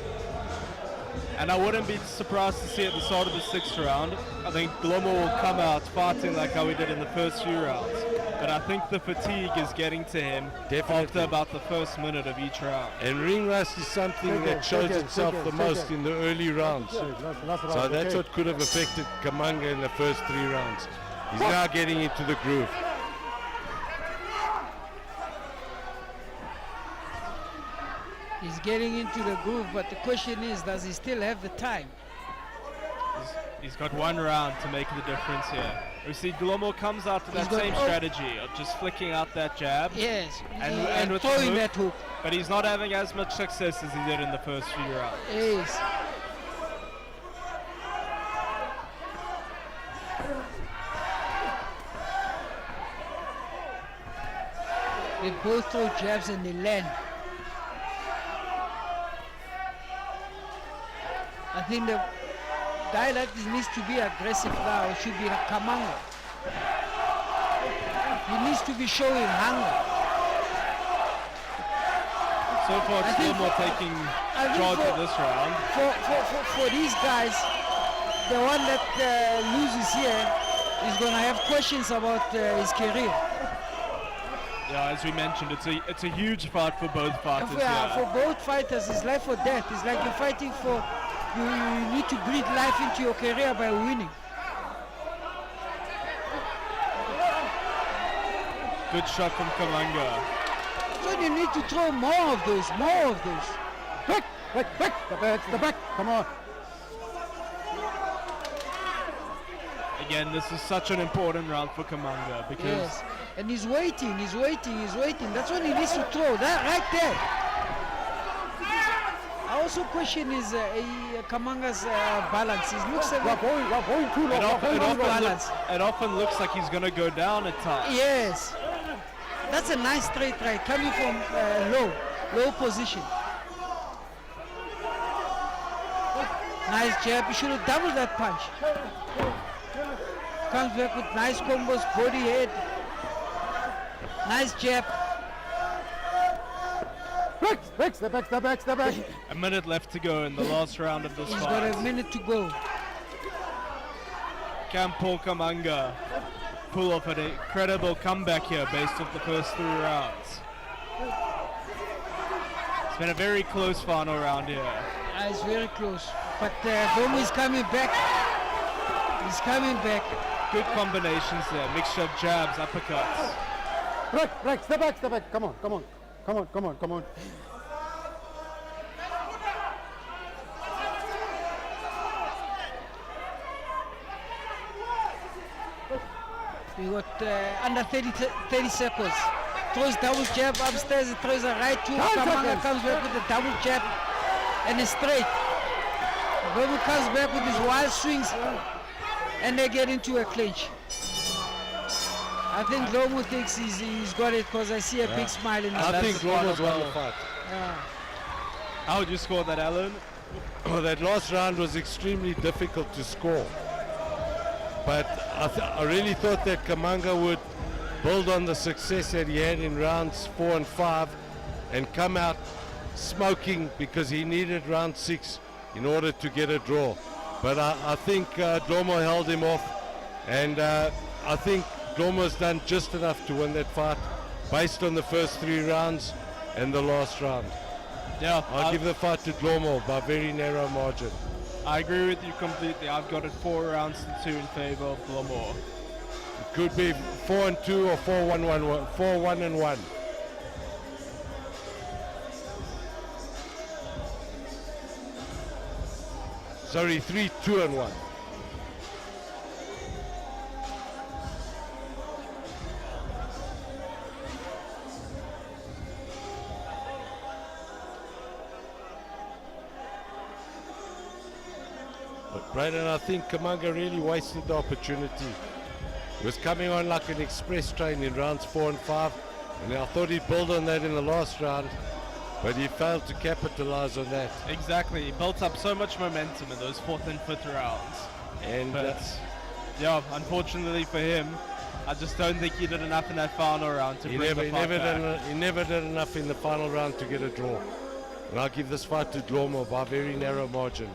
And I wouldn't be surprised to see at the start of the 6th round, I think Glomo will come out fighting like how he did in the first few rounds. But I think the fatigue is getting to him after about the first minute of each round. And ring rust is something that shows itself the most in the early rounds. So that's what could have affected Kamanga in the first 3 rounds. He's now getting into the groove. He's getting into the groove, but the question is, does he still have the time? He's got 1 round to make the difference here. We see Glomo comes out to that got- same oh. strategy of just flicking out that jab. Yes, And with the throwing hook. that hook. But he's not having as much success as he did in the first few rounds. Yes. They both throw jabs and they land. I think the guy that needs to be aggressive now should be Kamanga. He needs to be showing hunger. So far, I it's think- Slomo taking I think charge for- of this round. For these guys, the one that loses here is going to have questions about his career. Yeah, as we mentioned, it's a huge fight for both fighters For here. both fighters, it's life or death. It's like you're fighting for, you need to breathe life into your career by winning. Good shot from Kamanga. So you need to throw more of those. Back, the back, come on. Again, this is such an important round for Kamanga because Yes. And he's waiting. That's what he needs to throw. That right there. I also question his Kamanga's balance. He looks a We're bit, going too low. it often looks like he's going to go down at times. yes. That's a nice straight right coming from low position. Nice jab. He should have doubled that punch. Comes back with nice combos, body head. Nice jab. Step back. A minute left to go in the last round of this He's got fight. a minute to go. Can Paul Kamanga pull off an incredible comeback here based off the first 3 rounds? It's been a very close final round here. It's very close. But Domo is coming back. He's coming back. Good combinations there, mixture of jabs, uppercuts. Break, step back. Come on. We got under 30 seconds. Throws double jab upstairs, throws a right to Kamanga, comes back with a double jab and a straight. Domo comes back with his wild swings and they get into a clinch. I think Domo thinks he's got it because I see a big smile in his I think face. Lomo's won the fight. How would you score that, Alan? Well, that last round was extremely difficult to score. But I really thought that Kamanga would build on the success that he had in rounds 4 and 5 and come out smoking because he needed round 6 in order to get a draw. But I think Domo held him off, and I think Domo's done just enough to win that fight based on the first 3 rounds and the last round. Yeah, I'll give the fight to Domo by a very narrow margin. I agree with you completely. I've got it 4 rounds to 2 in favor of Lomo. It could be 4 and 2 or 4-1-1, 4-1 and 1. Sorry, 3-2 and 1. But Brandon, I think Kamanga really wasted the opportunity. He was coming on like an express train in rounds 4 and 5, and I thought he'd build on that in the last round, but he failed to capitalize on that. Exactly. He built up so much momentum in those 4th and 5th rounds. And But yeah, unfortunately for him, I just don't think he did enough in that final round to he bring the fight back. never did enough in the final round to get a draw. And I'll give this fight to Dlomo by a very narrow margin.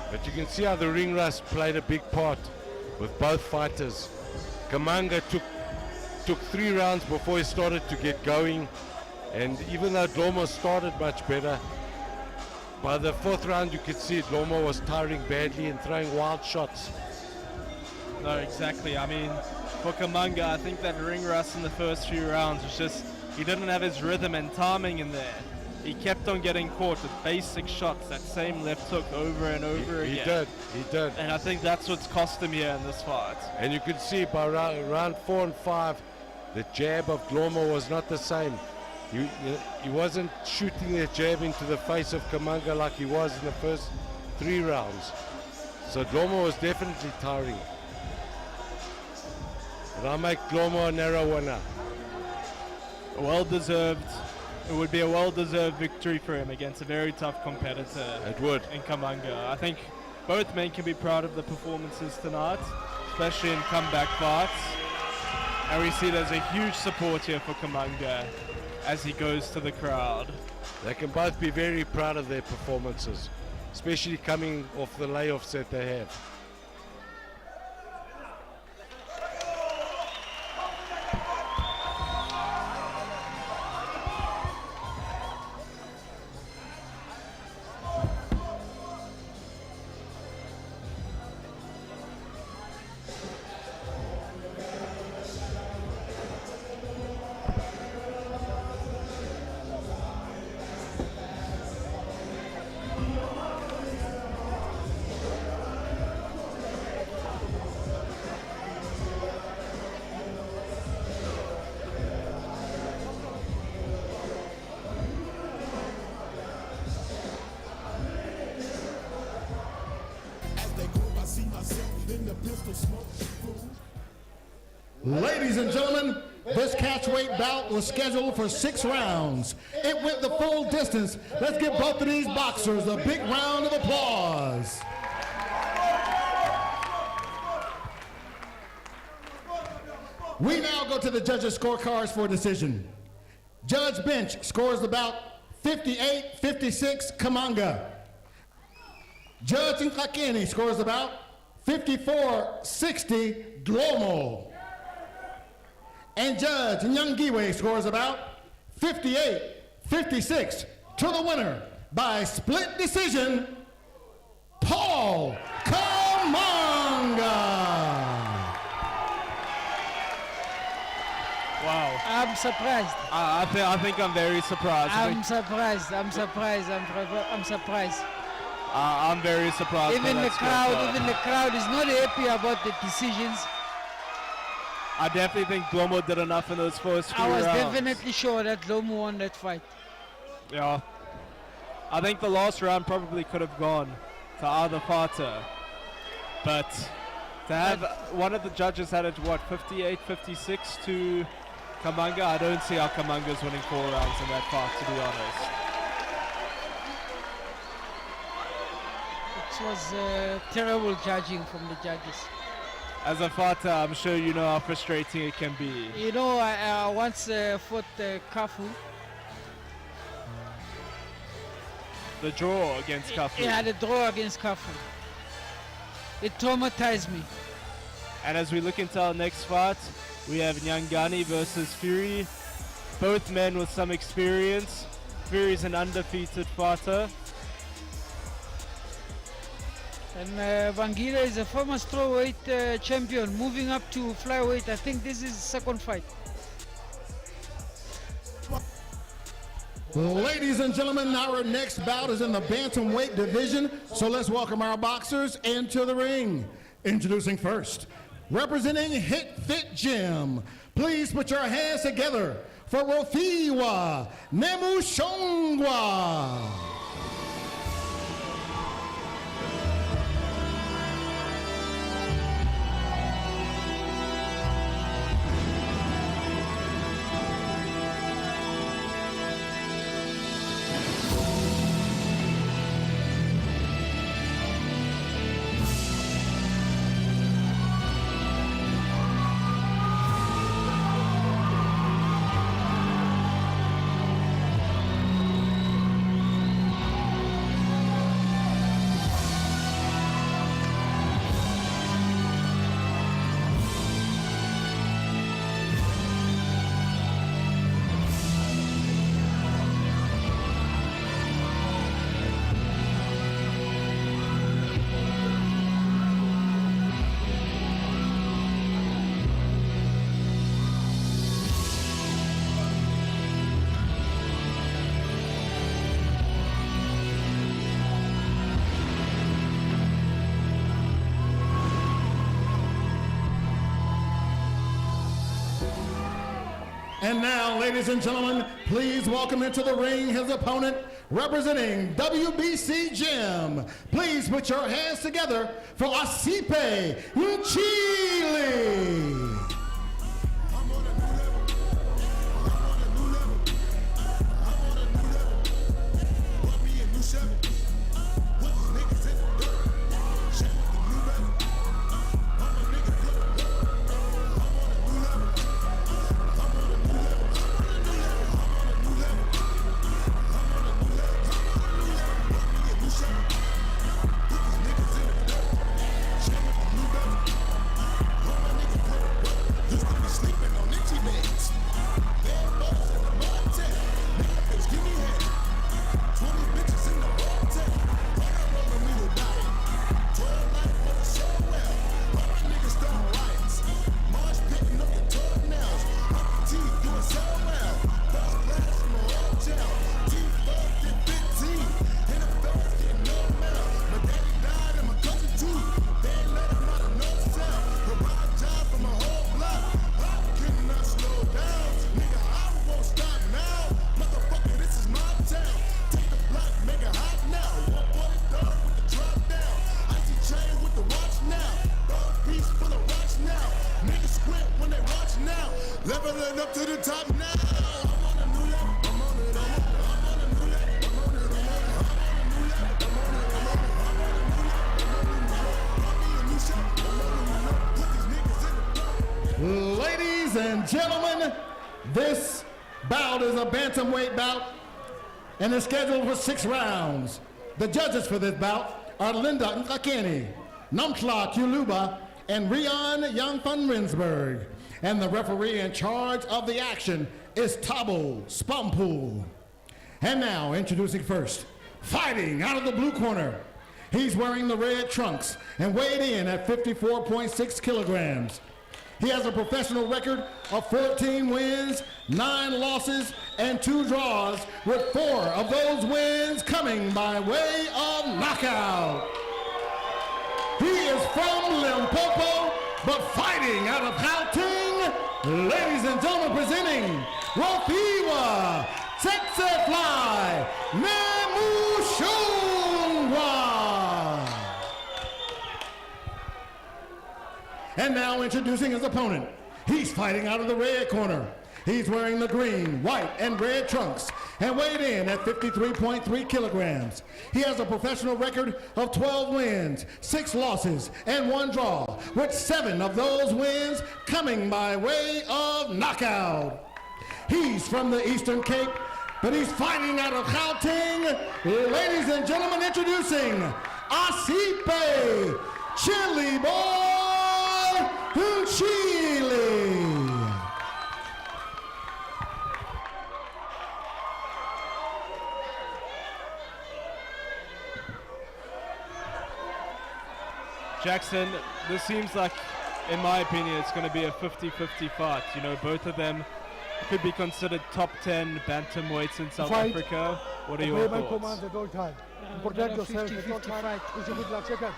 But you can see how the ring rust played a big part with both fighters. Kamanga took 3 rounds before he started to get going, and even though Dlomo started much better, by the 4th round you could see Dlomo was tiring badly and throwing wild shots. No, exactly. I mean, for Kamanga, I think that ring rust in the first few rounds was just, he didn't have his rhythm and timing in there. He kept on getting caught with basic shots, that same left hook over and over again. He did. And I think that's what's cost him here in this fight. And you could see by round 4 and 5, the jab of Dlomo was not the same. He wasn't shooting the jab into the face of Kamanga like he was in the first 3 rounds. So Dlomo was definitely tiring. And I'll make Glomo a narrow winner. Well-deserved. It would be a well-deserved victory for him against a very tough competitor. It would. In Kamanga. I think both men can be proud of the performances tonight, especially in comeback fights. And we see there's a huge support here for Kamanga as he goes to the crowd. They can both be very proud of their performances, especially coming off the layoffs that they have. Ladies and gentlemen, this catchweight bout was scheduled for 6 rounds. It went the full distance. Let's give both of these boxers a big round of applause. We now go to the judges' scorecards for a decision. Judge Bench scores the bout 58-56 Kamanga. Judge Ngcamu scores the bout 54-60 Glomo. And Judge Nyangani scores about 58-56 to the winner by split decision, Paul Kamanga. Wow. I'm surprised. I think I'm very surprised. I'm surprised. I'm surprised. I'm very surprised. Even the crowd is not happy about the decisions. I definitely think Glomo did enough in those first few I was rounds. definitely sure that Glomo won that fight. Yeah. I think the last round probably could have gone to either fighter. But to have one of the judges had it, 58-56 to Kamanga? I don't see how Kamanga's winning 4 rounds in that fight, to be honest. It was terrible judging from the judges. As a fighter, I'm sure you know how frustrating it can be. You know, I once fought Kafu. The draw against Kafu. Yeah, the draw against Kafu. It traumatized me. And as we look into our next fight, we have Nyangani versus Phiri. Both men with some experience. Phiri's an undefeated fighter. And Bangile is a former strawweight champion, moving up to flyweight. I think this is his second fight. Ladies and gentlemen, our next bout is in the bantamweight division, so let's welcome our boxers into the ring. Introducing first, representing Hit Fit Gym, please put your hands together for Rofiwa Nemushongwa. And now, ladies and gentlemen, please welcome into the ring his opponent, representing WBC Gym. Please put your hands together for Asiphe Ntshili. This bout is a bantamweight bout and is scheduled for 6 rounds. The judges for this bout are Linda Ngcamu, Namtla Kuluba, and Rian Jan van Rensburg. And the referee in charge of the action is Thabo Spampool. And now, introducing first, fighting out of the blue corner. He's wearing the red trunks and weighed in at 54.6 kilograms. He has a professional record of 14 wins, 9 losses, and 2 draws, with 4 of those wins coming by way of knockout. He is from Limpopo, but fighting out of Houghton. Ladies and gentlemen, presenting Wafiwa Tsetse Fly Nemushungwa. And now introducing his opponent. He's fighting out of the red corner. He's wearing the green, white, and red trunks and weighed in at 53.3 kilograms. He has a professional record of 12 wins, 6 losses, and 1 draw, with 7 of those wins coming by way of knockout. He's from the Eastern Cape, but he's fighting out of Gauteng. Ladies and gentlemen, introducing Asiphe Ntshili Mayamiko. Jackson, this seems like, in my opinion, it's going to be a 50-50 fight. You know, both of them could be considered top 10 bantamweights in South Africa. What are your thoughts? Commands at all time. Protect yourself at all time. Wish you good luck. Check out.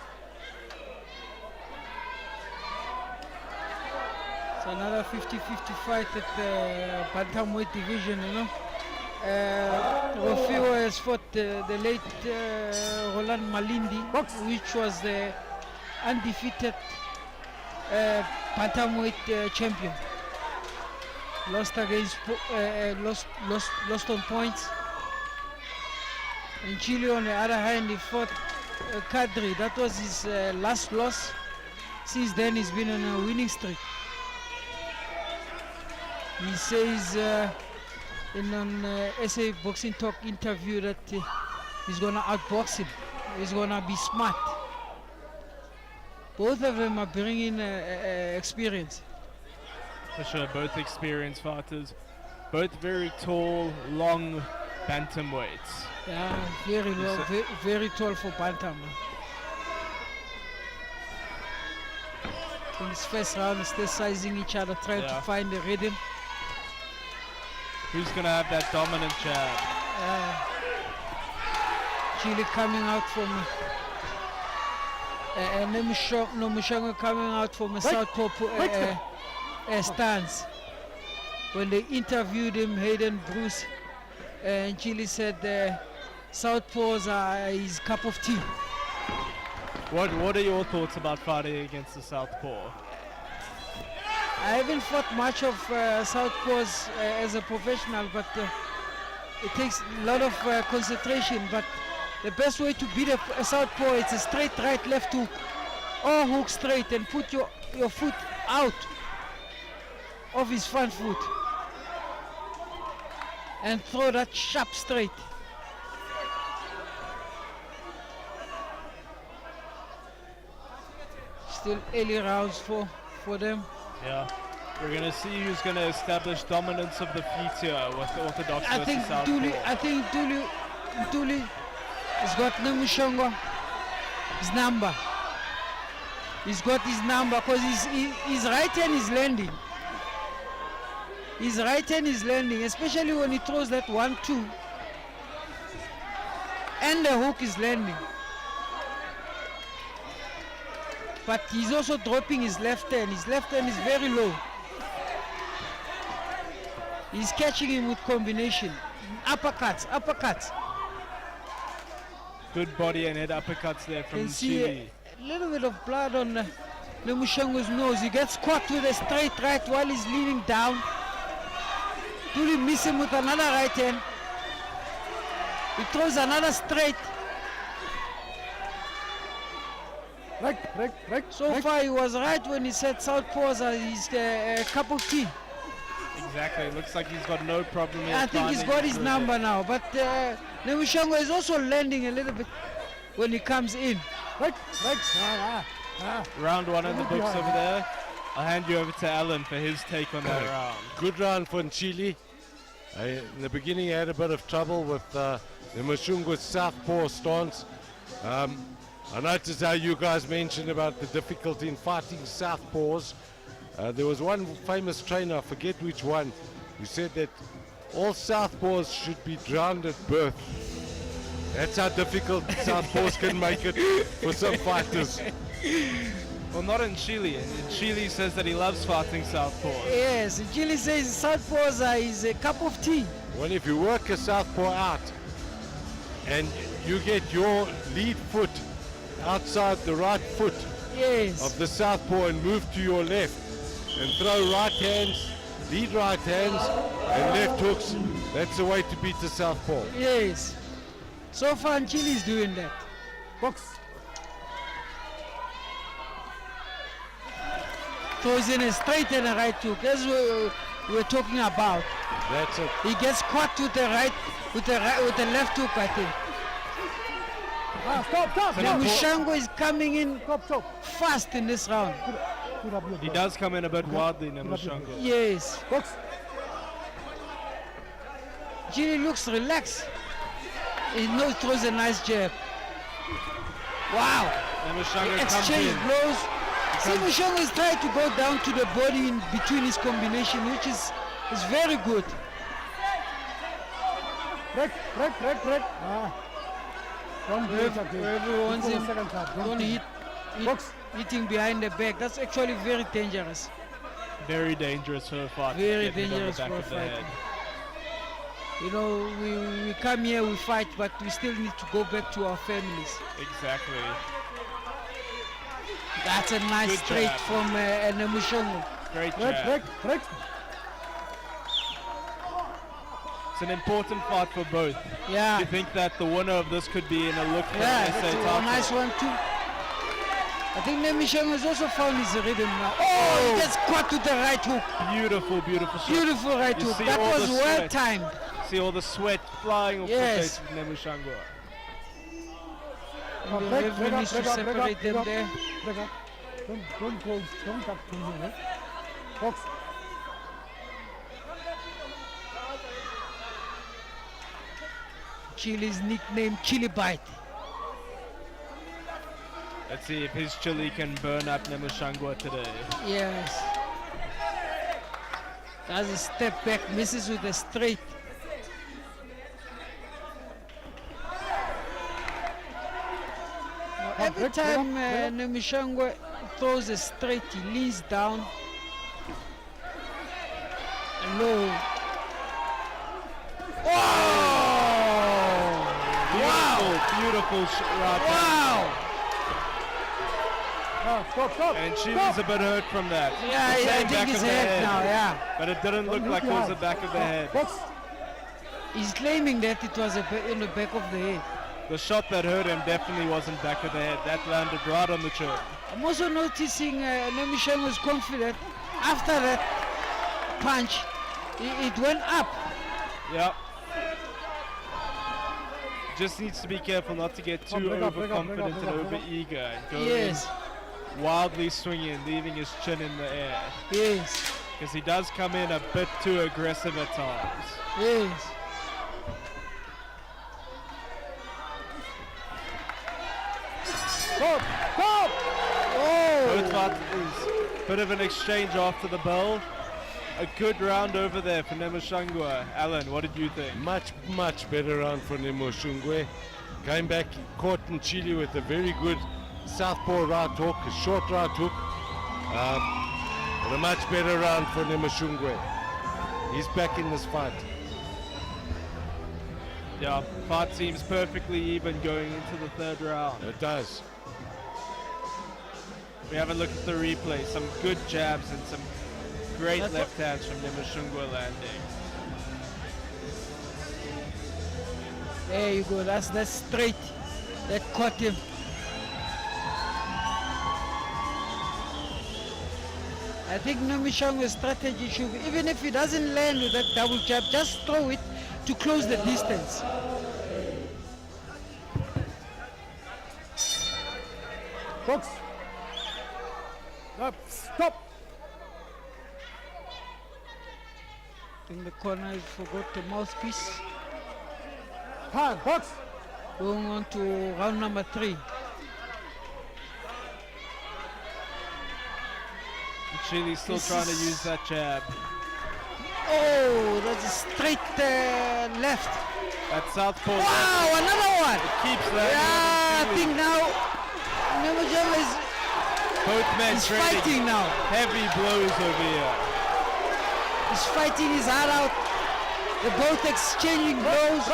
It's another 50-50 fight at the bantamweight division, you know. Wafiwa has fought the late Roland Malindi, which was the undefeated bantamweight champion. Lost against lost on points. In Chile, on the other hand, he fought Kadri. That was his last loss. Since then, he's been on a winning streak. He says in an SA Boxing Talk interview that he's gonna outbox him. He's gonna be smart. Both of them are bringing experience. For sure, both experienced fighters, both very tall, long bantamweights. Yeah, very long, very tall for bantam. In this first round, they're sizing each other, trying to find the rhythm. Who's going to have that dominant jab? Chile coming out from Nomushanga coming out from a southpaw stance. When they interviewed him, Hayden Bruce, and Chile said southpaws are his cup of tea. What are your thoughts about fighting against the southpaw? I haven't fought much of southpaws as a professional, but it takes a lot of concentration. But the best way to beat a southpaw is a straight right left hook, or hook straight and put your foot out of his front foot and throw that sharp straight. Still early rounds for them. Yeah, we're gonna see who's gonna establish dominance of the feet here with the orthodox I versus southpaw. think Ntshili has got Nomushanga his number. He's got his number because his right hand is landing. His right hand is landing, especially when he throws that 1-2, and the hook is landing. But he's also dropping his left hand. His left hand is very low. He's catching him with combination. Uppercuts. Good body and head uppercuts there from You can see Ntshili. a little bit of blood on Nomushanga's nose. He gets caught with a straight right while he's leaning down. Ntshili miss him with another right hand. He throws another straight. Right. So far he was right when he said southpaws are his cup of tea. Exactly. Looks like he's got no problem in I think he's finding got his through number there. now, but Nemushango is also landing a little bit when he comes in. Right. Round one in the books over there. I'll hand you over to Alan for his take on that round. Good round for Ntshili. In the beginning, he had a bit of trouble with the Mashungwa's southpaw stance. I noticed how you guys mentioned about the difficulty in fighting southpaws. There was one famous trainer, I forget which one, who said that all southpaws should be drowned at birth. That's how difficult southpaws can make it for some fighters. Well, not in Chile. In Chile says that he loves fighting southpaws. Yes, Chile says southpaws are his cup of tea. Well, if you work a southpaw out and you get your lead foot outside the right foot Yes. of the southpaw and move to your left and throw right hands, lead right hands and left hooks, that's the way to beat the southpaw. Yes. So far, Chile is doing that. Box. Throws in a straight and a right hook, as we're talking about. That's it. He gets caught with the with the left hook, I think. Stop. Mushango is coming in Stop. fast in this round. Put up your He blood. does come in a bit wildly, Nemushango. Yes. Box. Chile looks relaxed. He throws a nice jab. Wow. Nemushango comes Exchange in. blows. See, Mushango is trying to go down to the body in between his combination, which is very good. Break. Don't break again. Whoever wants Go him, second card. don't Box. hitting behind the back. That's actually very dangerous. Very dangerous for a fight. Very Get hit on the dangerous back for a of the fight. head. You know, we come here, we fight, but we still need to go back to our families. Exactly. That's a nice Good straight jab. from Nemushango. Great jab. Break. It's an important fight for both. Yeah. Do you think that the winner of this could be in a look for Yeah, the that's SA a title? nice one too. I think Nemushango has also found his rhythm now. Oh, he gets caught with the right hook. Beautiful shot. Beautiful right You hook. see That all was the well sweat. timed. See all the sweat flying off Yes. the face of Nemushango. And the referee needs to separate them there. Break up. Don't go. Don't touch him. Box. Chile's nickname Chili Bite. Let's see if his chili can burn up Nemushango today. Yes. Does a step back, misses with a straight. Now, every time Nemushango throws a straight, he leans down. Low. Oh! Beautiful right hand. Wow! Stop. And Chile's a bit hurt from that. Yeah, The I same back think his of the head now, yeah. But it didn't look like it was the back of the head. Box. He's claiming that it was in the back of the head. The shot that hurt him definitely wasn't back of the head. That landed right on the chin. I'm also noticing Nemushango's confident. After that punch, it went up. Yep. Just needs to be careful not to get too break up, overconfident break and up. over-eager and go Yes, in wildly swinging, leaving his chin in the air. yes, Because he does come in a bit too aggressive at times. yes. Stop. Both fighters, bit of an exchange after the bell. A good round over there for Nemushango. Alan, what did you think? Much better round for Nemushungwe. Came back, caught Ntshili with a very good southpaw right hook, a short right hook. But a much better round for Nemushungwe. He's back in this fight. Yeah, fight seems perfectly even going into the third round. It does. We have a look at the replay. Some good jabs and some great That's left hands from Nemushango landing. There you go. That's straight. That caught him. I think Nomishango's strategy should be, even if he doesn't land with that double jab, just throw it to close the distance. Box. Stop. Stop. In the corner, he forgot the mouthpiece. Time. Box. Going on to round number 3. Ntshili's still trying to use that jab. Oh, that's a straight left. That southpaw. Wow, another one. Keeps that. Yeah, I think now Nemujama is Both men he's trading fighting now. heavy blows over here. He's fighting his heart out. They're both exchanging blows.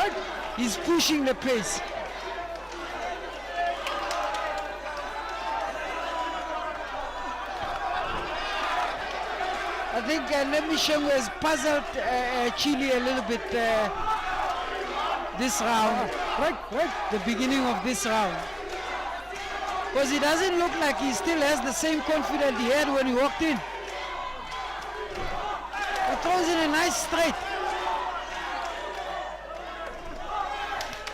He's pushing the pace. I think Nemishango has puzzled Chile a little bit this round, the beginning of this round. Because he doesn't look like he still has the same confidence he had when he walked in. He throws in a nice straight.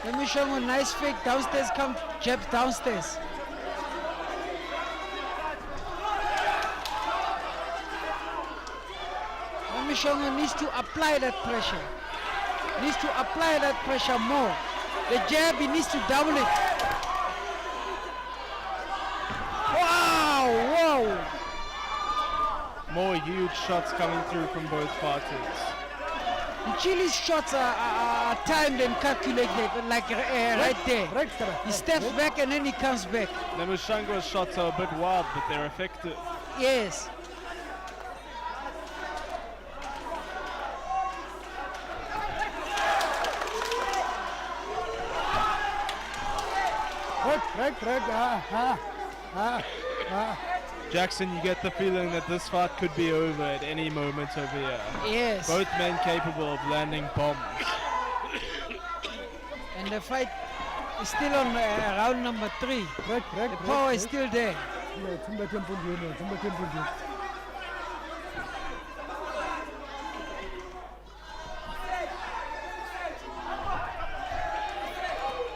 Nemishango, nice fake downstairs, come jabs downstairs. Nemishango needs to apply that pressure. Needs to apply that pressure more. The jab, he needs to double it. Wow, whoa. More huge shots coming through from both fighters. Chile's shots are timed and calculated, like right there. He steps back and then he comes back. Nemishango's shots are a bit wild, but they're effective. Yes. Jackson, you get the feeling that this fight could be over at any moment over here. Yes. Both men capable of landing bombs. And the fight is still on round number 3. The power is still there.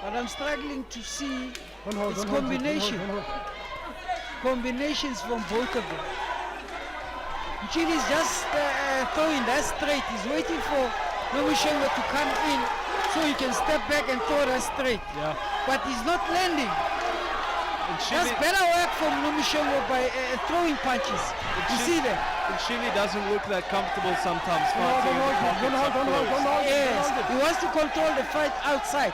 But I'm struggling to see its combinations from both of them. Chile is just throwing that straight. He's waiting for Nomishango to come in so he can step back and throw that straight. Yeah. But he's not landing. That's better work from Nomishango by throwing punches. You see that? Ntshili doesn't look that comfortable sometimes fighting in the pockets up close. Yes, he wants to control the fight outside.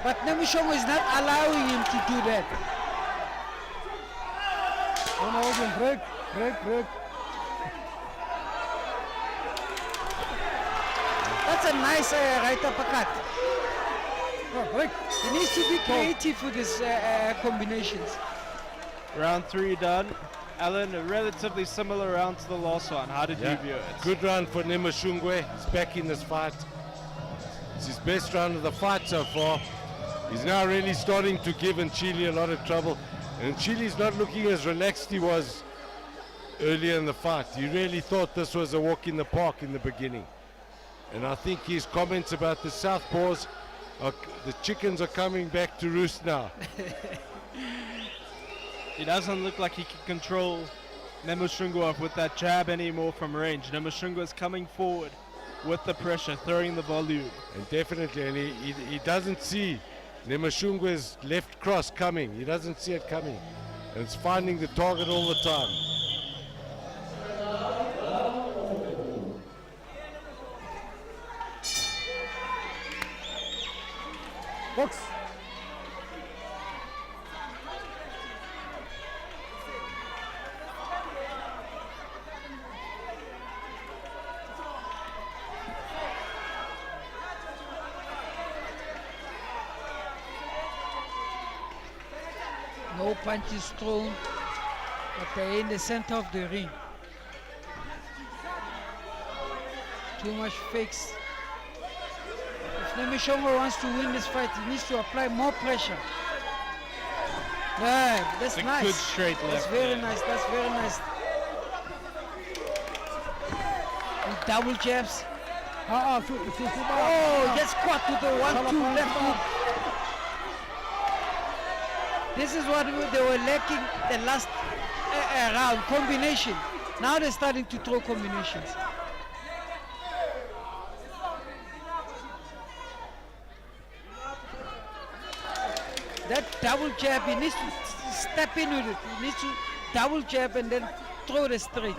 But Nomishango is not allowing him to do that. Break. That's a nice right uppercut. He needs to be creative with his combinations. Round 3 done. Alan, a relatively similar round to the last one. How did you view it? Good round for Nemashungwe. He's back in this fight. It's his best round of the fight so far. He's now really starting to give Ntshili a lot of trouble. And Ntshili's not looking as relaxed he was earlier in the fight. He really thought this was a walk in the park in the beginning. And I think his comments about the southpaws, the chickens are coming back to roost now. He doesn't look like he can control Nemushungu with that jab anymore from range. Nemushungu is coming forward with the pressure, throwing the volume. And definitely, and he doesn't see Nemushungu's left cross coming. He doesn't see it coming. And it's finding the target all the time. Box. No punches thrown, but they're in the center of the ring. Too much fakes. If Nemushungu wants to win this fight, he needs to apply more pressure. Yeah, that's It's a nice. good straight That's left very there. nice. That's very nice. double jabs. Oh, Oh, gets caught with the 1-2 left hook. This is what they were lacking the last round, combination. Now they're starting to throw combinations. That double jab, he needs to step in with it. He needs to double jab and then throw the straight.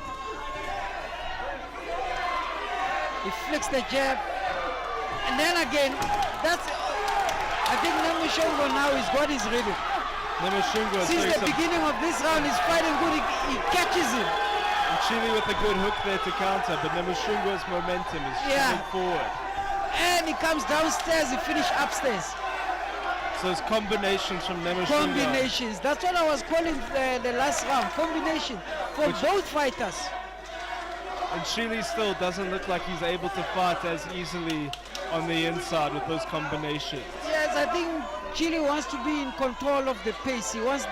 He flicks the jab. And then again, that's, I think Nemushongo now has got his rhythm. Nemushongo Since the beginning of this round, he's fighting good, he catches him. Ntshili with a good hook there to counter, but Nemushongo's momentum is coming forward. And he comes downstairs, he finishes upstairs. So it's combinations from Nemushongo. Combinations, that's what I was calling the last round, combination for both fighters. And Ntshili still doesn't look like he's able to fight as easily on the inside with those combinations. Yes, I think Ntshili wants to be in control of the pace. He wants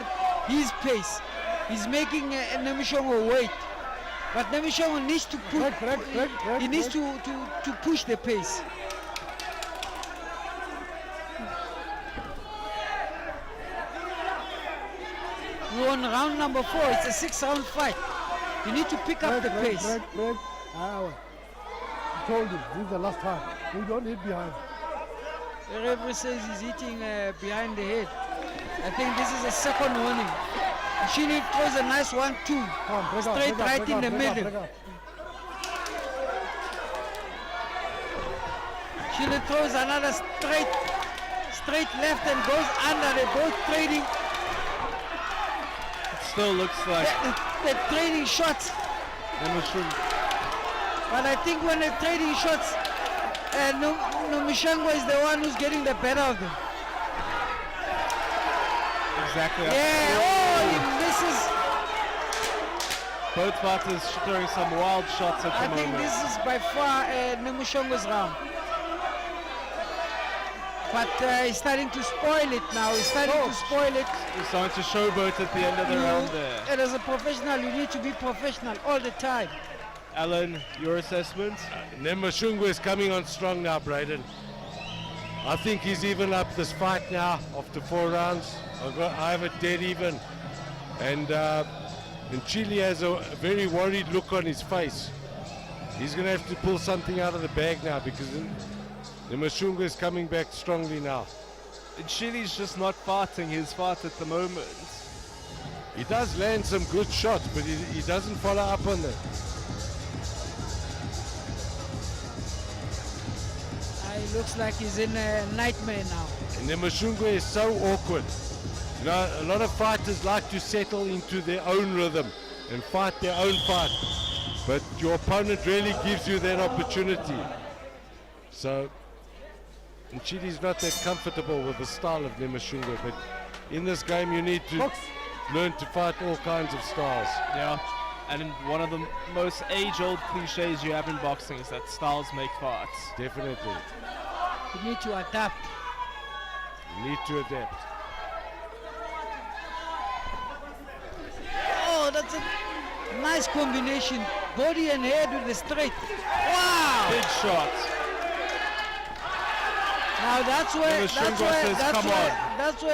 his pace. He's making Nemushongo wait. But Nemushongo needs to push. He needs to push the pace. We're on round number 4. It's a 6-round fight. You need to pick up the pace. I told you, this is the last time. We don't hit behind. The referee says he's hitting behind the head. I think this is a second warning. Ntshili throws a nice 1-2. Straight right in the middle. Ntshili throws another straight left and goes under. They're both trading. Still looks like they're trading shots. But I think when they're trading shots, Nemushongo is the one who's getting the better of them. Exactly. Yeah, oh, he misses. Both fighters throwing some wild shots at the moment. I think this is by far Nemushongo's round. But he's starting to spoil it now. He's starting to spoil it. He's starting to showboat at the end of the round there. And as a professional, you need to be professional all the time. Alan, your assessment? Nemushongo is coming on strong now, Braden. I think he's even up this fight now after 4 rounds. I have it dead even. And Ntshili has a very worried look on his face. He's going to have to pull something out of the bag now because Nemushongo is coming back strongly now. Ntshili's just not fighting his fight at the moment. He does land some good shots, but he doesn't follow up on them. It looks like he's in a nightmare now. And Nemushongo is so awkward. You know, a lot of fighters like to settle into their own rhythm and fight their own fight. But your opponent really gives you that opportunity. So, Ntshili's not that comfortable with the style of Nemushongo, but in this game you need to learn to fight all kinds of styles. Yeah, and one of the most age-old cliches you have in boxing is that styles make fights. Definitely. You need to adapt. You need to adapt. Oh, that's a nice combination. Body and head with the straight. Wow! Big shot. Now that's where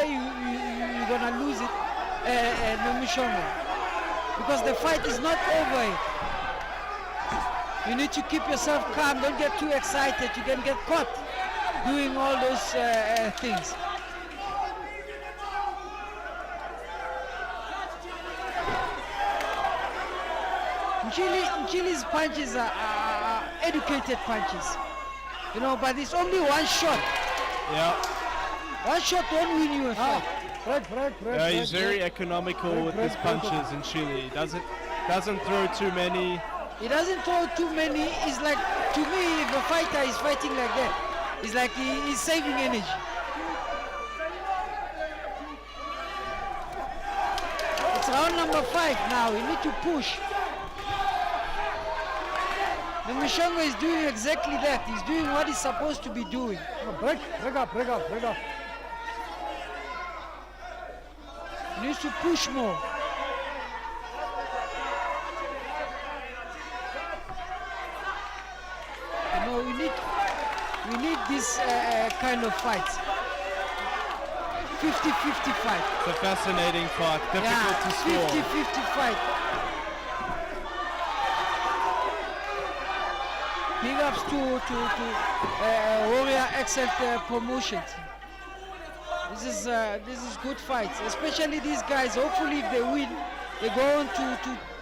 you're gonna lose it, Nemushongo, because the fight is not over yet. You need to keep yourself calm. Don't get too excited. You can get caught doing all those things. Ntshili's punches are educated punches. You know, but it's only one shot. Yeah. One shot won't win you a fight. Yeah, he's very economical with his punches in Ntshili. He doesn't throw too many. He doesn't throw too many. It's like, to me, if a fighter is fighting like that, it's like he's saving energy. It's round number 5 now. You need to push. Nemushongo is doing exactly that. He's doing what he's supposed to be doing. Break up. He needs to push more. No, we need this kind of fights. 50-50 fight. It's a fascinating fight, difficult to score. 50-50 fight. Big ups to Warrior Ascent Promotions. This is good fights, especially these guys. Hopefully, if they win, they go on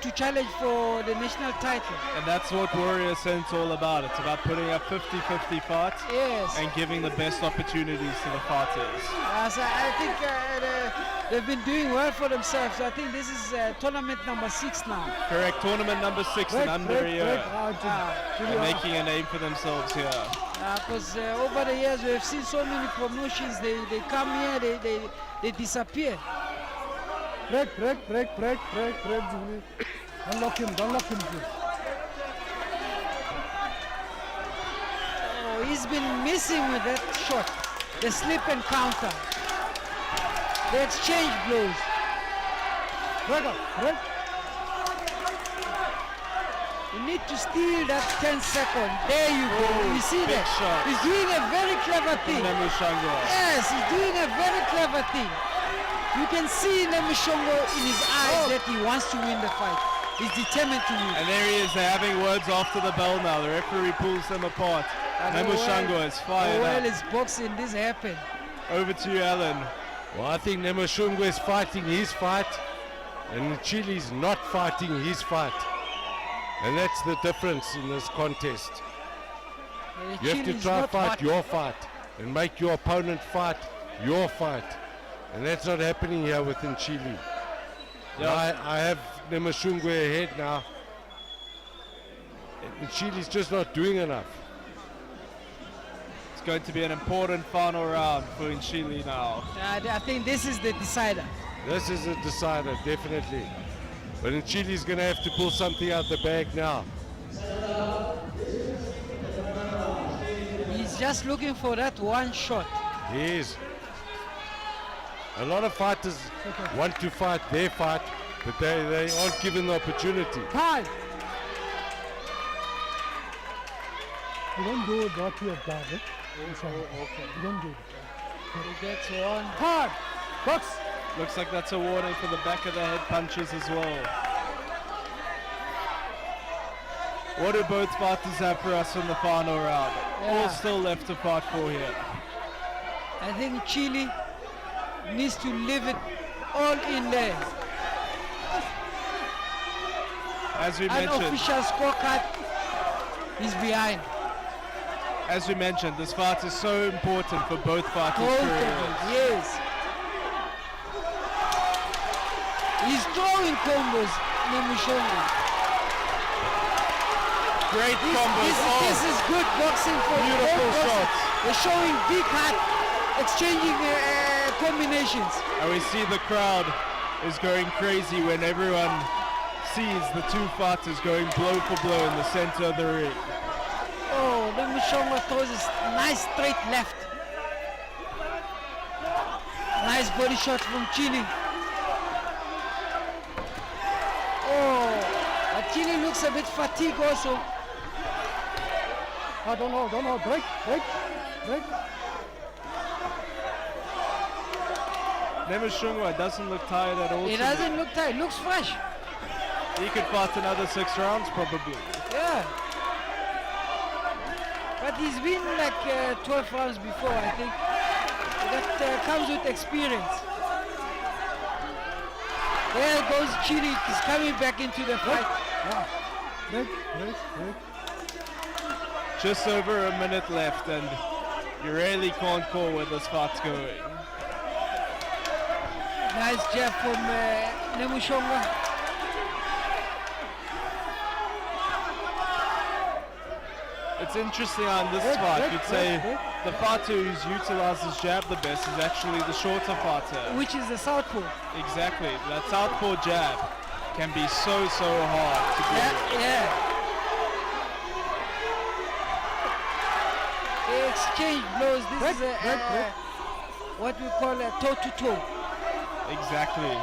to challenge for the national title. And that's what Warrior Ascent's all about. It's about putting up 50-50 fights Yes. and giving the best opportunities to the fighters. So I think they've been doing well for themselves. I think this is tournament number 6 now. Correct, tournament number 6 in under a year. They're making a name for themselves here. Because over the years we've seen so many promotions. They come here, they disappear. Break, Julie. Don't lock him, please. Oh, he's been missing with that shot. The slip and counter. The exchange blows. Break. You need to steal that 10 seconds. There you go. Oh, You see big that? shot. He's doing a very clever thing. Nemushanga. Yes, he's doing a very clever thing. You can see Nemushongo in his eyes that he wants to win the fight. He's determined to win. And there he is, they're having words after the bell now. The referee pulls them apart. Nemushanga is fired Well, up. it's boxing. This happened. Over to you, Alan. Well, I think Nemushungwe is fighting his fight, and Ntshili's not fighting his fight. And that's the difference in this contest. You have to Chile's try not fight hot. your fight and make your opponent fight your fight. And that's not happening here with Ntshili. Yeah. I have Nemushungwe ahead now. Ntshili's just not doing enough. It's going to be an important final round for Ntshili now. I think this is the decider. This is a decider, definitely. But Ntshili's going to have to pull something out the bag now. He's just looking for that one shot. He is. A lot of fighters want to fight their fight, but they aren't given the opportunity. Time. You don't do what you have done, eh? Okay. You don't do it. He gets one. Time. Box. Looks like that's a warning for the back of the head punches as well. What do both fighters have for us in the final round? All still left to fight for here. I think Chile needs to leave it all in there. As we mentioned, Unofficial scorecard is behind. as we mentioned, this fight is so important for both fighters' careers. Yes. He's throwing combos, Nemushongo. Great combos. This is good boxing for Beautiful both boxers. shots. They're showing big heart, exchanging combinations. And we see the crowd is going crazy when everyone sees the two fighters going blow for blow in the center of the ring. Oh, Nemushongo throws a nice straight left. Nice body shot from Chile. Oh, but Chile looks a bit fatigued also. Don't know. Break. Nemushungwa doesn't look tired at all. He to doesn't me. look tired, looks fresh. He could fight another 6 rounds probably. Yeah. But he's been like 12 rounds before, I think. That comes with experience. There goes Chile, he's coming back into the fight. Break. Just over a minute left and you really can't call where this fight's going. Nice jab from Nemushongo. It's interesting on this fight, you'd say the fighter who's utilized his jab the best is actually the shorter fighter. Which is the southpaw. Exactly, that southpaw jab can be so hard to deal with. Yeah. They exchange blows. This is what we call a toe-to-toe. Exactly.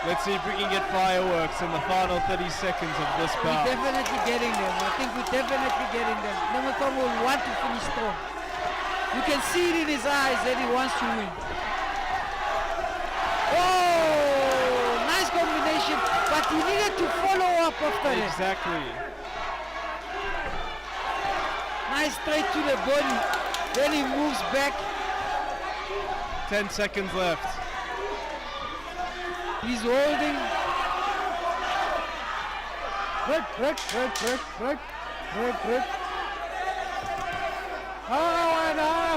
Let's see if we can get fireworks in the final 30 seconds of this We're bout. definitely getting them. I think we're definitely getting them. Ngcamu will want to finish strong. You can see it in his eyes that he wants to win. Oh, nice combination, but he needed to follow up after that. Exactly. Nice straight to the body. Then he moves back. 10 seconds left. He's holding. Break.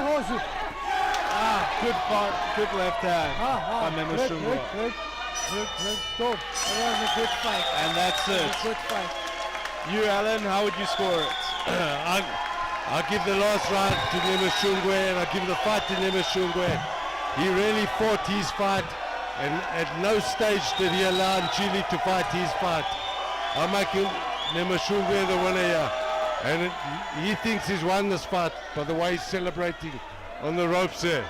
Vusi. Good fight, good left hand by Memushungwa. Break. Stop. That was a good fight. And that's It was it. a good fight. You, Alan, how would you score it? I give the last round to Nemushungwe, and I give the fight to Nemushungwe. He really fought his fight, and at no stage did he allow Ntshili to fight his fight. I'm making Nemushungwe the winner here, and he thinks he's won this fight by the way he's celebrating on the ropes there.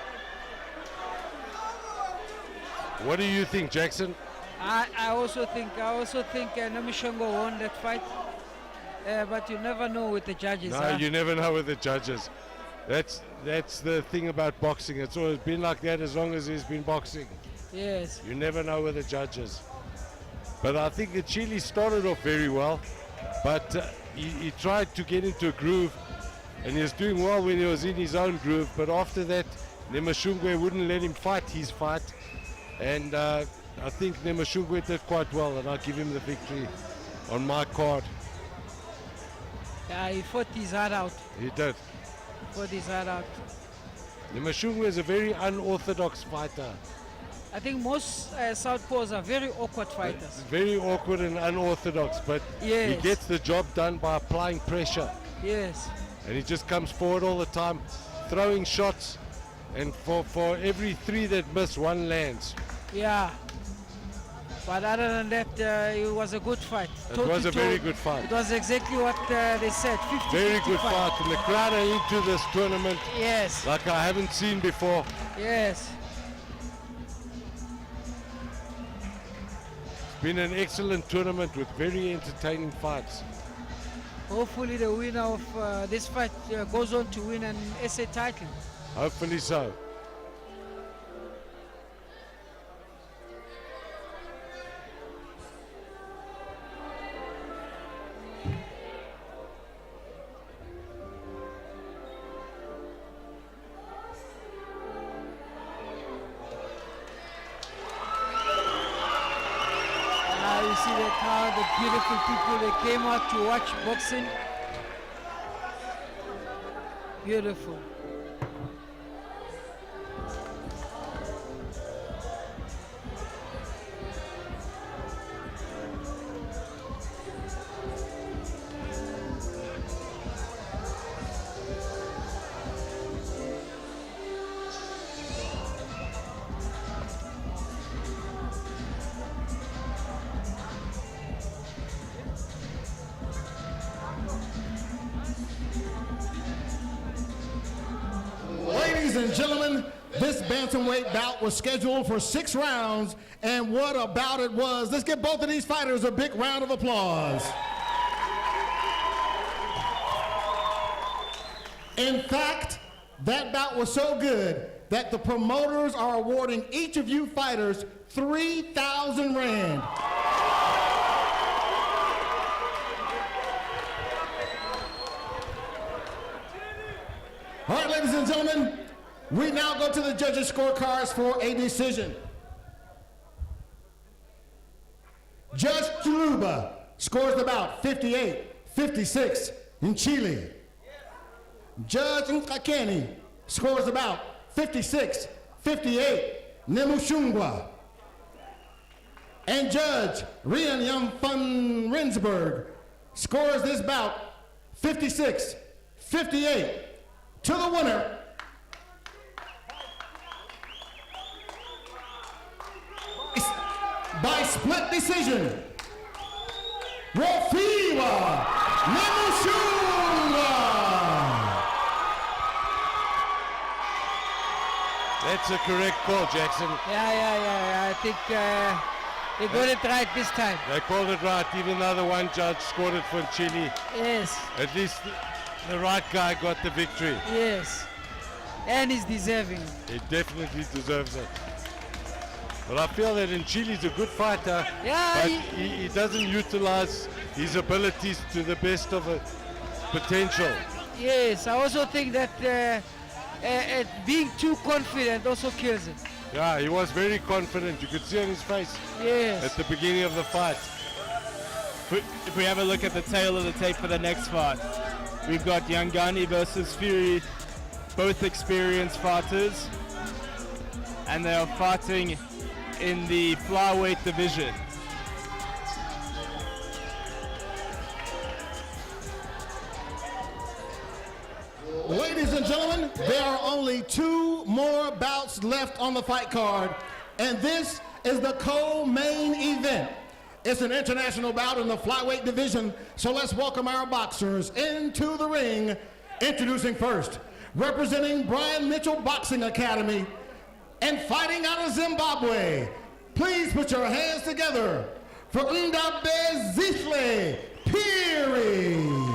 What do you think, Jackson? I also think Ngcamu won that fight. But you never know with the judges. No, you never know with the judges. That's the thing about boxing. It's always been like that as long as he's been boxing. Yes. You never know with the judges. But I think that Ntshili started off very well, but he tried to get into a groove, and he was doing well when he was in his own groove. But after that, Nemushungwe wouldn't let him fight his fight, and I think Nemushungwe did quite well, and I'll give him the victory on my card. Yeah, he fought his heart out. He did. Fought his heart out. Nemushungwe is a very unorthodox fighter. I think most southpaws are very awkward fighters. Very awkward and unorthodox, but Yes. he gets the job done by applying pressure. Yes. And he just comes forward all the time, throwing shots, and for every 3 that miss, 1 lands. Yeah. But other than that, it was a good fight. It was a very good It fight. was exactly what they said. 50-50 Very good fight, and the crowd are into this tournament Yes. like I haven't seen before. Yes. It's been an excellent tournament with very entertaining fights. Hopefully the winner of this fight goes on to win an SA title. Hopefully so. Now you see the crowd, the beautiful people, they came out to watch boxing. Beautiful. Ladies and gentlemen, this bantamweight bout was scheduled for 6 rounds, and what a bout it was. Let's give both of these fighters a big round of applause. In fact, that bout was so good that the promoters are awarding each of you fighters 3,000 rand. All right, ladies and gentlemen, we now go to the judges' scorecards for a decision. Judge Tuluba scores the bout 58-56 Ntshili. Judge Ngcamu scores the bout 56-58 Nemushungwa. And Judge Rian Yamfun Rensburg scores this bout 56-58 to the winner by split decision, Rafiwa Nemushungwa. That's a correct call, Jackson. Yeah. I think He got it right this time. They called it right, even though the one judge scored it for Ntshili. Yes, At least the right guy got the victory. yes. And he's deserving. He definitely deserves it. But I feel that Ntshili's a good fighter, Yeah, but he doesn't utilize his abilities to the best of his potential. Yes, I also think that being too confident also kills him. Yeah, he was very confident. You could see on his face Yes. at the beginning of the fight. If we have a look at the tail of the tape for the next fight, we've got Nyangani versus Phiri, both experienced fighters, and they are fighting in the flyweight division. Ladies and gentlemen, there are only 2 more bouts left on the fight card, and this is the co-main event. It's an international bout in the flyweight division, so let's welcome our boxers into the ring. Introducing first, representing Brian Mitchell Boxing Academy and fighting out of Zimbabwe. Please put your hands together for Ndabezihle Phiri.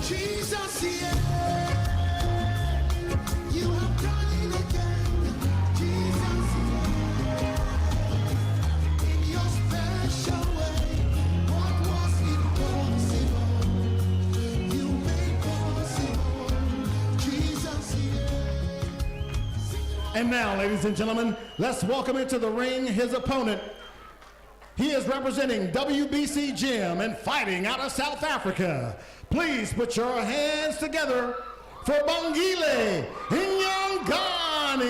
Jesus, yeah, you have done it again. Jesus, yeah, in your special way, what was impossible, you made possible. Jesus, yeah. And now, ladies and gentlemen, let's welcome into the ring his opponent. He is representing WBC Gym and fighting out of South Africa. Please put your hands together for Bangile Nyangani.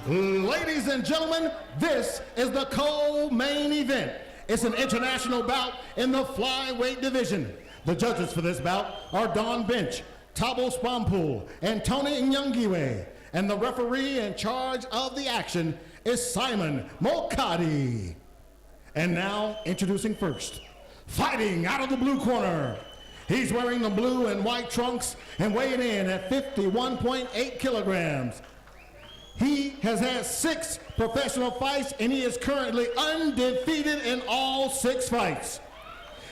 Ladies and gentlemen, this is the co-main event. It's an international bout in the flyweight division. The judges for this bout are Don Bench, Thabo Spampool, and Tony Nyangiwe. And the referee in charge of the action is Simon Mokadi. And now, introducing first, fighting out of the blue corner. He's wearing the blue and white trunks and weighing in at 51.8 kilograms. He has had 6 professional fights, and he is currently undefeated in all 6 fights.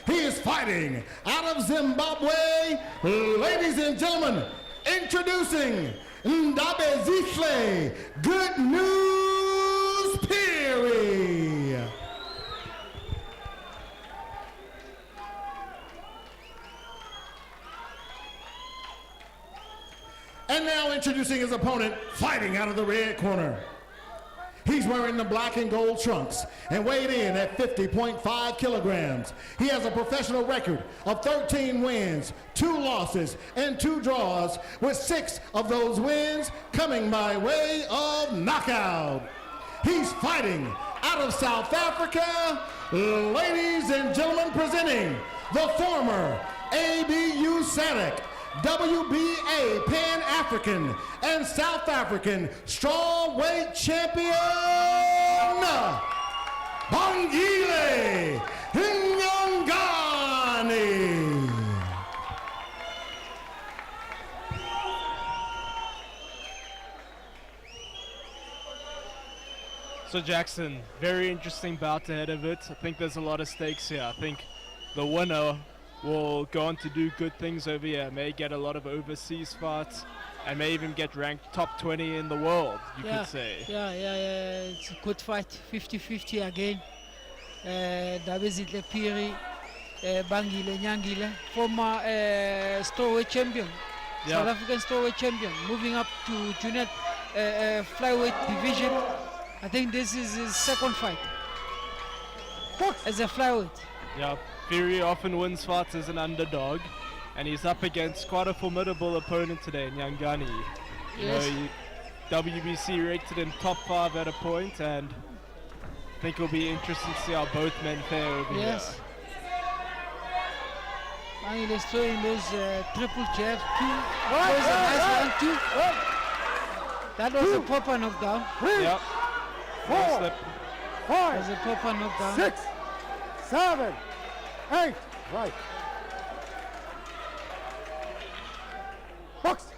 He is fighting out of Zimbabwe. Ladies and gentlemen, introducing Ndabezihle, Good News Phiri. And now introducing his opponent, fighting out of the red corner. He's wearing the black and gold trunks and weighed in at 50.5 kilograms. He has a professional record of 13 wins, 2 losses, and 2 draws, with 6 of those wins coming by way of knockout. He's fighting out of South Africa. Ladies and gentlemen, presenting the former ABU SADC, WBA Pan-African and South African strawweight champion, Bangile Nyangani. So Jackson, very interesting bout ahead of it. I think there's a lot of stakes here. I think the winner will go on to do good things over here, may get a lot of overseas fights, and may even get ranked top 20 in the world, you could say. Yeah, it's a good fight, 50-50 again. Ndabezihle Phiri, Bangile, Nyangani, former strawweight champion, South African strawweight champion, moving up to junior flyweight division. I think this is his second fight as a flyweight. Yeah, Phiri often wins fights as an underdog, and he's up against quite a formidable opponent today, Nyangani. Yes. WBC rated him top 5 at a point, and I think it'll be interesting to see how both men fare over here. Bangile's throwing those triple jabs, two. That was a nice one, two. That was a proper knockdown. Yep. 4, Slip. 5, That was a proper knockdown. 6, 7, 8. Right. Box.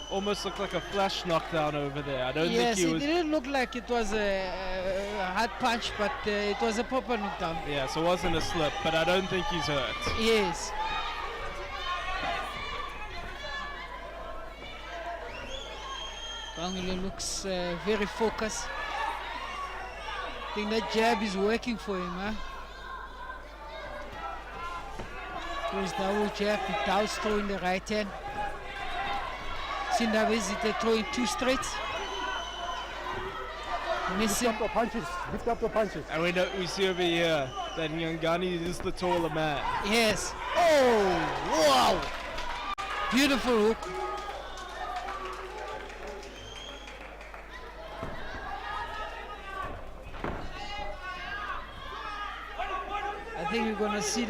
Almost looked like a flash knockdown over there. I don't think Yes, he it was. didn't look like it was a hard punch, but it was a proper knockdown. Yeah, so it wasn't a slip, but I don't think he's hurt. Yes. Bangile looks very focused. I think that jab is working for him, huh? There's double jab, he doubts throwing the right hand. Ndabezihle throwing two straights. Lift Missing. up the punches. Lift up the punches. And we see over here that Nyangani is the taller man. Yes. Oh, wow. Beautiful hook. I think you're going to see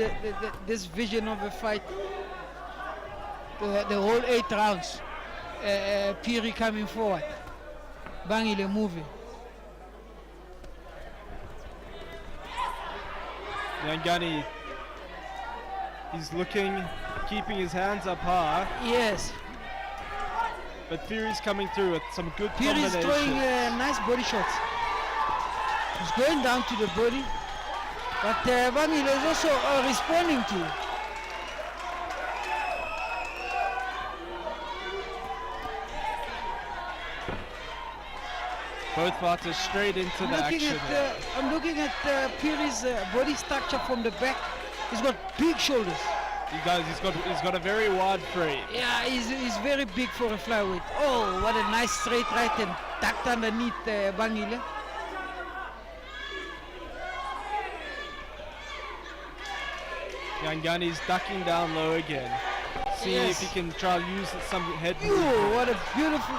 this vision of a fight, the whole 8 rounds. Phiri coming forward, Bangile moving. Nyangani, he's looking, keeping his hands up high, Yes, but Phiri's coming through with some good Phiri's combinations. throwing nice body shots. He's going down to the body, but Bangile is also responding to. Both fighters straight into the action. I'm looking at Phiri's body structure from the back. He's got big shoulders. He's got a very wide frame. Yeah, he's very big for a flyweight. Oh, what a nice straight right and tucked underneath Bangile. Nyangani's ducking down low again. See if he can try to use some head Ooh, movement. what a beautiful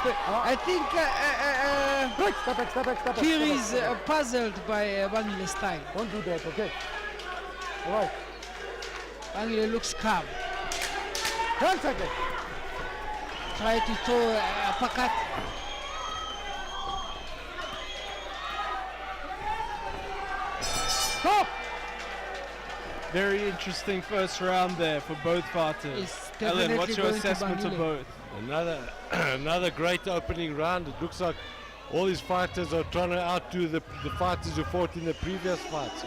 I think Step back. Phiri's puzzled by Bangile's style. Don't do that, okay? All right. Bangile looks calm. 10 seconds. Try to throw a uppercut. Stop. Very interesting first round there for both fighters. It's Ellen, what's your definitely going to assessment of Bangile. both? Another great opening round. It looks like all these fighters are trying to outdo the fighters who fought in the previous fights.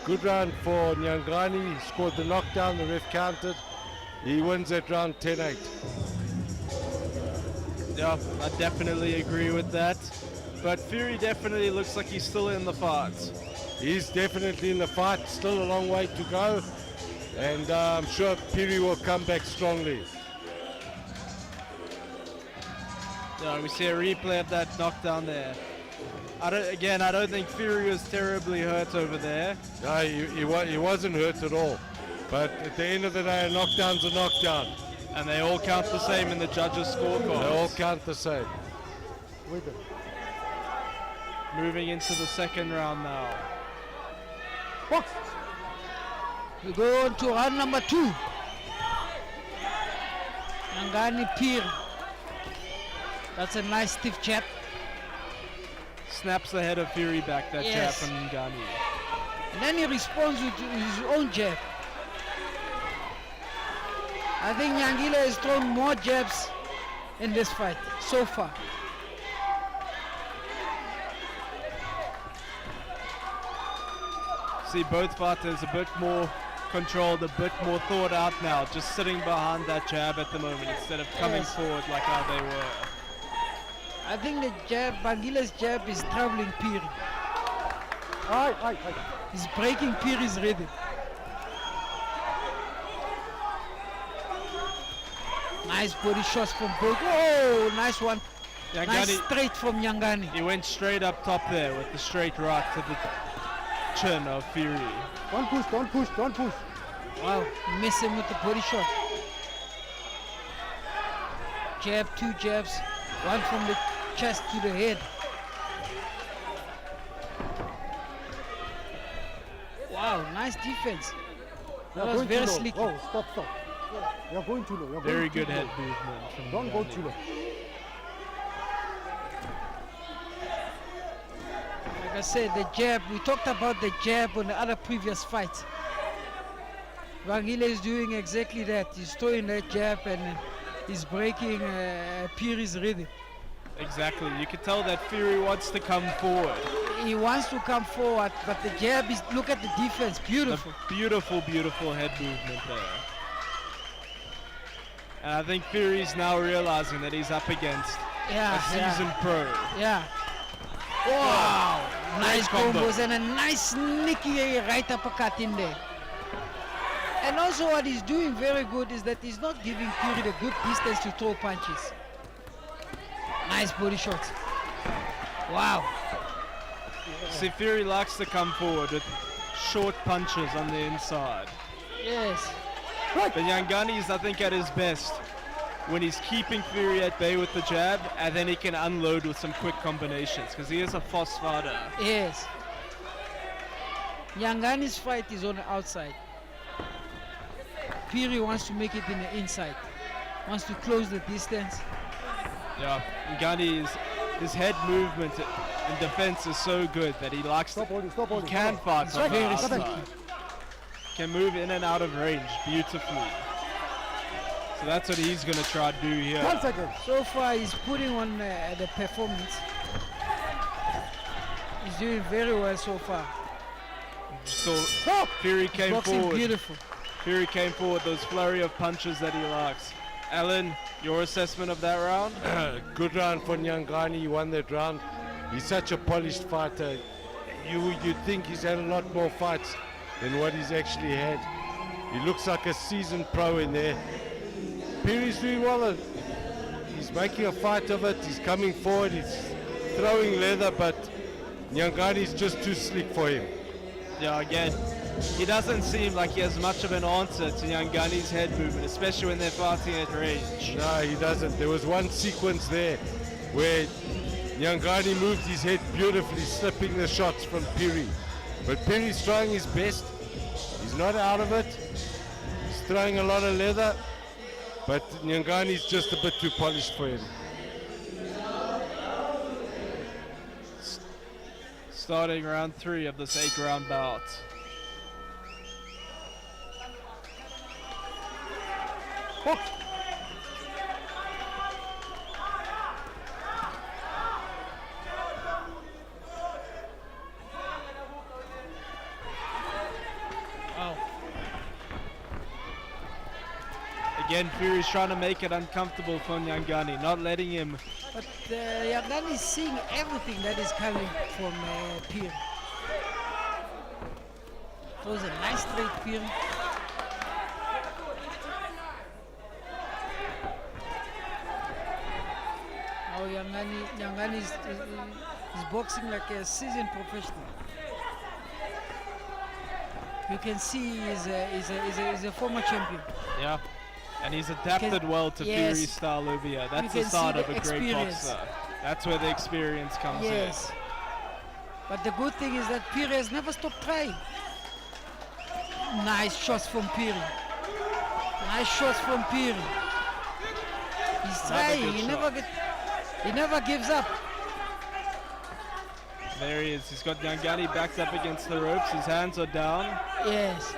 Good round for Nyangani. He scored the knockdown, the ref counted. He wins that round 10-8. Yeah, I definitely agree with that. But Phiri definitely looks like he's still in the fight. He's definitely in the fight, still a long way to go. And I'm sure Phiri will come back strongly. Yeah, we see a replay of that knockdown there. I don't think Phiri was terribly hurt over there. No, he wasn't hurt at all. But at the end of the day, a knockdown's a knockdown. And they all count the same in the judges' scorecards. They all count the same. Moving into the second round now. Box. We go on to round number 2. Nyangani Phiri. That's a nice stiff jab. Snaps the head of Phiri back, that jab Yes. from Nyangani. And then he responds with his own jab. I think Nyangile has thrown more jabs in this fight so far. see both fighters a bit more controlled, a bit more thought out now, just sitting behind that jab at the moment instead of coming Yes. forward like how they were. I think the jab, Bangile's jab is troubling Phiri. Aye. He's breaking Phiri's rhythm. Nice body shots from both. Oh, nice one. Nice Nyangani, straight from Nyangani. he went straight up top there with the straight right to the chin of Phiri. Don't push. Wow, miss him with the body shot. Jab, two jabs, one from the chest to the head. Wow, nice defense. That was very slick. Oh, stop. You're going too low. You're Very going too good low. head movement from Don't go Nyangani. too low. Like I said, the jab, we talked about the jab on the other previous fights. Bangile is doing exactly that. He's throwing that jab and he's breaking Phiri's rhythm. Exactly. You can tell that Phiri wants to come forward. He wants to come forward, but the jab is, look at the defense, beautiful. The beautiful head movement there. And I think Phiri's now realizing that he's up against a seasoned pro. Yeah. Wow. Nice combo. combos and a nice sneaky right uppercut in there. And also what he's doing very good is that he's not giving Phiri the good distance to throw punches. Nice body shots. Wow. See, Phiri likes to come forward with short punches on the inside. Yes. But Nyangani is, I think, at his best when he's keeping Phiri at bay with the jab, and then he can unload with some quick combinations, because he is a fast fighter. Yes. Nyangani's fight is on the outside. Phiri wants to make it in the inside. Wants to close the distance. Yeah, Nyangani his head movement in defense is so good that he likes Stop holding. he can fight It's from the very outside. sneaky. Can move in and out of range beautifully. So that's what he's going to try to do here. 1 second. So far, he's putting on the performance. He's doing very well so far. So Phiri came Boxing forward. beautiful. Phiri came forward, those flurry of punches that he likes. Alan, your assessment of that round? Good round for Nyangani. He won that round. He's such a polished fighter. You'd think he's had a lot more fights than what he's actually had. He looks like a seasoned pro in there. Phiri's doing well. He's making a fight of it. He's coming forward. He's throwing leather, but Nyangani's just too slick for him. Yeah, again, he doesn't seem like he has much of an answer to Nyangani's head movement, especially when they're fighting at range. No, he doesn't. There was one sequence there where Nyangani moved his head beautifully, slipping the shots from Phiri. But Phiri's trying his best. He's not out of it. He's throwing a lot of leather, but Nyangani's just a bit too polished for him. Starting round 3 of this 8-round bout. Wow. Again, Phiri's trying to make it uncomfortable for Nyangani, not letting him. But Nyangani is seeing everything that is coming from Phiri. Throws a nice straight Phiri. Now Nyangani is boxing like a seasoned professional. You can see he's a former champion. Yeah. And he's adapted well to yes. Phiri's style over here. That's can the see sign the of a great experience. boxer. That's where the experience comes Yes. But the good thing is that Phiri has never stopped trying. Nice shots from Phiri. Nice shots from Phiri. He's trying. good shot. He never gives up. in. There he is. He's got Nyangani backed up against the ropes. His hands are down. Yes.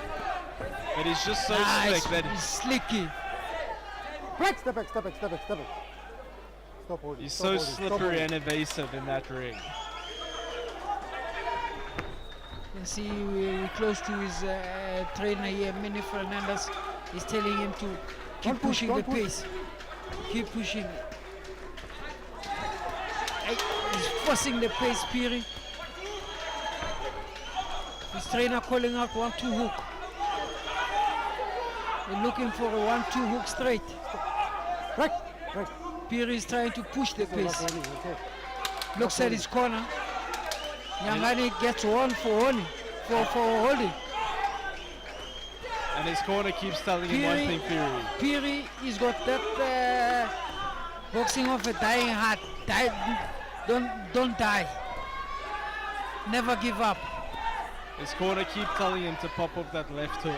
But he's just so Nice. slick that He's slicky. Break, step back. Stop holding. he's stop so holding, stop slippery holding. and evasive in that ring. You can see we're close to his trainer here, Mini Fernandez. He's telling him to keep Don't push, pushing don't the push. pace. Keep pushing. He's forcing the pace, Phiri. His trainer calling out 1-2 hook. We're looking for a 1-2 hook straight. Right, right. Phiri is trying to push the pace. Okay. Looks at his corner. Nyangani gets one for holding. For holding. And his corner keeps telling him one thing, Phiri. Phiri, he's got that boxing of a dying heart. Don't die. Never give up. His corner keeps telling him to pop off that left hook.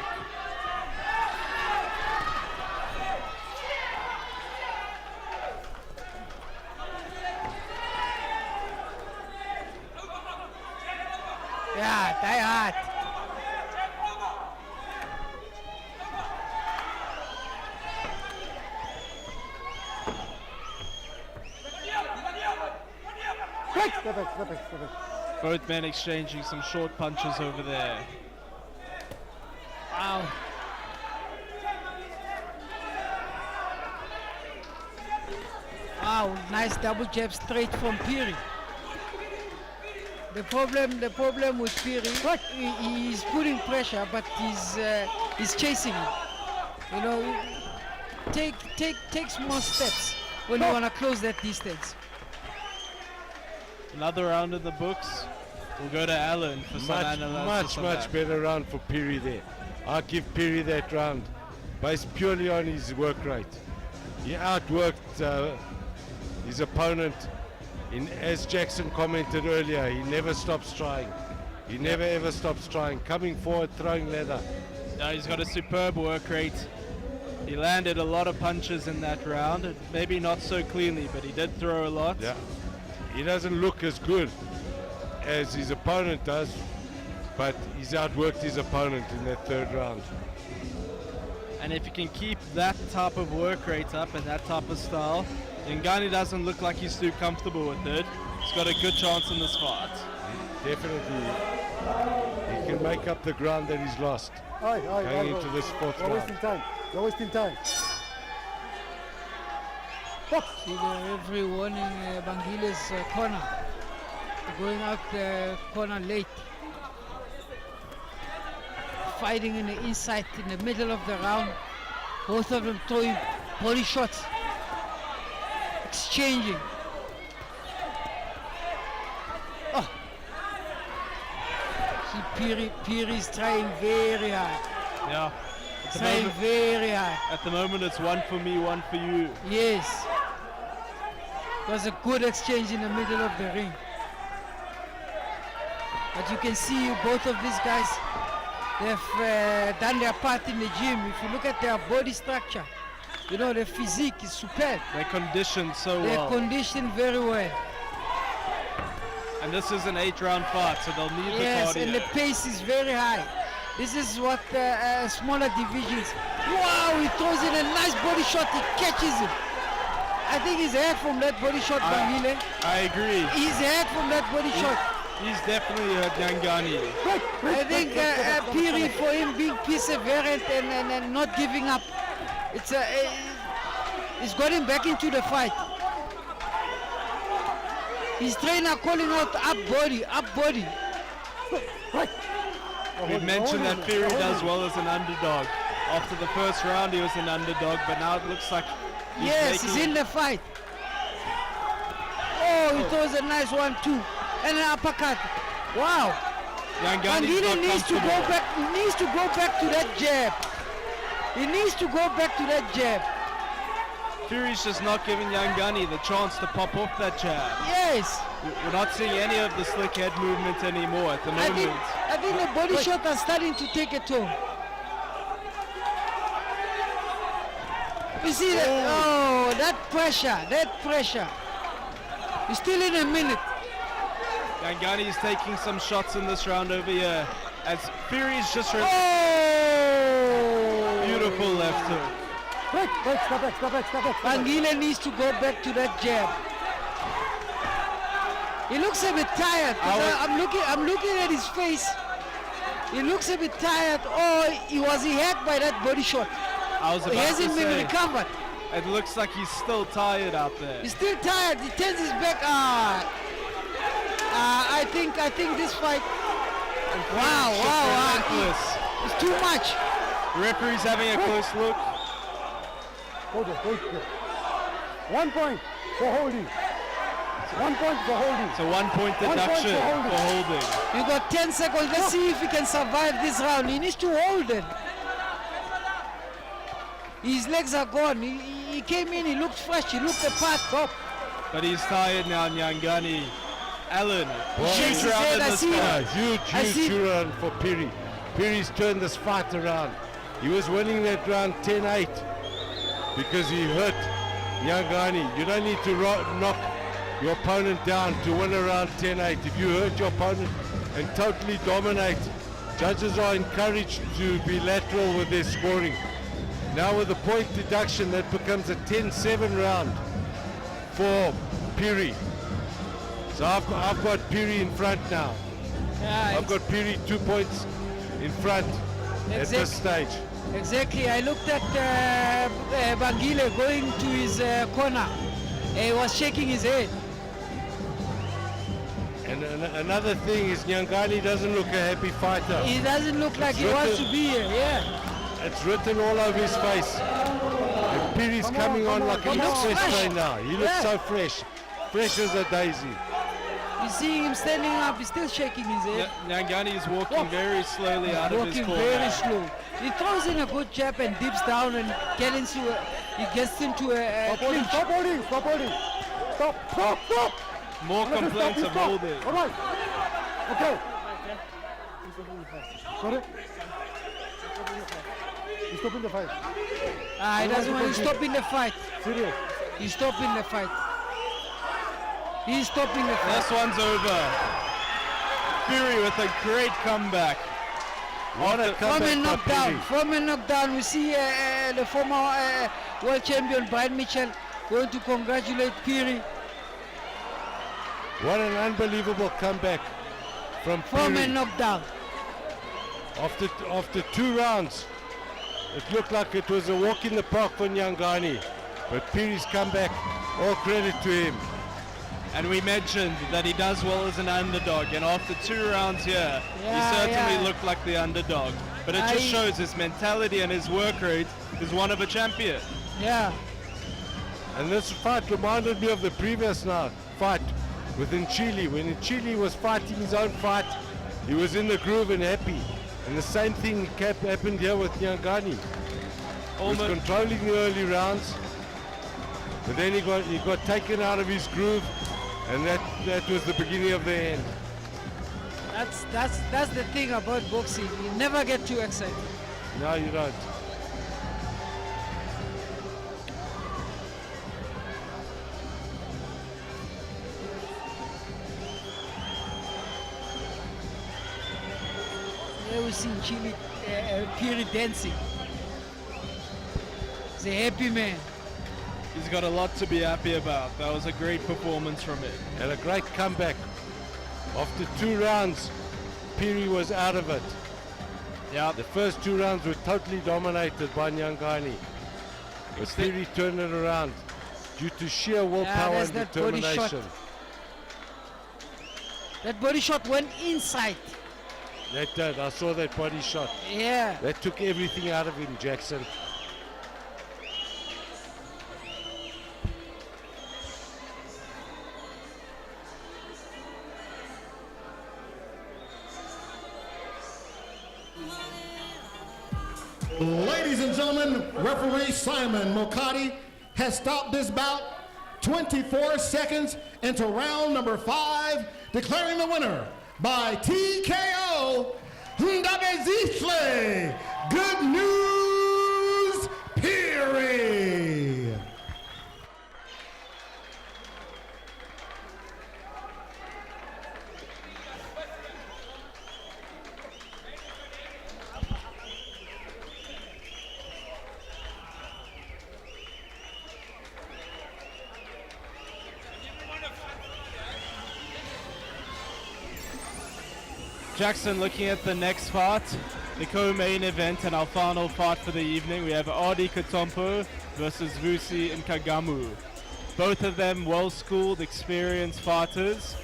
Yeah, die hard. Right, step back, step back, step back. Both men exchanging some short punches over there. Wow. Wow, nice double jab straight from Phiri. The problem with Phiri, he's putting pressure, but he's chasing him. You know, take small steps when you want to close that distance. Another round in the books. We'll go to Alan for some analysis on Much that. better round for Phiri there. I'll give Phiri that round based purely on his work rate. He outworked his opponent. As Jackson commented earlier, he never stops trying. He never ever stops trying. Coming forward, throwing leather. Now he's got a superb work rate. He landed a lot of punches in that round. Maybe not so cleanly, but he did throw a lot. Yeah. He doesn't look as good as his opponent does, but he's outworked his opponent in that third round. And if you can keep that type of work rate up and that type of style, Ngcamu doesn't look like he's too comfortable with it. He's got a good chance in this fight. Definitely, he can make up the ground that he's lost going into this fourth You're round. wasting time. You're wasting time. See the referee warning Bangile's corner. Going out the corner late. Fighting in the inside, in the middle of the round. Both of them throwing body shots. Exchanging. Oh. See, Phiri is trying very hard. Yeah. Trying very hard. At the moment, it's one for me, one for you. Yes. It was a good exchange in the middle of the ring. But you can see both of these guys, they've done their part in the gym. If you look at their body structure, you know, their physique is superb. They're conditioned so They're well. conditioned very well. And this is an 8-round fight, so they'll need Yes, the cardio. and the pace is very high. This is what smaller divisions. Wow, he throws in a nice body shot, he catches him. I think he's hurt from that body shot, Bangile. I agree. He's hurt from that body shot. He's definitely a Nyangani. I think Phiri, for him being perseverant and not giving up, it's got him back into the fight. His trainer calling out up body, up body. We've mentioned that Phiri does well as an underdog. After the first round, he was an underdog, but now it looks like He's in the fight. Oh, he throws a nice 1-2 and an uppercut. Wow. Nyangani needs to go back. He needs to go back to that jab. He needs to go back to that jab. Phiri's just not giving Nyangani the chance to pop off that jab. Yes. We're not seeing any of the slick head movement anymore at the moment. I think the body shots are starting to take a toll. You see that? Oh, that pressure. He's still in a minute. Nyangani is taking some shots in this round over here. As Phiri's just Oh! beautiful left hook. Step back. Bangile needs to go back to that jab. He looks a bit tired. I'm looking at his face. He looks a bit tired. Oh, he was hacked by that body shot. I was He about to hasn't been say, recovered. it looks like he's still tired out there. He's still tired. He turns his back. I think this fight. Wow. Relentless. It's too much. The referee's having a close look. Hold it, hold it. 1 point for holding. 1 point for holding. So 1 point 1 point deduction for holding. for holding. You got 10 seconds. Let's see if he can survive this round. He needs to hold it. His legs are gone. He came in, he looked fresh, he looked the part. Top. But he's tired now, Nyangani. Alan, Shakes huge his round head, in I this see fight. Huge run for Phiri. Phiri's turned this fight around. He was winning that round 10-8 because he hurt Nyangani. You don't need to knock your opponent down to win a round 10-8. If you hurt your opponent and totally dominate, judges are encouraged to be lateral with their scoring. Now with the point deduction, that becomes a 10-7 round for Phiri. So I've got Phiri in front now. I've got Phiri 2 points in front at this stage. Exactly. I looked at Bangile going to his corner. He was shaking his head. And another thing is Nyangani doesn't look a happy fighter. He doesn't look like he wants to be here. Yeah. It's written all over his face. And Phiri's coming on like an express train now. He looks so fresh. Fresh as a daisy. You see him standing up, he's still shaking his head. Nyangani is walking very slowly out of his Walking corner. very slow. He throws in a good jab and dips down and gets into a Stop holding, clinch. stop holding, stop holding. Stop. More Let him complaints stop, of he stopped. holding. All right. Okay. Sorry? He's stopping the fight. He doesn't want to stop in the fight. Serious. He's stopping the fight. He's stopping the fight. This one's over. Phiri with a great comeback. What a From a comeback knockdown. by Phiri. From a knockdown, we see the former world champion Brian Mitchell going to congratulate Phiri What an unbelievable comeback from from a Phiri. knockdown. After 2 rounds, it looked like it was a walk in the park for Nyangani. But Phiri's comeback, all credit to him. And we mentioned that he does well as an underdog, and after 2 rounds here, he certainly looked like the underdog. But it just shows his mentality and his work rate is one of a champion. Yeah. And this fight reminded me of the previous fight with Ntshili. When Ntshili was fighting his own fight, he was in the groove and happy. And the same thing happened here with Nyangani. He was controlling the early rounds, but then he got taken out of his groove, and that was the beginning of the end. That's the thing about boxing. You never get too excited. No, you don't. There we see Phiri dancing. He's a happy man. He's got a lot to be happy about. That was a great performance from him. And a great comeback. After 2 rounds, Phiri was out of it. Yeah, The first 2 rounds were totally dominated by Nyangani. But Phiri turned it around due to sheer willpower there's and that body shot. determination. That body shot went inside. That did. I saw that body shot. Yeah. That took everything out of him, Jackson. Ladies and gentlemen, referee Simon Mokati has stopped this bout 24 seconds into round number 5, declaring the winner by TKO, Ndabezihle. Good news, Phiri. Jackson, looking at the next fight, the co-main event and our final fight for the evening, we have Ardy Katompa versus Vusi Ngcamu. Both of them well-schooled, experienced fighters.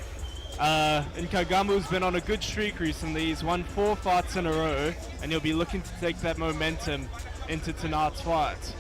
Ngcamu's been on a good streak recently. He's won 4 fights in a row, and he'll be looking to take that momentum into tonight's fight.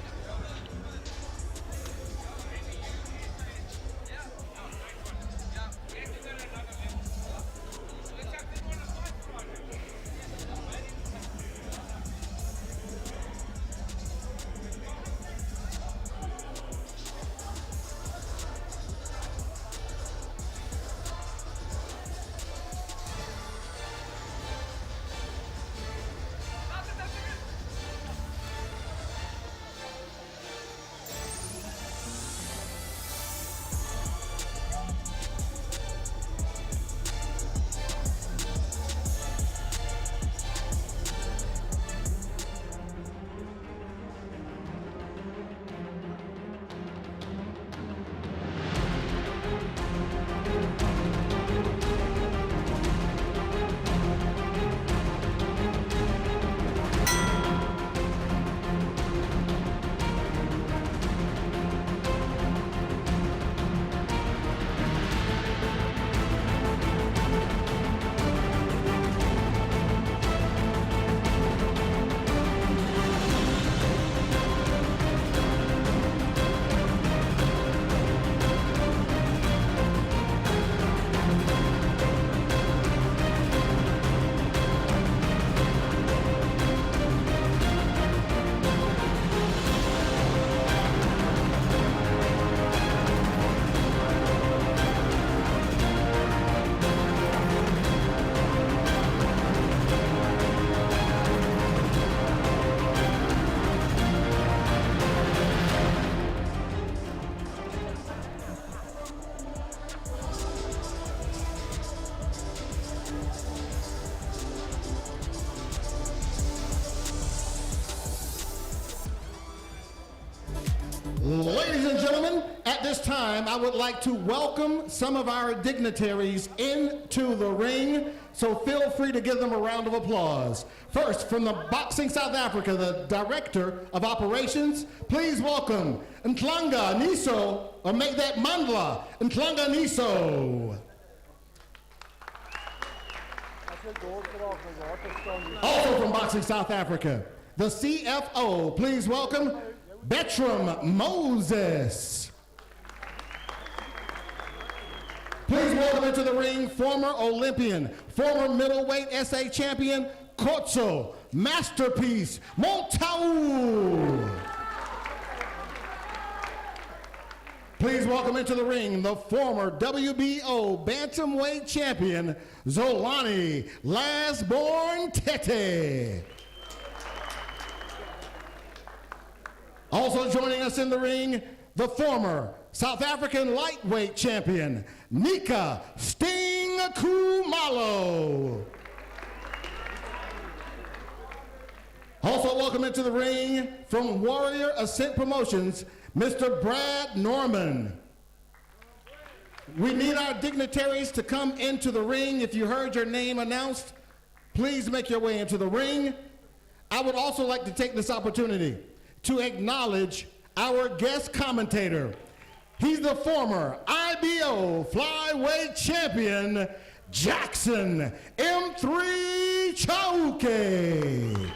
Ladies and gentlemen, at this time, I would like to welcome some of our dignitaries into the ring, so feel free to give them a round of applause. First, from the Boxing South Africa, the Director of Operations, please welcome Ngcamu, or make that Mandla, Ngcamu. Also from Boxing South Africa, the CFO, please welcome Bertram Moses. Please welcome into the ring former Olympian, former middleweight SA champion, Kotso Masterpiece Montau. Please welcome into the ring the former WBO bantamweight champion, Zolani Lasborn Tete. Also joining us in the ring, the former South African lightweight champion, Nika Sting Khumalo. Also welcome into the ring from Warrior Ascent Promotions, Mr. Brad Norman. We need our dignitaries to come into the ring. If you heard your name announced, please make your way into the ring. I would also like to take this opportunity to acknowledge our guest commentator. He's the former IBO flyweight champion, Jackson M3 Chauke.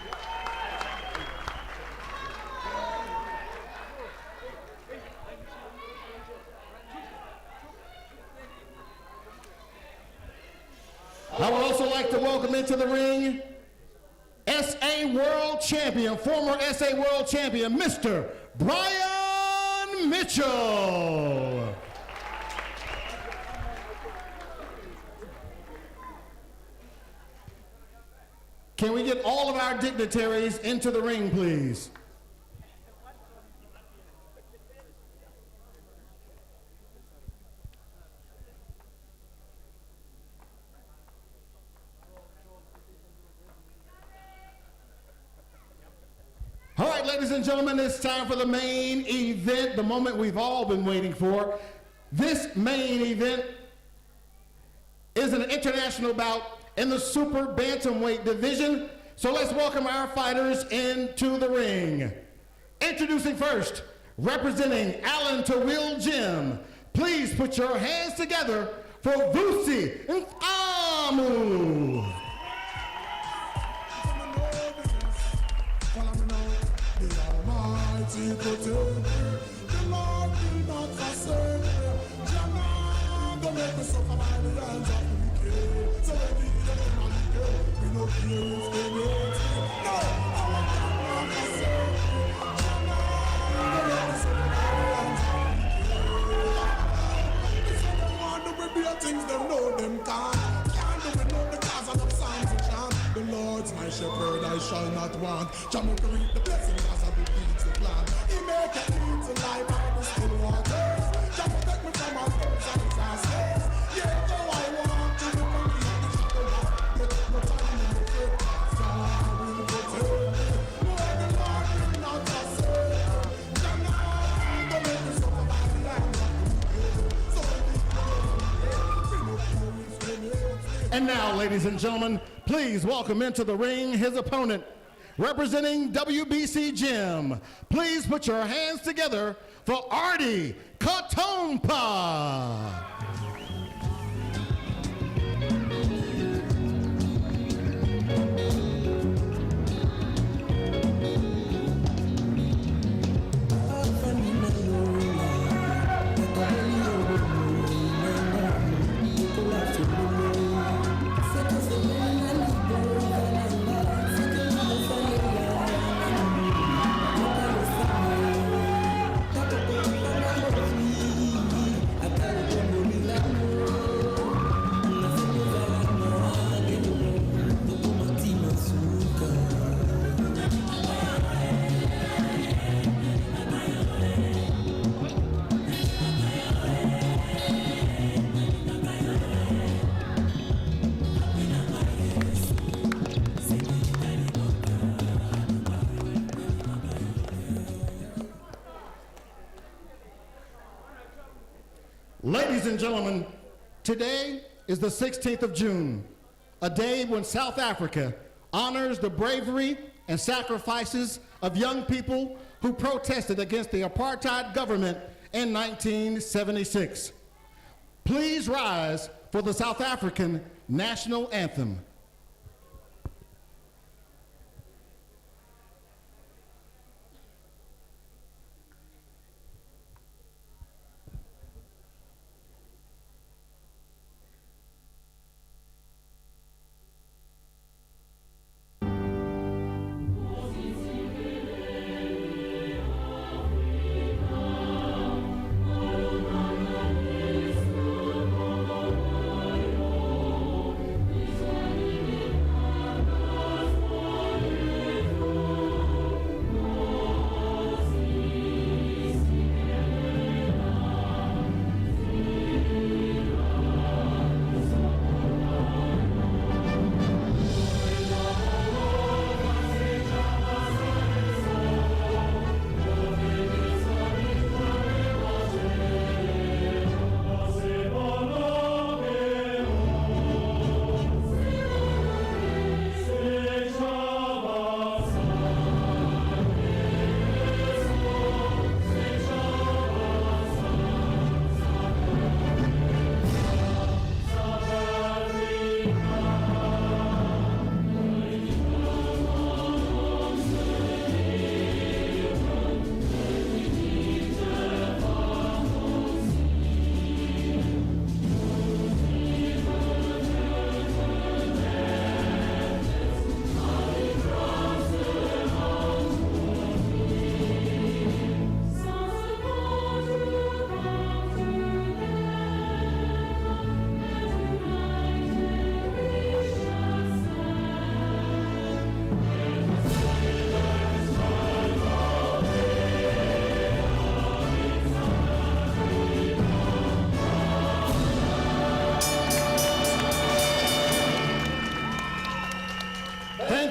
I would also like to welcome into the ring SA World Champion, former SA World Champion, Mr. Brian Mitchell. Can we get all of our dignitaries into the ring, please? All right, ladies and gentlemen, it's time for the main event, the moment we've all been waiting for. This main event is an international bout in the super bantamweight division. So let's welcome our fighters into the ring. Introducing first, representing Allen to Will Gym. Please put your hands together for Vusi Ngcamu. Things them know them can't do it, know the cause of them songs and chant. The Lord's my shepherd, I shall not want. Jamu can reap the blessings as I beat the plan. He make it lead to life out of the still waters. Jamu take me from all things and disasters. Yeah, though I want to be from the shadow, yet no time in the pit. So I will protect me. Lord, the Lord will not forsake. Jamu, don't make me suffer by the land. And now, ladies and gentlemen, please welcome into the ring his opponent, representing WBC Gym. Please put your hands together for Ardy Katompa. Ladies and gentlemen, today is the 16th of June, a day when South Africa honors the bravery and sacrifices of young people who protested against the apartheid government in 1976. Please rise for the South African national anthem.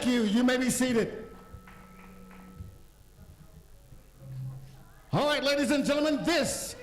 You may be seated. All right, ladies and gentlemen, this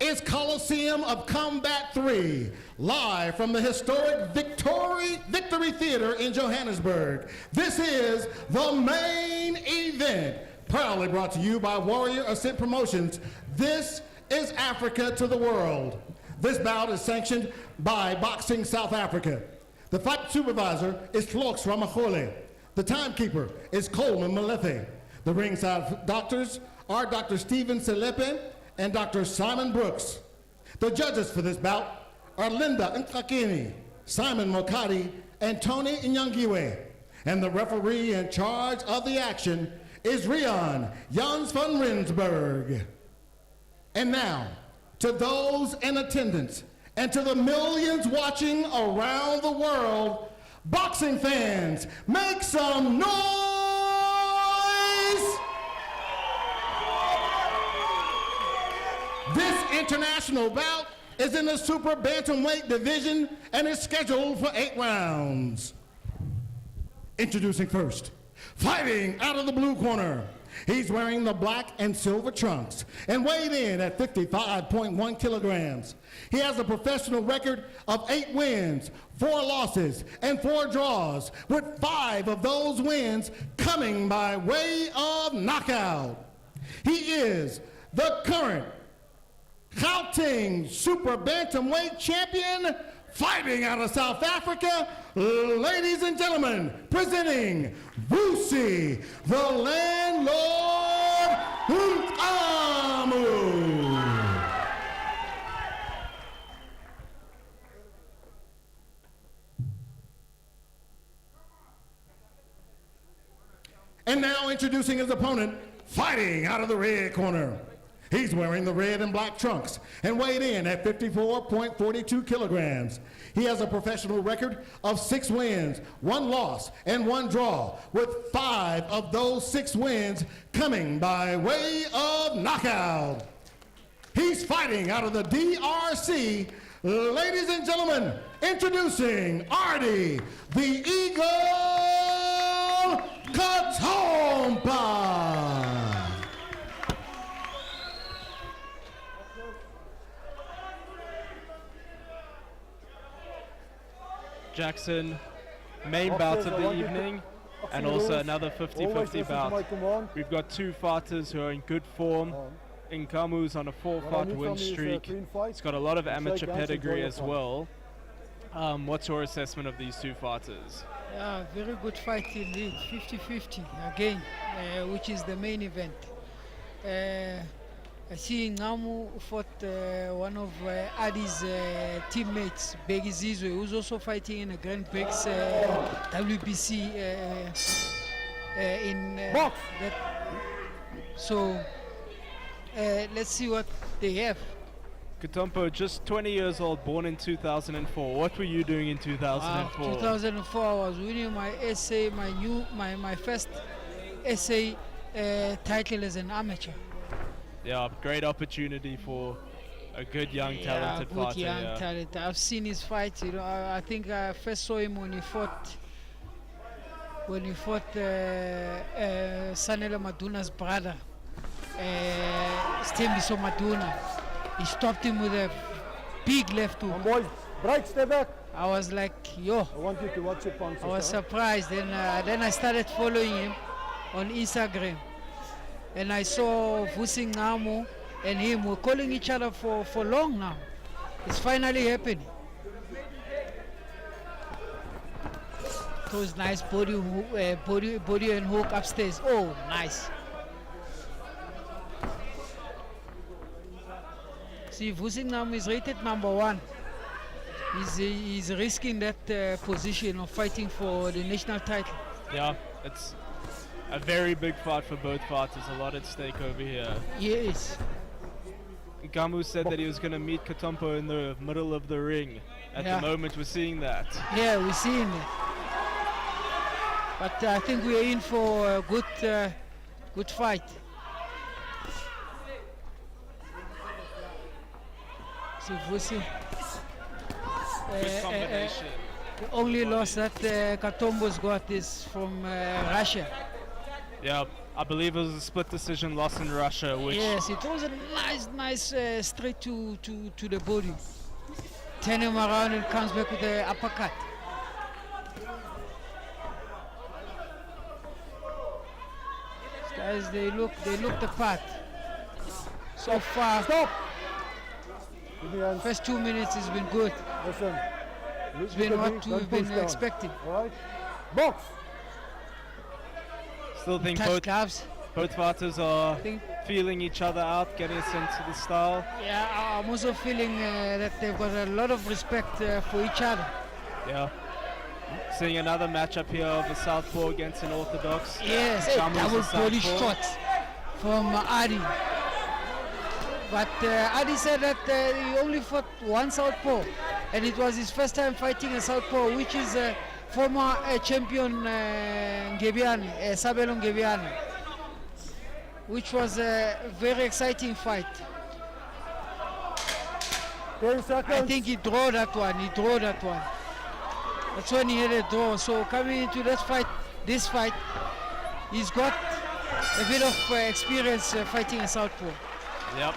is Coliseum of Combat 3, live from the historic Victory Theater in Johannesburg. This is the main event, proudly brought to you by Warrior Ascent Promotions. This is Africa to the world. This bout is sanctioned by Boxing South Africa. The fight supervisor is Flox Ramachole. The timekeeper is Coleman Malefe. The ringside doctors are Dr. Stephen Selepe and Dr. Simon Brooks. The judges for this bout are Linda Ngcamu, Simon Mokadi, and Tony Nyangiwe. And the referee in charge of the action is Rian Jans van Rensburg. And now, to those in attendance and to the millions watching around the world, boxing fans, make some noise! This international bout is in the super bantamweight division and is scheduled for 8 rounds. Introducing first, fighting out of the blue corner. He's wearing the black and silver trunks and weighed in at 55.1 kilograms. He has a professional record of 8 wins, 4 losses, and 4 draws, with 5 of those wins coming by way of knockout. He is the current Houghton Super Bantamweight Champion, fighting out of South Africa. Ladies and gentlemen, presenting Vusi, the landlord, Ngcamu. And now introducing his opponent, fighting out of the red corner. He's wearing the red and black trunks and weighed in at 54.42 kilograms. He has a professional record of 6 wins, 1 loss, and 1 draw, with 5 of those 6 wins coming by way of knockout. He's fighting out of the DRC. Ladies and gentlemen, introducing Ardy, the Eagle Katompa. Jackson, main bout of the evening, and also another 50-50 bout. We've got 2 fighters who are in good form. Ngcamu's on a 4-fight win streak. He's got a lot of amateur pedigree as well. What's your assessment of these 2 fighters? Yeah, very good fight indeed. 50-50 again, which is the main event. I see Ngcamu fought one of Ardy's teammates, Ndabezihle, who's also fighting in a Grand Prix WBC in that. So let's see what they have. Katompa, just 20 years old, born in 2004. What were you doing in 2004? 2004, I was winning my SA, my first SA title as an amateur. Yeah, great opportunity for a good young talented good fighter. Young talent. I've seen his fights. You know, I think I first saw him when he fought Sanela Maduna's brother, Stembiso Maduna. He stopped him with a big left hook. Boys, break, stay back. I was like, yo. I want you to watch your punches. I was surprised. Then I started following him on Instagram. And I saw Vusi, Ngcamu and him were calling each other for long now. It's finally happening. Those nice body and hook upstairs. Oh, nice. See, Vusi Ngcamu is rated #1. He's risking that position of fighting for the national title. Yeah, it's a very big fight for both fighters. A lot at stake over here. Yes. Ngcamu said that he was going to meet Katompa in the middle of the ring. At the moment, we're seeing that. Yeah, we're seeing it. But I think we're in for a good fight. So Vusi. Good combination. The only loss that Katombo's got is from Russia. Yeah, I believe it was a split decision loss in Russia, which Yes, it was a nice straight to the body. Turn him around and comes back with the uppercut. These guys, they look the part. So far, Stop! Give me hands. first 2 minutes has been good. Listen. It's been what we've been expecting. Right? Box! still think Touch gloves. both fighters are Think- feeling each other out, getting a sense of the style. Yeah, I'm also feeling that they've got a lot of respect for each other. Yeah. Seeing another matchup here of a southpaw against an orthodox. Yes, Ngcamu's double a body southpaw. shots from Ardy. But Ardy said that he only fought one southpaw, and it was his first time fighting a southpaw, which is former champion Ngebiani, Sabelo Ngebiani, which was a very exciting fight. 10 seconds. I think he drew that one. That's when he had a draw. So coming into this fight, he's got a bit of experience fighting a southpaw. Yep.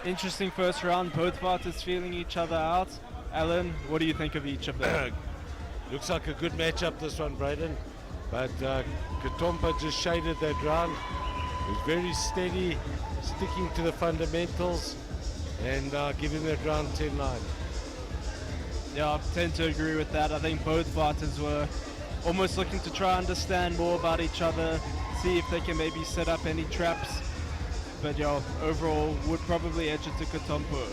Interesting first round, both fighters feeling each other out. Alan, what do you think of each of them? Looks like a good matchup, this one, Braden. But Katompa just shaded that round. He was very steady, sticking to the fundamentals, and giving that round 10-9. Yeah, I tend to agree with that. I think both fighters were almost looking to try and understand more about each other, see if they can maybe set up any traps. But yeah, overall would probably edge it to Katompa.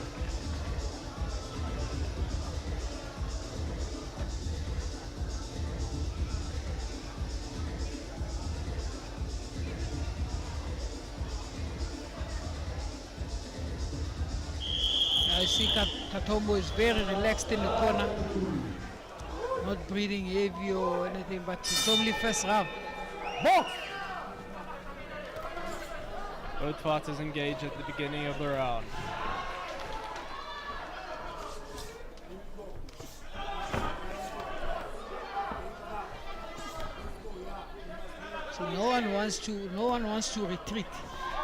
I see Katombo is very relaxed in the corner, not breathing heavy or anything, but it's only first round. Box! Both fighters engage at the beginning of the round. So no one wants to retreat.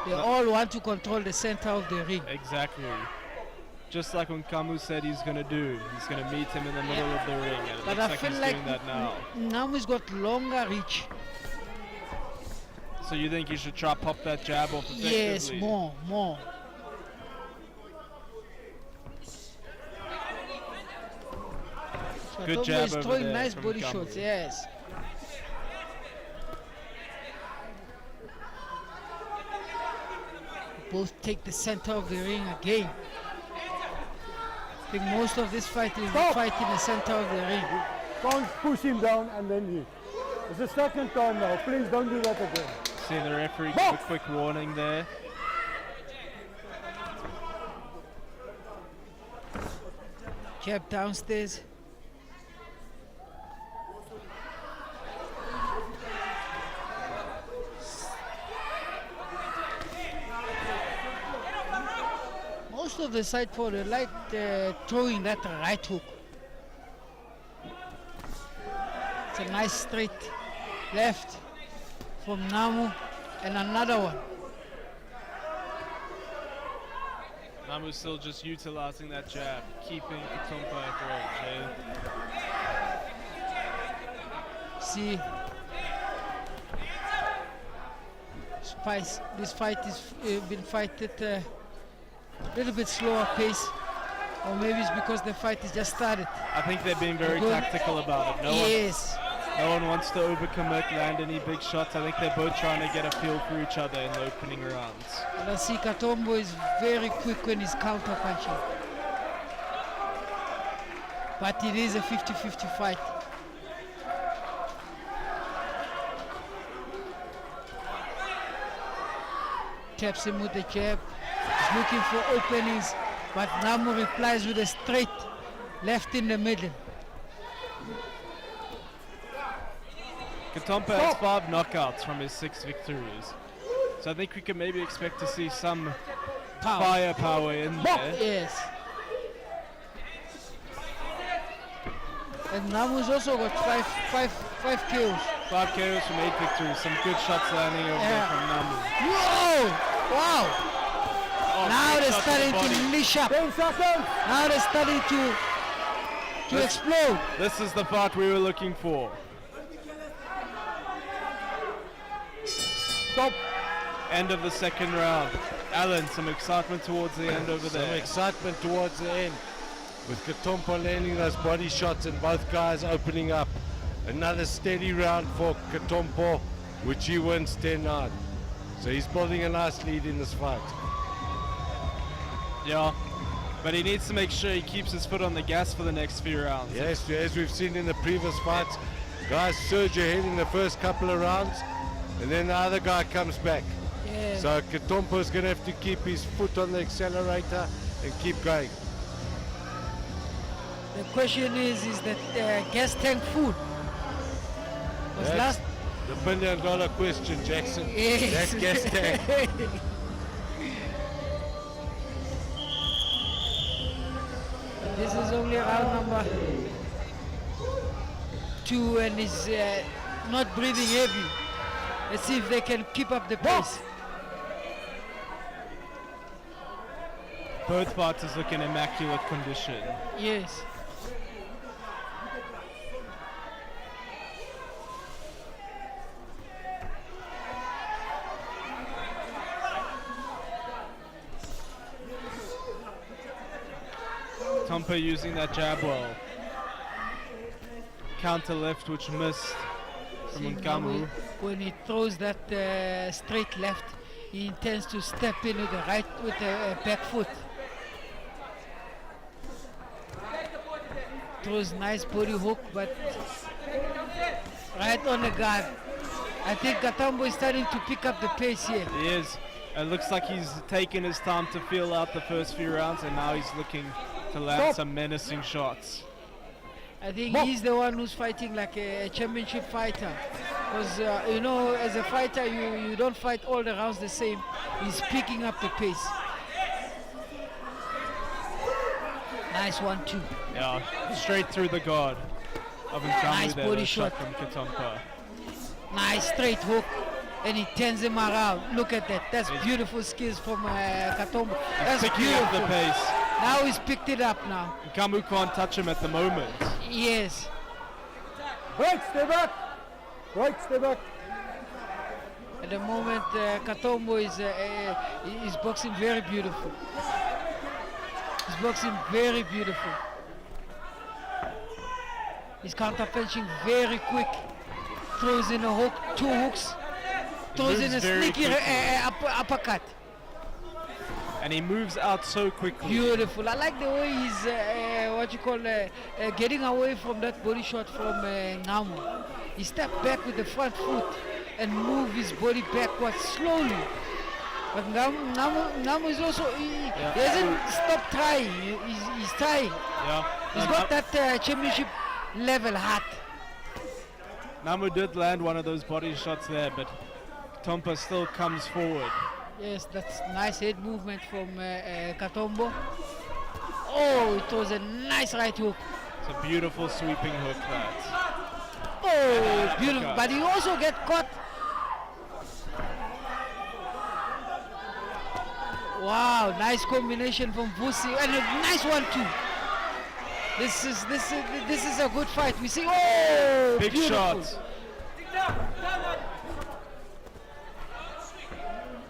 They all want to control the center of the ring. Exactly. Just like when Ngcamu said he's going to do. He's going to meet him in the middle of the ring. And it But looks I like feel he's like doing that now. Ngcamu's got longer reach. So you think he should try pop that jab off effectively? Yes, more. So Good Katombo jab is over throwing there nice from body Ngcamu. shots, yes. Both take the center of the ring again. I think most of this fight is the Stop. fight in the center of the ring. Don't push him down and then hit. It's the second time now. Please don't do that again. See the referee give a quick warning there. Jab downstairs. Most of the side for they like throwing that right hook. It's a nice straight left from Ngcamu and another one. Ngcamu's still just utilizing that jab, keeping Katompa at range. See, this fight is been fight at a little bit slower pace, or maybe it's because the fight is just started. I think they're being very Good. tactical about it. Yes, No one wants to overcommit, land any big shots. I think they're both trying to get a feel for each other in the opening rounds. and I see Katombo is very quick when he's counter punching, but it is a 50-50 fight. Taps him with the jab. He's looking for openings, but Ngcamu replies with a straight left in the middle. Katompa has 5 knockouts from his 6 victories. So I think we can maybe expect to see some Power. firepower in there. Yes. And Ngcamu's also got five kills. 5 KOs from 8 victories. Some good shots landing over there from Ngcamu. Whoa! Wow! Oh, Now great they're shot starting the body. to leash up. 10 seconds. Now they're starting to explode. This is the part we were looking for. Stop. End of the second round. Alan, some excitement towards the end over Some there. excitement towards the end with Katompa landing those body shots and both guys opening up. Another steady round for Katompa, which he wins 10-9. So he's building a nice lead in this fight. Yeah, but he needs to make sure he keeps his foot on the gas for the next few rounds. Yes, as we've seen in the previous fights, guys surge ahead in the first couple of rounds, and then the other guy comes back. Yeah. So Katompa is going to have to keep his foot on the accelerator and keep going. The question is that gas tank food was That's last. the $1 million question, Jackson. Yes. That gas tank. This is only round number 2 and he's not breathing heavy. Let's see if they can keep up the pace. Both fighters look in immaculate condition. Yes. Katompa using that jab well. Counter left which missed from See, Ngcamu. when he throws that straight left, he intends to step in with the right, with the back foot. Throws nice body hook, but right on the guard. I think Katompa is starting to pick up the pace here. He is. It looks like he's taken his time to feel out the first few rounds and now he's looking to land some menacing shots. I think he's the one who's fighting like a championship fighter. Because, you know, as a fighter, you don't fight all the rounds the same. He's picking up the pace. Nice 1-2. Yeah, straight through the guard of Ngcamu Nice there, body the shot shot. from Katompa. Nice straight hook. And he turns him around. Look at that. That's beautiful skills from Katompa. That's Picking beautiful. up the pace. Now he's picked it up now. Ngcamu can't touch him at the moment. Yes. Right, stay back. Right, stay back. At the moment, Katompa is boxing very beautiful. He's boxing very beautiful. He's counter punching very quick. Throws in a hook, 2 hooks. Throws in a moves very sneaky quickly. uppercut. And he moves out so quickly. Beautiful. I like the way he's getting away from that body shot from Ngcamu. He stepped back with the front foot and moved his body backwards slowly. But Ngcamu is also, he hasn't stopped trying. He's trying. Yeah. He's got that championship level heart. Ngcamu did land one of those body shots there, but Katompa still comes forward. Yes, that's nice head movement from Katompa. Oh, it was a nice right hook. It's a beautiful sweeping hook that. Oh, beautiful. But he also get caught. Wow, nice combination from Vusi and a nice one too. This is a good fight. We see, oh, Big beautiful. shot.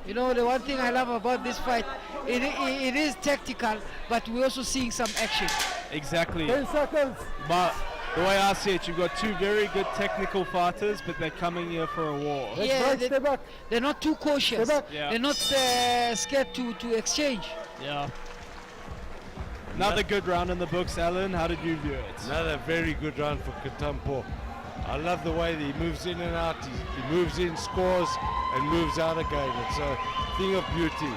You know, the one thing I love about this fight, it is tactical, but we're also seeing some action. Exactly. 10 seconds. But the way I see it, you've got two very good technical fighters, but they're coming here for a war. Yeah, Stay back. they're not too cautious. Stay back. Yeah. They're not scared to exchange. Yeah. Another good round in the books, Alan. How did you view it? Another very good round for Katompa. I love the way that he moves in and out. He moves in, scores, and moves out again. It's a thing of beauty.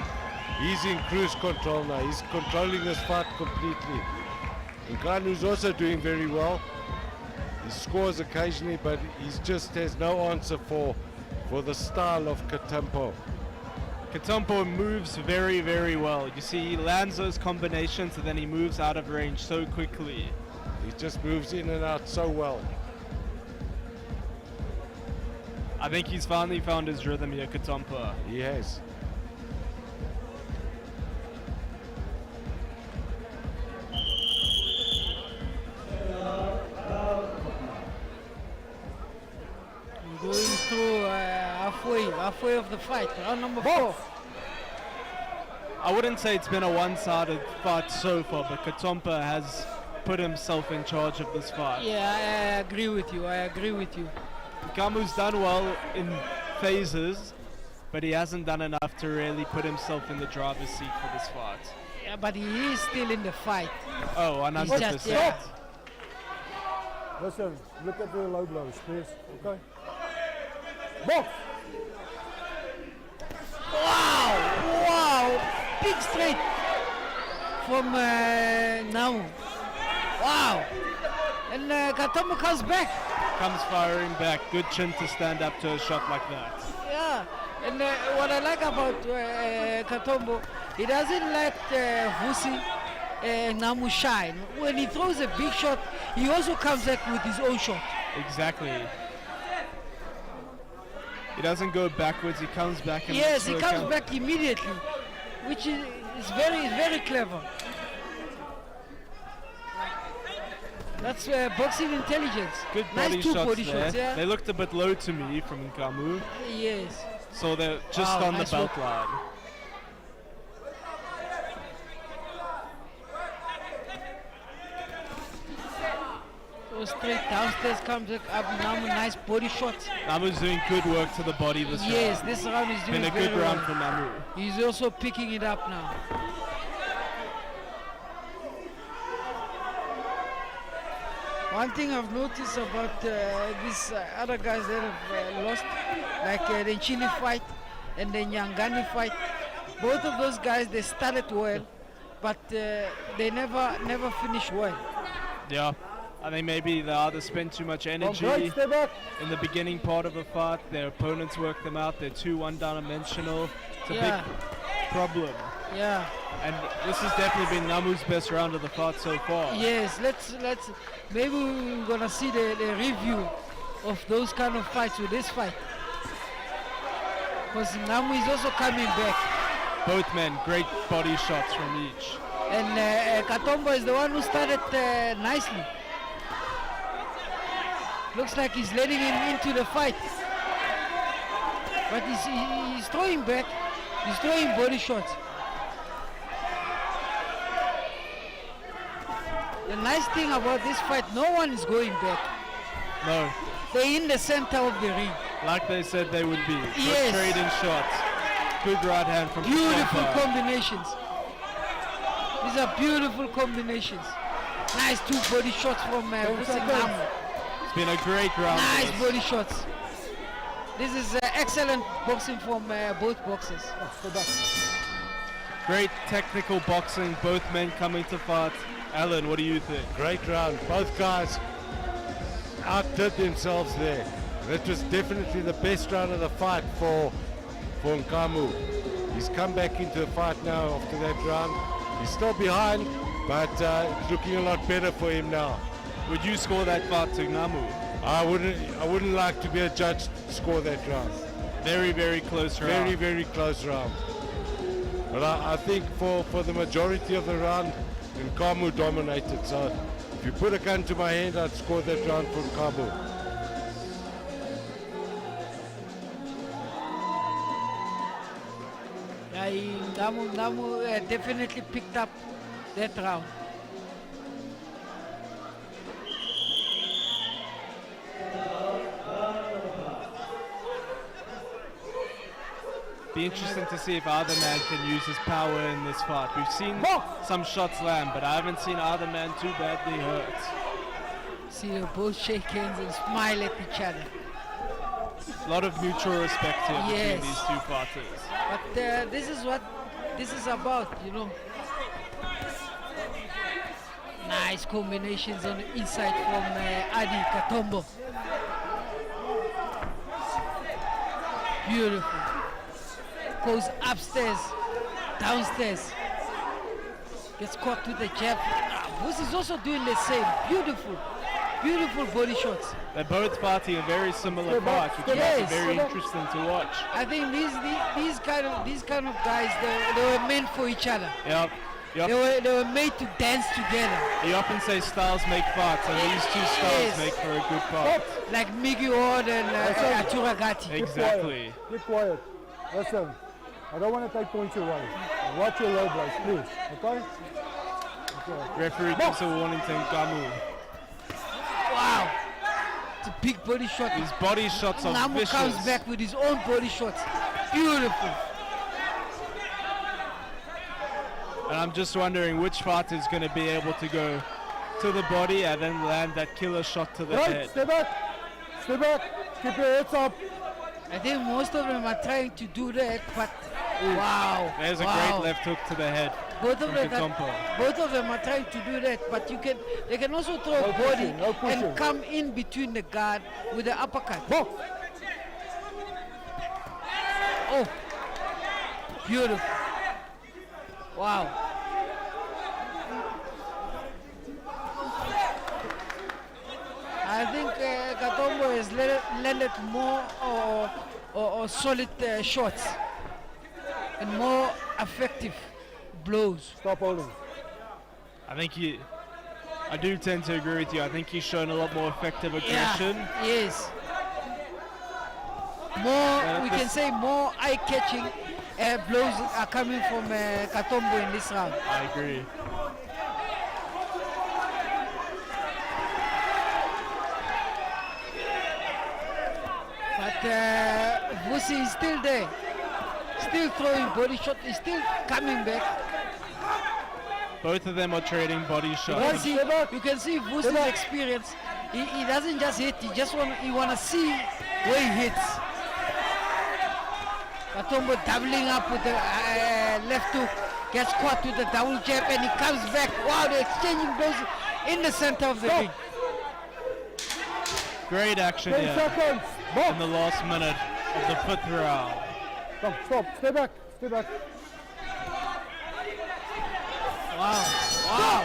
He's in cruise control now. He's controlling this fight completely. Ngcamu's also doing very well. He scores occasionally, but he just has no answer for the style of Katompa. Katompa moves very, very well. You see, he lands those combinations and then he moves out of range so quickly. He just moves in and out so well. I think he's finally found his rhythm here, Katompa. He has. Going through halfway of the fight, round number 4. I wouldn't say it's been a one-sided fight so far, but Katompa has put himself in charge of this fight. Yeah, I agree with you. Ngcamu's done well in phases, but he hasn't done enough to really put himself in the driver's seat for this fight. Yeah, but he is still in the fight. Oh, 100%. Just, yeah. Listen, look at the low blows, please. Okay. Box! Wow! Big straight from now. Wow! And Katompa comes back. Comes firing back. Good chin to stand up to a shot like that. Yeah. And what I like about Katompa, he doesn't let Vusi Ngcamu shine. When he throws a big shot, he also comes back with his own shot. Exactly. He doesn't go backwards, he comes back and yes, he comes back immediately, which is very clever. That's boxing intelligence. Good nice body two shots body there. shots, yeah. They looked a bit low to me from Ngcamu. Yes. So they're just on nice the belt work. line. So straight downstairs comes up Ngcamu, nice body shots. Ngcamu's doing good work to the body this Yes, round. this round is doing Been a very good round well. for Ngcamu. He's also picking it up now. One thing I've noticed about these other guys that have lost, like the Ntshili fight and the Nyangani fight, both of those guys, they started well, but they never finish well. Yeah. I think maybe they either spend too much energy Stay back. in the beginning part of a fight, their opponents work them out, they're too one-dimensional. It's a Yeah. big problem. Yeah. And this has definitely been Ngcamu's best round of the fight so far. Yes, let's maybe we're gonna see the review of those kind of fights with this fight. Because Ngcamu is also coming back. Both men, great body shots from each. And Katompa is the one who started nicely. Looks like he's letting him into the fight. But he's throwing back. He's throwing body shots. The nice thing about this fight, no one is going back. No, They're in the center of the ring. like they said they would be. Good Yes. trading shots. Good right hand from Beautiful Katompa. combinations. These are beautiful combinations. Nice two body shots from Vusi Ngcamu. It's been a great round. for Nice this. body shots. This is excellent boxing from both boxers. Great technical boxing, both men coming to fight. Alan, what do you think? Great round. Both guys outdid themselves there. That was definitely the best round of the fight for Ngcamu. He's come back into the fight now after that round. He's still behind, but it's looking a lot better for him now. Would you score that fight to Ngcamu? I wouldn't like to be a judge to score that round. Very, very close round. Very, very close round. But I think for the majority of the round, Ngcamu dominated. So if you put a gun to my hand, I'd score that round for Ngcamu. Ngcamu definitely picked up that round. Be interesting to see if either man can use his power in this fight. We've seen some shots land, but I haven't seen either man too badly hurt. See them both shake hands and smile at each other. A lot of mutual respect here Yes. between these two fighters. But this is what this is about, you know. Nice combinations on the inside from Ardy Katompa. Beautiful. Goes upstairs, downstairs. Gets caught with the jab. Vusi is also doing the same. Beautiful. beautiful body shots. They're both fighting a very similar Step back, fight, which step makes back, it very step back. interesting to watch. I think these kind of guys, they were meant for each other. Yep. They were made to dance together. You often say styles make fights, and these two styles Yes. make for a good fight. Like Miggy Ward and Atura Gatti. Exactly. Keep quiet. Listen, I don't want to take points away. Watch your low blows, please. Okay? Referee gives a warning to Ngcamu. Wow. It's a big body shot. His body shots are Ngcamu vicious. comes back with his own body shots. Beautiful. And I'm just wondering which fighter is going to be able to go to the body and then land that killer shot to the Right, head. stay back. Stay back. Keep your heads up. I think most of them are trying to do that, but wow. There's a wow. great left hook to the head. Both of from them, Katompa. both of them are trying to do that, but they can also throw No a body pushing, no pushing. and come in between the guard with the uppercut. Box. Oh, beautiful! Wow. I think Katompa has landed more or solid shots and more effective blows. Stop holding. I do tend to agree with you. I think he's shown a lot more effective aggression. Yeah, yes. More, we can say more eye-catching blows are coming from Katompa in this round. I agree. But Vusi is still there. Still throwing body shot, he's still coming back. Both of them are trading body shots. You can see Vusi's experience. He doesn't just hit, he want to see where he hits. Katompa doubling up with the left hook, gets caught with the double jab and he comes back. Wow, they're exchanging blows in the center of the ring. Great action 10 here seconds. in Box. the last minute of the 5th round. Come, stop. Stay back. Stay back. Wow, wow.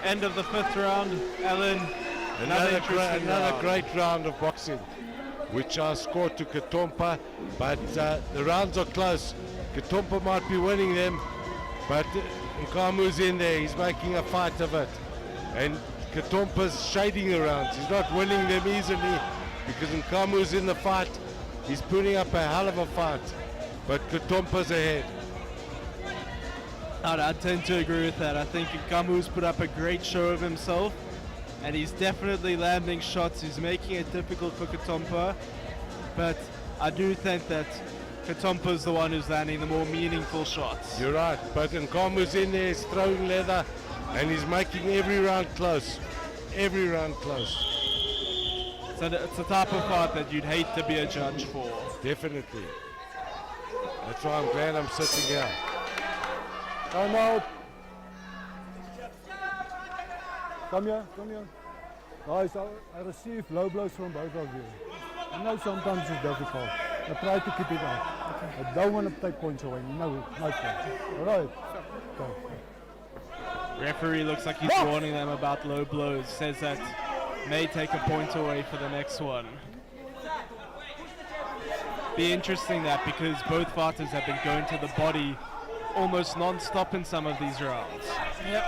End of the 5th round, Alan. Another interesting round. great round of boxing, which I scored to Katompa, but the rounds are close. Katompa might be winning them, but Ngcamu's in there. He's making a fight of it. And Katompa's shading the rounds. He's not winning them easily because Ngcamu's in the fight. He's putting up a hell of a fight, but Katompa's ahead. I tend to agree with that. I think Ngcamu's put up a great show of himself, and he's definitely landing shots. He's making it difficult for Katompa, but I do think that Katompa's the one who's landing the more meaningful shots. You're right, but Ngcamu's in there, he's throwing leather, and he's making every round close. Every round close. So it's the type of fight that you'd hate to be a judge for. Definitely. That's why I'm glad I'm sitting here. Time out. Come here, come here. Guys, I received low blows from both of you. I know sometimes it's difficult. I try to keep it up. I don't want to take points away. No points. All right. Okay. Referee looks like he's warning them about low blows. Says that may take a point away for the next one. Be interesting that because both fighters have been going to the body almost non-stop in some of these rounds. Yep.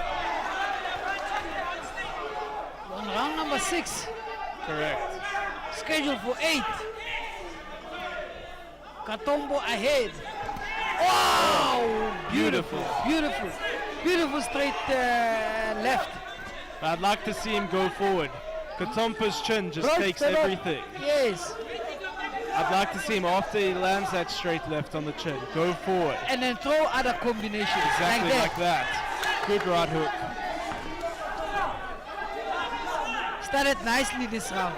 On round number 6, Correct. scheduled for 8. Katompa ahead. Wow! Beautiful. Beautiful. Beautiful straight left. I'd like to see him go forward. Katompa's chin just Right, takes stay back. everything. Yes. I'd like to see him after he lands that straight left on the chin. Go forward. And then throw other combinations Exactly like that. Good right hook. Started nicely this round.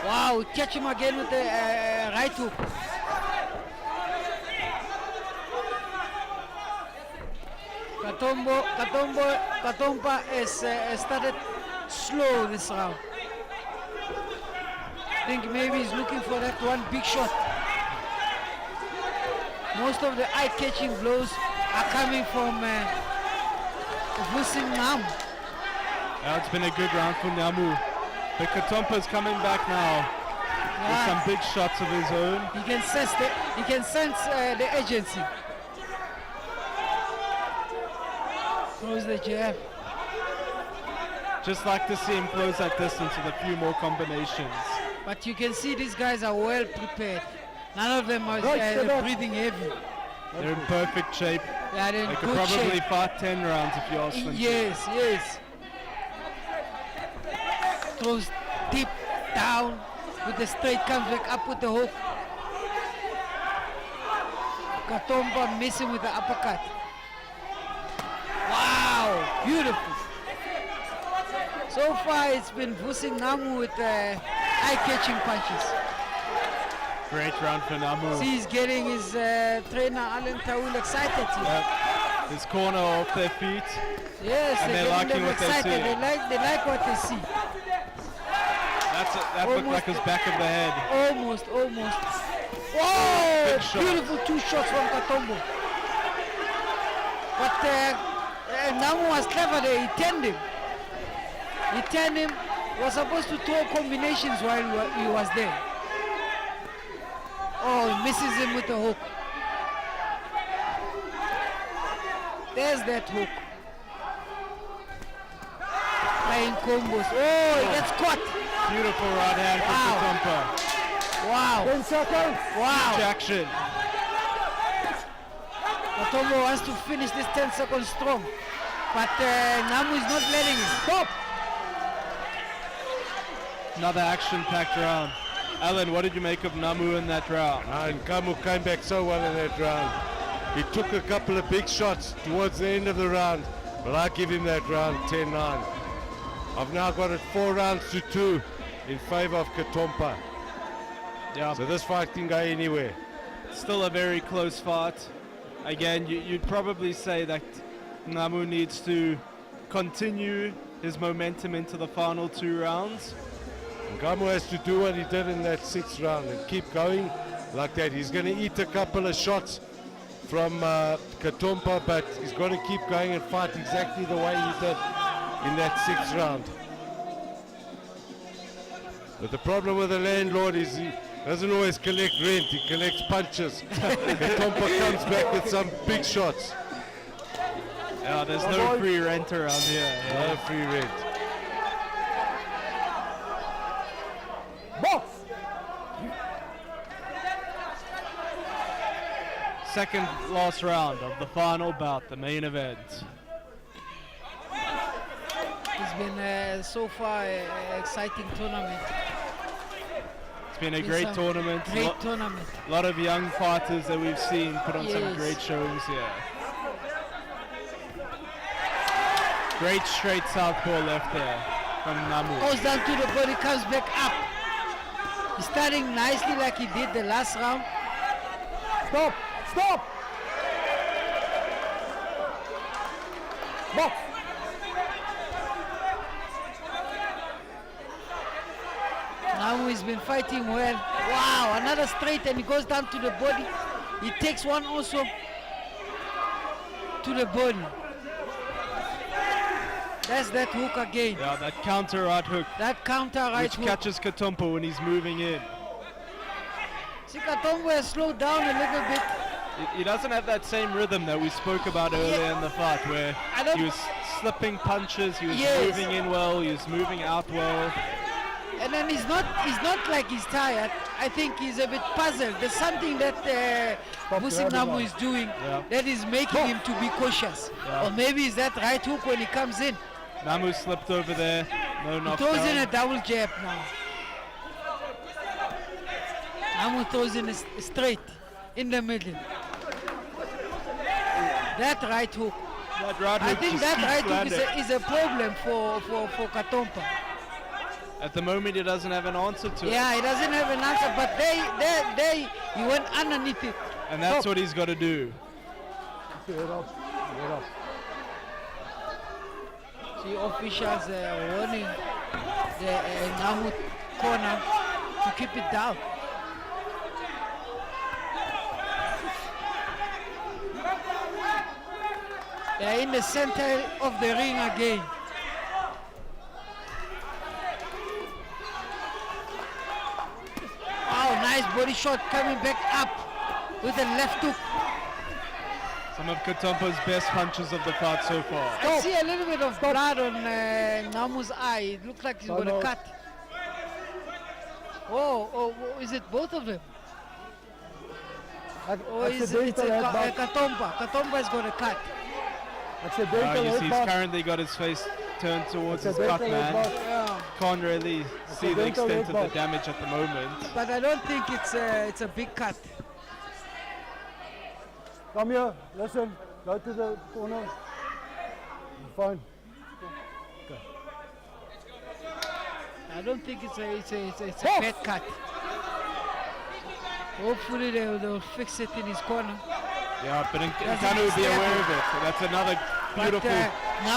Wow, catch him again with the right hook. Katompa has started slow this round. I think maybe he's looking for that one big shot. Most of the eye-catching blows are coming from Vusi Ngcamu. It's been a good round for Ngcamu. But Katompa's coming back now with some big shots of his own. He can sense the agency. Throws the jab. Just like to see him close that distance with a few more combinations. But you can see these guys are well prepared. None of them are breathing heavy. They're in perfect shape. Yeah, they're in They could good probably shape. fight 10 rounds if you ask them. Yes, yes. Throws deep down with the straight, comes back up with the hook. Katompa missing with the uppercut. Wow, beautiful. So far it's been Vusi Ngcamu with eye-catching punches. Great round for Ngcamu. See, he's getting his trainer Alan Taul excited here. His corner off their feet. Yes, And they're getting liking them what they excited. see. They like what they see. That looked like his back of the head. Almost. Whoa! Big shot. Beautiful 2 shots from Katompa. But Ngcamu was clever there. He turned him. Was supposed to throw combinations while he was there. Oh, he misses him with the hook. There's that hook. Flying combos. Oh, he gets caught. Beautiful right hand from Wow. Katompa. Wow. 10 seconds. Wow. Huge action. Katompa wants to finish this 10 seconds strong. But Ngcamu is not letting him. Stop. Another action-packed round. Alan, what did you make of Ngcamu in that round? And Ngcamu came back so well in that round. He took a couple of big shots towards the end of the round, but I give him that round 10-9. I've now got it 4 rounds to 2 in favor of Katompa. Yeah, So this fight can go anywhere. still a very close fight. Again, you'd probably say that Ngcamu needs to continue his momentum into the final 2 rounds. Ngcamu has to do what he did in that 6th round and keep going like that. He's going to eat a couple of shots from Katompa, but he's got to keep going and fight exactly the way he did in that 6th round. But the problem with the landlord is he doesn't always collect rent, he collects punches. Katompa comes back with some big shots. Yeah, there's no free rent around here. No free rent. Box. Second last round of the final bout, the main event. It's been so far an exciting tournament. It's been a Been great some tournament. Great tournament. A lot of young fighters that we've seen put on some Yes. great showings here. Great straight southpaw left there from Ngcamu. Goes down to the body, comes back up. He's starting nicely like he did the last round. Stop. Stop. Box. Ngcamu has been fighting well. Wow, another straight and he goes down to the body. He takes one also to the body. That's that hook again. Yeah, that counter right hook, That counter right which hook. catches Katompa when he's moving in. See, Katompa has slowed down a little bit. He doesn't have that same rhythm that we spoke about earlier in the fight, where I don't- he was slipping punches, he was Yes. moving in well, he was moving out well. And then he's not like he's tired. I think he's a bit puzzled. There's something that Vusi Ngcamu is doing Yeah. that is making him to be cautious. Yeah. Or maybe it's that right hook when he comes in. Ngcamu slipped over there, no He throws in a knockdown. double jab now. Ngcamu throws in a straight in the middle. That right hook. That right I hook think just that keeps right hook landing. is a problem for Katompa. At the moment, he doesn't have an answer to it. Yeah, he doesn't have an answer, but he went underneath it. And that's what he's got to do. Get up. Get up. See officials warning the Ngcamu corner to keep it down. They're in the center of the ring again. Wow, nice body shot coming back up with a left hook. Some of Katompa's best punches of the fight so far. I see a little bit of blood on Ngcamu's eye. It looks like he's going to cut. Oh, is it both of them? Or is it Katompa? Katompa is going to cut. You see he's currently got his face turned towards his cut man. Yeah. Can't really see the extent of the damage at the moment. But I don't think it's a big cut. Come here, listen, go to the corner. Fine. Okay. I don't think it's a bad cut. Hopefully they'll fix it in his corner. Yeah, but Ngcamu will be aware of it. So that's another beautiful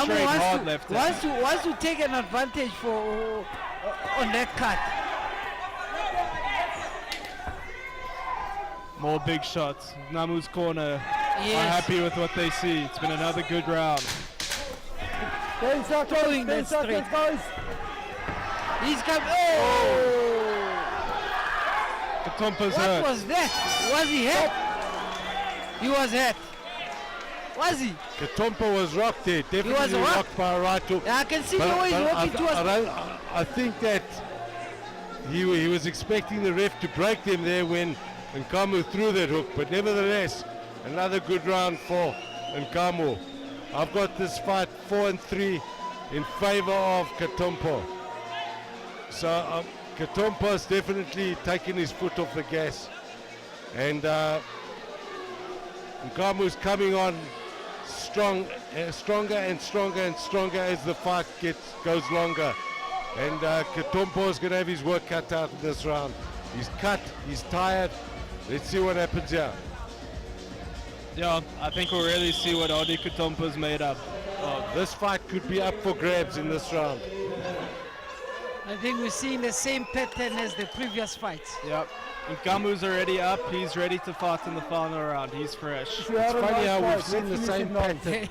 straight hard left hand. Wants to take an advantage on that cut. More big shots. Ngcamu's corner are happy with what they see. It's been another good round. 10 seconds, Throwing 10 that seconds, straight. guys. He's coming. Oh! Katompa's What hurt. was that? Was he hurt? He was hurt. Was he? Katompa was rocked there, definitely rocked. rocked by a right hook. I can see the way he's walking towards. I think that he was expecting the ref to break them there when Ngcamu threw that hook, but nevertheless, another good round for Ngcamu. I've got this fight 4-3 in favor of Katompa. So Katompa's definitely taken his foot off the gas, and Ngcamu's coming on stronger and stronger and stronger as the fight goes longer. And Katompa is going to have his work cut out in this round. He's cut, he's tired. Let's see what happens here. Yeah, I think we'll really see what Ardy Katompa's made up. This fight could be up for grabs in this round. I think we're seeing the same pattern as the previous fights. Yep. Ngcamu's already up. He's ready to fight in the final round. He's fresh. It's funny how we've seen the same pattern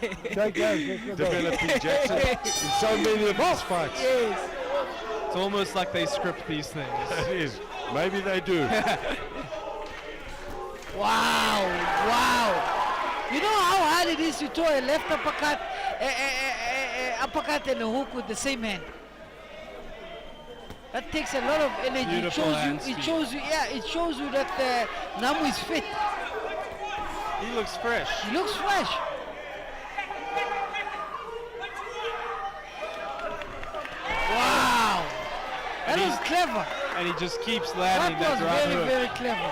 developing, Jackson, in so many of these fights. Yes. It's almost like they script these things. It is. Maybe they do. Wow. You know how hard it is to throw a left uppercut, uppercut and a hook with the same hand? That takes a lot of energy. Beautiful hand It shows you that Ngcamu is fit. He looks fresh. He looks fresh. Wow. That was clever. And he just keeps landing That was that right very, hook. very clever.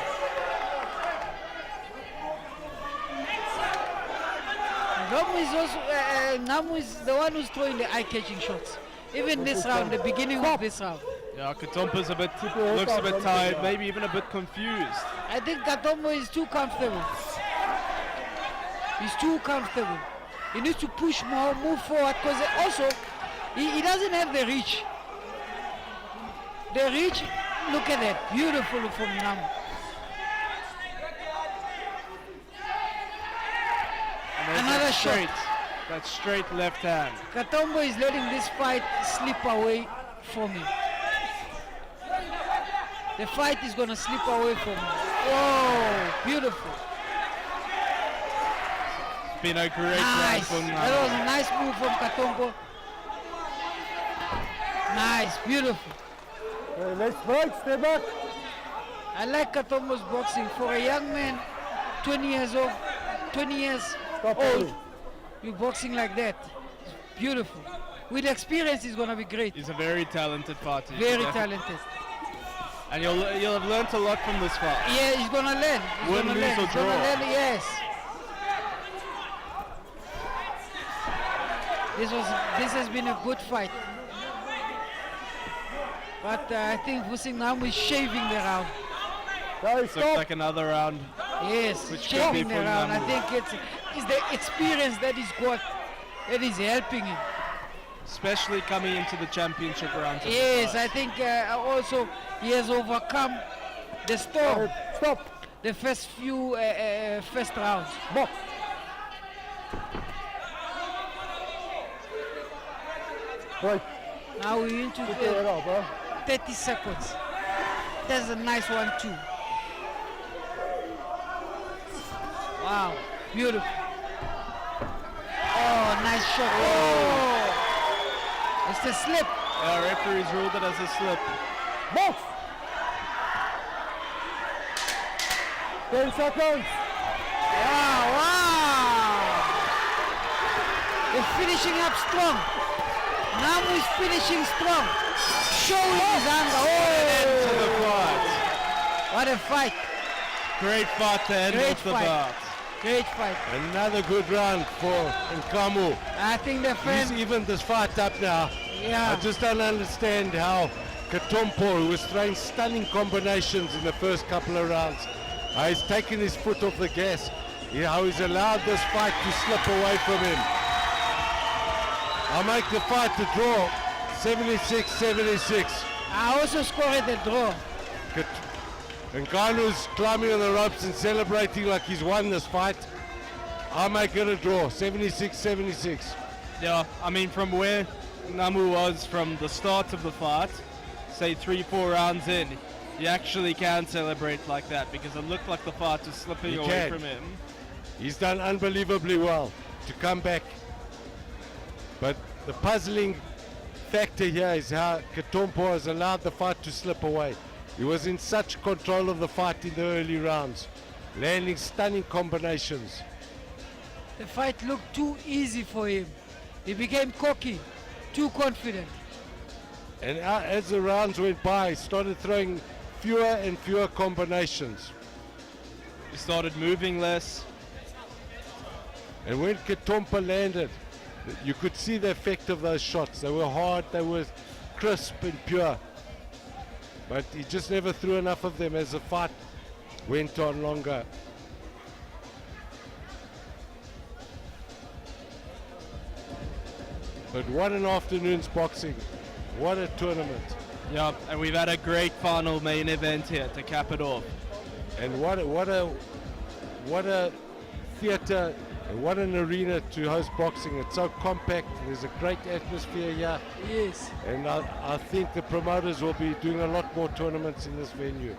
Ngcamu is the one who's throwing the eye-catching shots. Even this round, the beginning of this round. Yeah, Katompa's looks a bit tired, maybe even a bit confused. I think Katompa is too comfortable. He's too comfortable. He needs to push more, move forward, because also he doesn't have the reach. The reach, look at that, beautiful from Ngcamu. Another shot. That straight left hand. Katompa is letting this fight slip away from him. The fight is going to slip away from him. Oh, beautiful. It's been a great round Nice. for That was a nice move from Katompa. Nice, beautiful. Let's break, stay back. I like Katompa's boxing. For a young man, 20 years old, 20 years old, you're boxing like that. It's beautiful. With experience, it's going to be great. He's a very talented fighter. Very talented. And you'll have learned a lot from this fight. Yeah, he's going to learn. He's Win, going to lose, learn. or He's going to draw. learn, yes. This has been a good fight. But I think Vusi Ngcamu is shaving the round. Looks like another round. Yes, Which could shaving be the for round. I Ngcamu. think it's the experience that he's got that is helping him. Especially coming into the championship rounds. of the Yes, fight. I think also he has overcome the storm. The first few first rounds. Box. Right. Now we're into Put your head the up, huh? 30 seconds. That's a nice one too. Wow, beautiful. Oh, nice shot. Oh, it's the slip. Yeah, referees ruled it as a slip. Box! 10 seconds! Wow, wow. They're finishing up strong. Ngcamu is finishing strong. Showing his anger. To the Oh, fight. what a fight. Great fight to end Great off the fight. bout. Great fight. Another good round for Ngcamu. I think the He's fan, evened this fight up now. yeah. I just don't understand how Katompa, who was throwing stunning combinations in the first couple of rounds, he's taken his foot off the gas. How he's allowed this fight to slip away from him. I'll make the fight a draw, 76-76. I also scored the draw. Ngcamu's climbing on the ropes and celebrating like he's won this fight. I'll make it a draw, 76-76. Yeah, I mean, from where Ngcamu was from the start of the fight, say 3-4 rounds in, you actually can celebrate like that because it looked like the fight was slipping You away can. from him. He's done unbelievably well to come back. But the puzzling factor here is how Katompa has allowed the fight to slip away. He was in such control of the fight in the early rounds, landing stunning combinations. The fight looked too easy for him. He became cocky, too confident. And as the rounds went by, he started throwing fewer and fewer combinations. He started moving less. And when Katompa landed, you could see the effect of those shots. They were hard, they were crisp and pure. But he just never threw enough of them as the fight went on longer. But what an afternoon's boxing. What a tournament. Yeah, and we've had a great final main event here to cap it off. And what a theater and what an arena to host boxing. It's so compact. There's a great atmosphere here. Yes. And I think the promoters will be doing a lot more tournaments in this venue.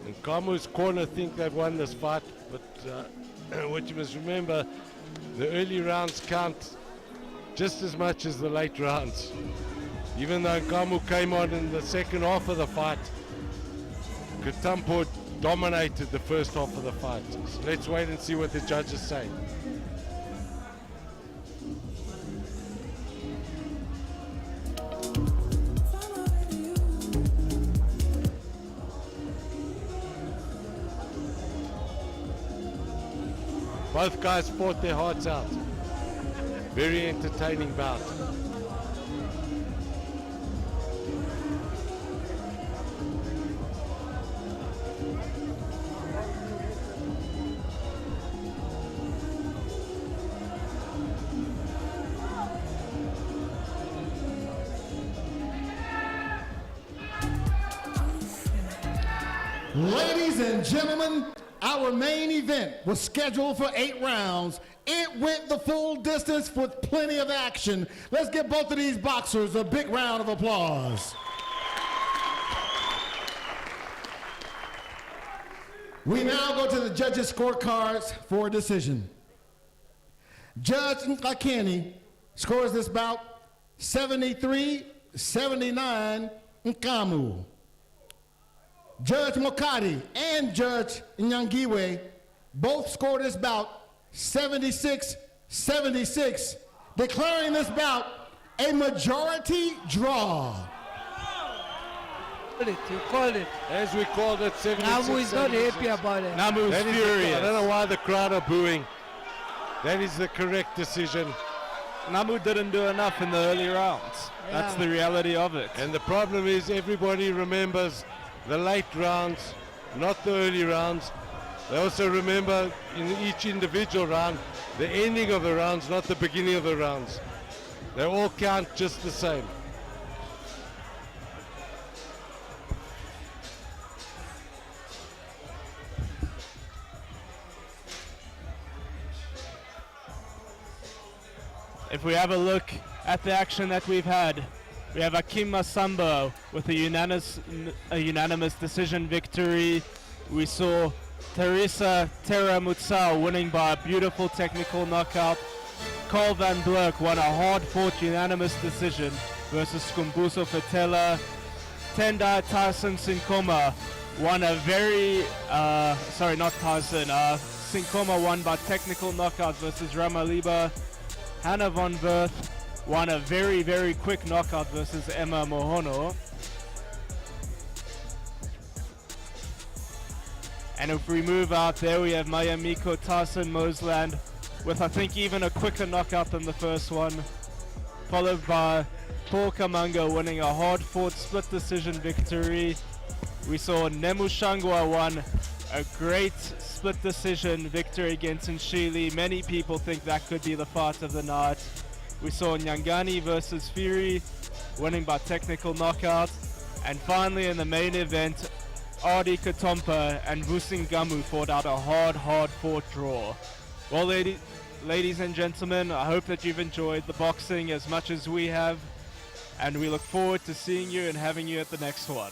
Ngcamu's corner think they've won this fight, but what you must remember, the early rounds count just as much as the late rounds. Even though Ngcamu came on in the second half of the fight, Katompa dominated the first half of the fight. So let's wait and see what the judges say. Both guys fought their hearts out. Very entertaining bout. Ladies and gentlemen, our main event was scheduled for 8 rounds. It went the full distance with plenty of action. Let's give both of these boxers a big round of applause. We now go to the judges' scorecards for a decision. Judge Nyangani scores this bout 73-79 Ngcamu. Judge Mokadi and Judge Nyangiwe both scored this bout 76-76, declaring this bout a majority draw. You called it. As we called it, 76-76. Ngcamu is not happy about it. Ngcamu's That is furious. I don't know why the crowd are booing. That is the correct decision. Ngcamu didn't do enough in the early rounds. That's Yeah. the reality of it. And the problem is everybody remembers the late rounds, not the early rounds. They also remember in each individual round, the ending of the rounds, not the beginning of the rounds. They all count just the same. If we have a look at the action that we've had, we have Akim Masamba with a unanimous decision victory. We saw Teresa Terra Mutsao winning by a beautiful technical knockout. Carl van Blerk won a hard-fought unanimous decision versus Skumbuso Fetela. Tendai Tyson Sinkoma won a very, not Tyson, Sinkoma won by technical knockout versus Ramaliba. Hannah von Werth won a very, very quick knockout versus Emma Mohono. And if we move out there, we have Mayamiko Tyson Mozland with I think even a quicker knockout than the first one, followed by Paul Kamanga winning a hard-fought split decision victory. We saw Nemushangwa won a great split decision victory against Ntshili. Many people think that could be the fight of the night. We saw Nyangani versus Phiri winning by technical knockout. And finally in the main event, Ardy Katompa and Vusi Ngcamu fought out a hard-fought draw. Well, ladies and gentlemen, I hope that you've enjoyed the boxing as much as we have. And we look forward to seeing you and having you at the next one.